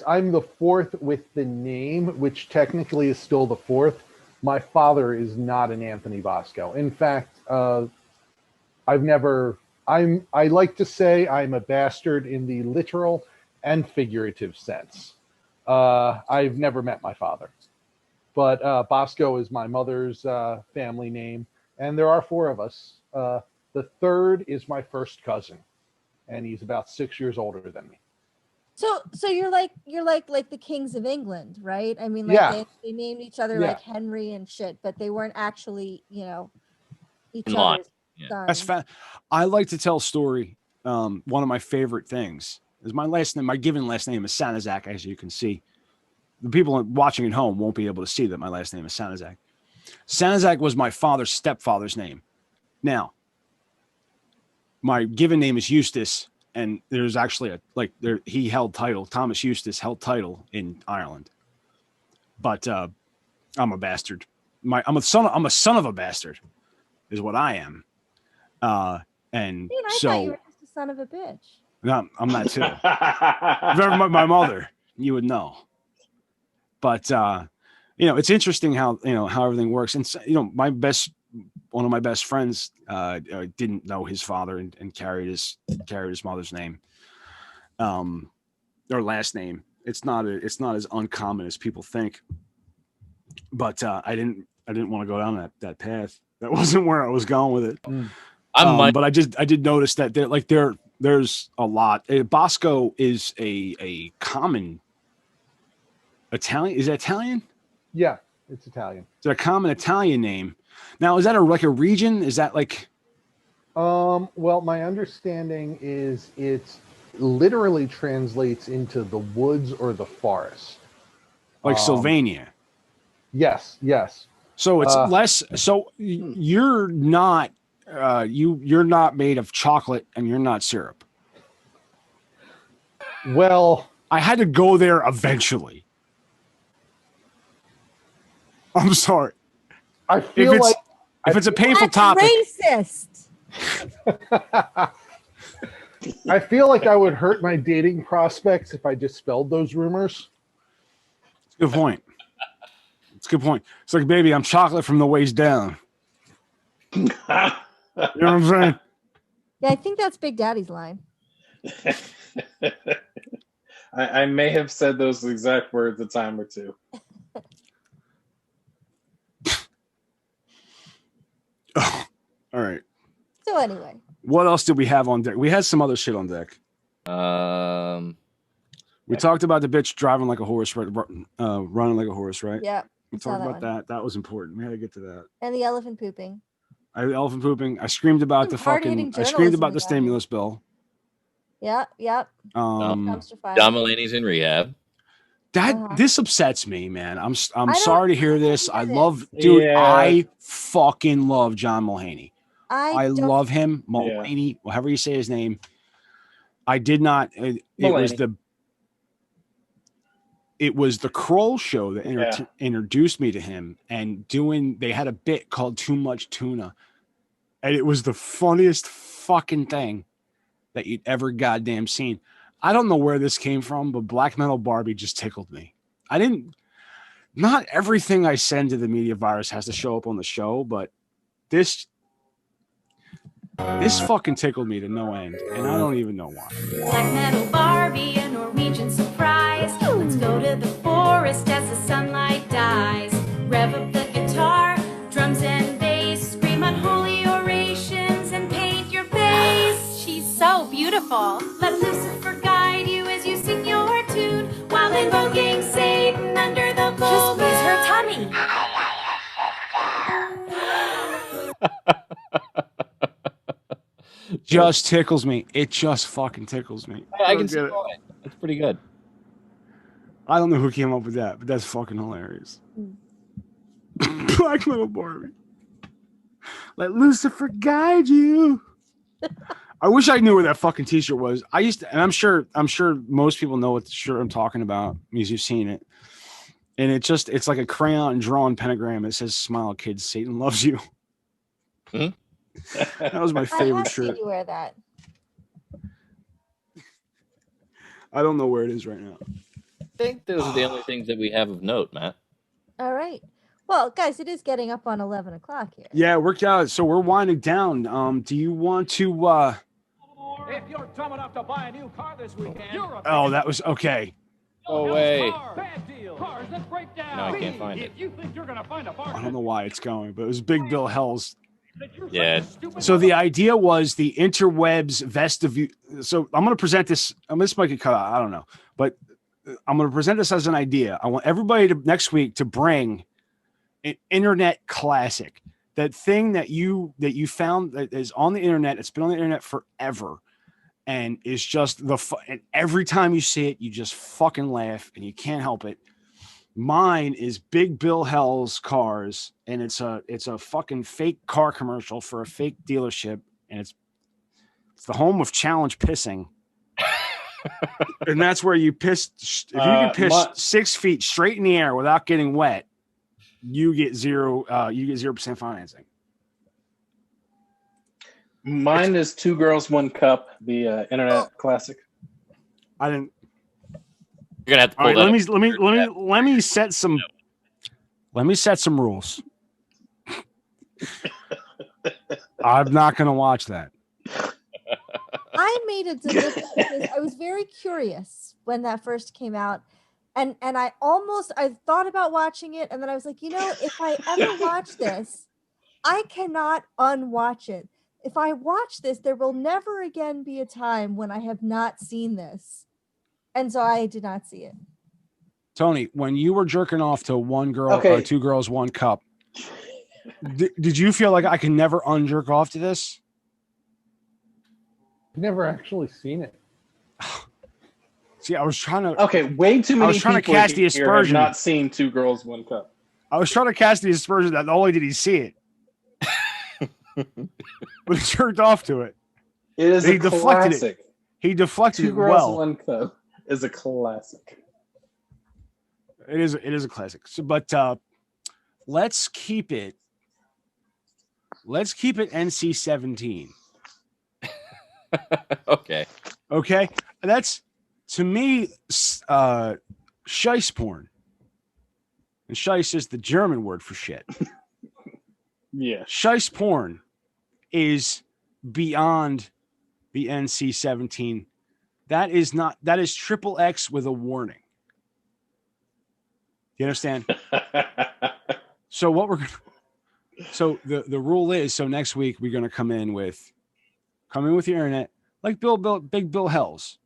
I'm the fourth with the name, which technically is still the fourth. My father is not an Anthony Bosco. In fact, I like to say I'm a bastard in the literal and figurative sense. I've never met my father, but Bosco is my mother's family name, and there are four of us. The third is my first cousin, and he's about 6 years older than me. So you're like the kings of England, right? I mean, like Yeah. they named each other Yeah. like Henry and shit, but they weren't actually, each In line. other's Yeah. That's sons. I like to tell a story. One of my favorite things is my last name. My given last name is Sanizak, as you can see. The people watching at home won't be able to see that my last name is Sanizak. Sanizak was my father's stepfather's name. Now, my given name is Eustace, and there's actually he held title. Thomas Eustace held title in Ireland, but I'm a bastard. I'm a son of a bastard, is what I am. And I so thought you were just a son of a bitch. no, I'm not too. If you ever met my mother, you would know. But it's interesting how everything works. And one of my best friends didn't know his father and carried his mother's name, or last name. It's not as uncommon as people think. But I didn't want to go down that path. That wasn't where I was going with it. But I did notice that there's a lot. Bosco is a common Italian. Is that Italian? Yeah, it's Italian. It's a common Italian name. Now, is that like a region? Is that like? Well, my understanding is it's literally translates into the woods or the forest. Like Sylvania. Yes. So it's less. So you're not. You're not made of chocolate, and you're not syrup. Well, I had to go there eventually. I'm sorry. I feel if it's a painful That's topic, racist. I feel like I would hurt my dating prospects if I dispelled those rumors. Good point. It's a good point. It's like, baby, I'm chocolate from the waist down. You know what I'm saying? Yeah, I think that's Big Daddy's line. I may have said those exact words a time or two. Oh, all right. So anyway, what else did we have on deck? We had some other shit on deck. We talked about the bitch driving like a horse, right? Running like a horse, right? yeah. We talked about that. That was important. We had to get to that. And the elephant pooping. Elephant pooping. I screamed about Some I screamed about the journalism stimulus bill. Yeah. Dumpster fire. Don Mulaney's in rehab. This upsets me, man. I'm I sorry to hear this. I love, dude. I fucking love John Mulaney. I love him, Mulaney, however you say his name. I did not. It was the Kroll show that introduced me to him, and they had a bit called Too Much Tuna, and it was the funniest fucking thing that you'd ever goddamn seen. I don't know where this came from, but Black Metal Barbie just tickled me. Not everything I send to the media virus has to show up on the show, but this fucking tickled me to no end, and I don't even know why. Black Metal Barbie, a Norwegian surprise. Let's go to the forest as the sunlight dies. Rev up the guitar, drums and bass. Scream unholy orations and paint your face. She's so beautiful. Let Lucifer guide you as you sing your tune while invoking Satan under the full moon. Just squeeze her tummy. Just tickles me. It just fucking tickles me. I can see why. That's pretty good. I don't know who came up with that, but that's fucking hilarious. Black Metal Barbie. Let Lucifer guide you. I wish I knew where that fucking t-shirt was. And I'm sure most people know what the shirt I'm talking about because you've seen it. And it's like a crayon drawn pentagram. It says, "Smile, kids. Satan loves you." Hmm? That was my favorite I shirt. you wear that. I don't know where it is right now. I think those are the only things that we have of note, Matt. All right. Well, guys, it is getting up on 11 o'clock here. Yeah, worked out. So we're winding down. Do you want to? If you're dumb enough to buy a new car this weekend, you're a Oh, that was okay. Oh way! bad deal. Cars that break down. No, I can't find it. If you think you're gonna find a I don't know why it's going, but it was Big Bill Hell's. Yeah. So the idea was the interwebs vestibule. So I'm going to present this. This might get cut out. I don't know, but I'm going to present this as an idea. I want everybody to next week to bring an internet classic, that thing that you found that is on the internet. It's been on the internet forever, and is just and every time you see it, you just fucking laugh and you can't help it. Mine is Big Bill Hell's Cars, and it's a fucking fake car commercial for a fake dealership, and it's the home of challenge pissing. And that's where you piss. If you can piss 6 feet straight in the air without getting wet, you get 0% financing. Mine is Two Girls, One Cup, the internet classic. I didn't. You're gonna have to pull All right, that let me set some rules. I'm not going to watch that. I made a deliberate because I was very curious when that first came out. And I thought about watching it, and then I was like, if I ever watch this, I cannot unwatch it. If I watch this, there will never again be a time when I have not seen this. And so I did not see it. Tony, when you were jerking off to one girl or Okay. two girls, one cup, did you feel like I can never unjerk off to this? I've never actually seen it. See, I was trying to. Okay, way too many. I was trying to people cast the here have aspersion. not seen Two Girls, One Cup. I was trying to cast the aspersion that not only did he see it, but he jerked off to it. It is He a deflected classic. it. He deflected Two it Girls, well. One Cup is a classic. It is a classic. So, but let's keep it. Let's keep it NC-17. Okay. Okay, that's to me scheisse porn. And scheisse is the German word for shit. Yeah. Scheisse porn is beyond the NC-17. That is triple X with a warning. You understand? So what the rule is, so next week we're going to come in with the internet like Big Bill Hells.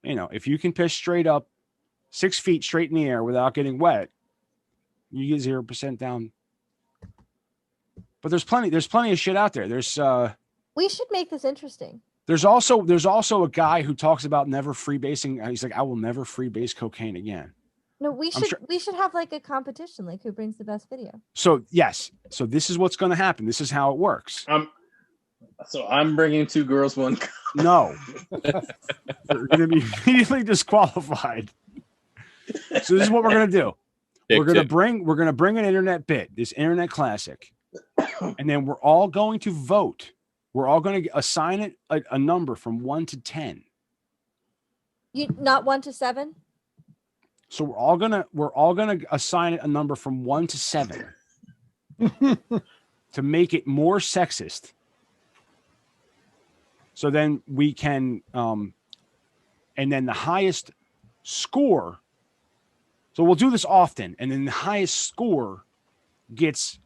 You know, if you can piss straight up 6 feet straight in the air without getting wet, you get 0% down. But there's plenty of shit out there. We should make this interesting. There's also a guy who talks about never freebasing. He's like, I will never freebase cocaine again. No, we should have like a competition, like who brings the best video. So yes, so this is what's going to happen. This is how it works. I'm bringing Two Girls, One Cup. No, you're going to be immediately disqualified. So this is what we're going to do. We're going to bring an internet bit, this internet classic, and then we're all going to vote. We're all going to assign it a number from 1 to 10. You not 1 to 7? So we're all gonna assign it a number from 1 to 7 to make it more sexist. So then we can, and then the highest score. So we'll do this often, and then the highest score gets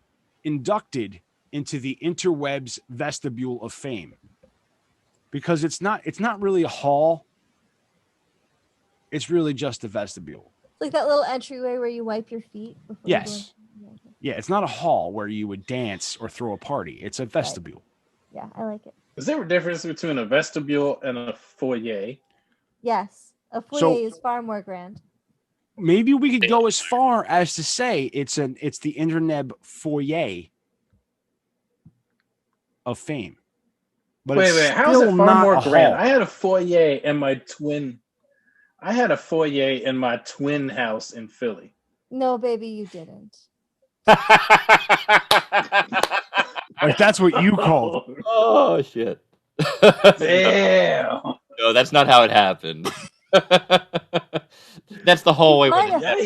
inducted into the interwebs vestibule of fame, because it's not really a hall. It's really just a vestibule. Like that little entryway where you wipe your feet. Yes. Yeah, it's not a hall where you would dance or throw a party. It's a vestibule. Right. Yeah, I like it. Is there a difference between a vestibule and a foyer? Yes, a foyer is far more grand. Maybe we could go as far as to say it's the internet foyer of fame. But wait, how is it far more grand? I had a foyer in my twin. I had a foyer in my twin house in Philly. No, baby, you didn't. Like that's what you called. Oh shit! Damn. No, that's not how it happened. That's the whole way. You might have had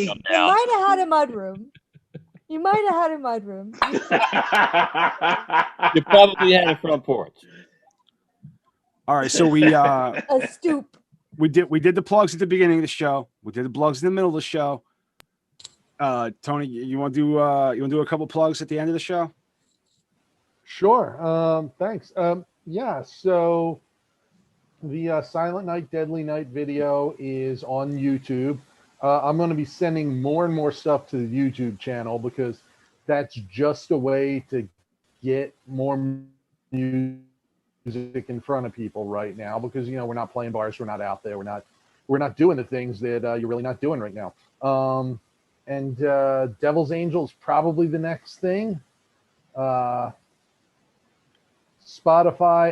a mudroom. You might have had a mudroom. You probably had a front porch. All right, so we a stoop. We did the plugs at the beginning of the show. We did the plugs in the middle of the show. Tony, you want to do a couple plugs at the end of the show? Sure. Thanks. Yeah. So the Silent Night, Deadly Night video is on YouTube. I'm going to be sending more and more stuff to the YouTube channel because that's just a way to get more music in front of people right now, because we're not playing bars, we're not out there, we're not doing the things that you're really not doing right now. And Devil's Angel is probably the next thing. Spotify,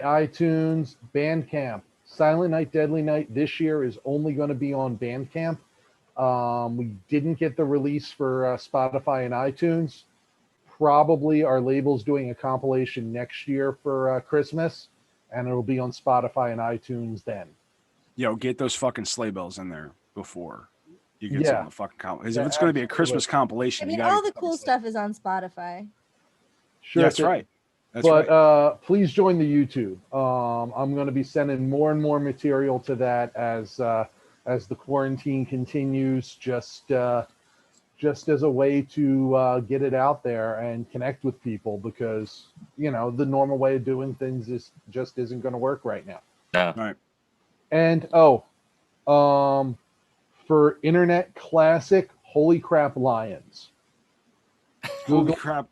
iTunes, Bandcamp. Silent Night, Deadly Night this year is only going to be on Bandcamp. We didn't get the release for Spotify and iTunes. Probably our label's doing a compilation next year for Christmas, and it'll be on Spotify and iTunes then. Yo, get those fucking sleigh bells in there before you get some of the fucking compilation. If it's going to be a Christmas compilation, I mean, all the cool stuff is on Spotify. Sure, that's right. But please join the YouTube. I'm going to be sending more and more material to that as the quarantine continues. Just just as a way to get it out there and connect with people, because the normal way of doing things just isn't going to work right now. Yeah. Right. And for internet classic, Holy Crap Lions. Holy crap!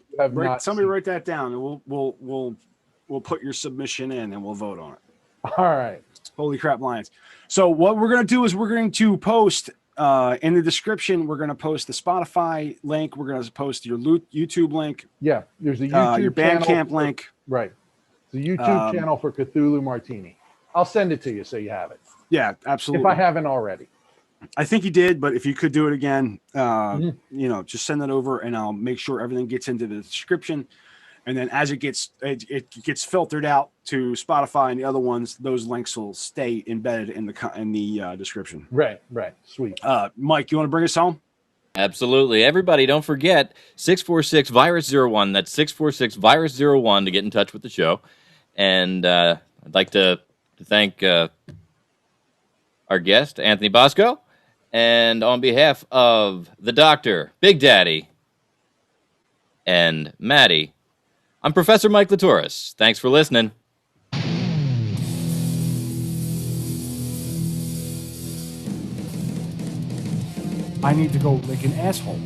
Somebody write that down, and we'll put your submission in, and we'll vote on it. All right. Holy crap, Lions! So what we're going to do is we're going to post in the description. We're going to post the Spotify link. We're going to post your YouTube link. Yeah, there's a YouTube your Bandcamp channel link. Right. The YouTube channel for Cthulhu Martini. I'll send it to you so you have it. Yeah, absolutely. If I haven't already. I think you did, but if you could do it again, just send that over, and I'll make sure everything gets into the description. And then as it gets filtered out to Spotify and the other ones, those links will stay embedded in the description. Right. Sweet. Mike, you want to bring us home? Absolutely. Everybody, don't forget 646-VIRUS-01. That's 646-VIRUS-01 to get in touch with the show. And I'd like to thank our guest, Anthony Bosco. And on behalf of the Doctor, Big Daddy, and Matty, I'm Professor Mike Litoris. Thanks for listening. I need to go like an asshole.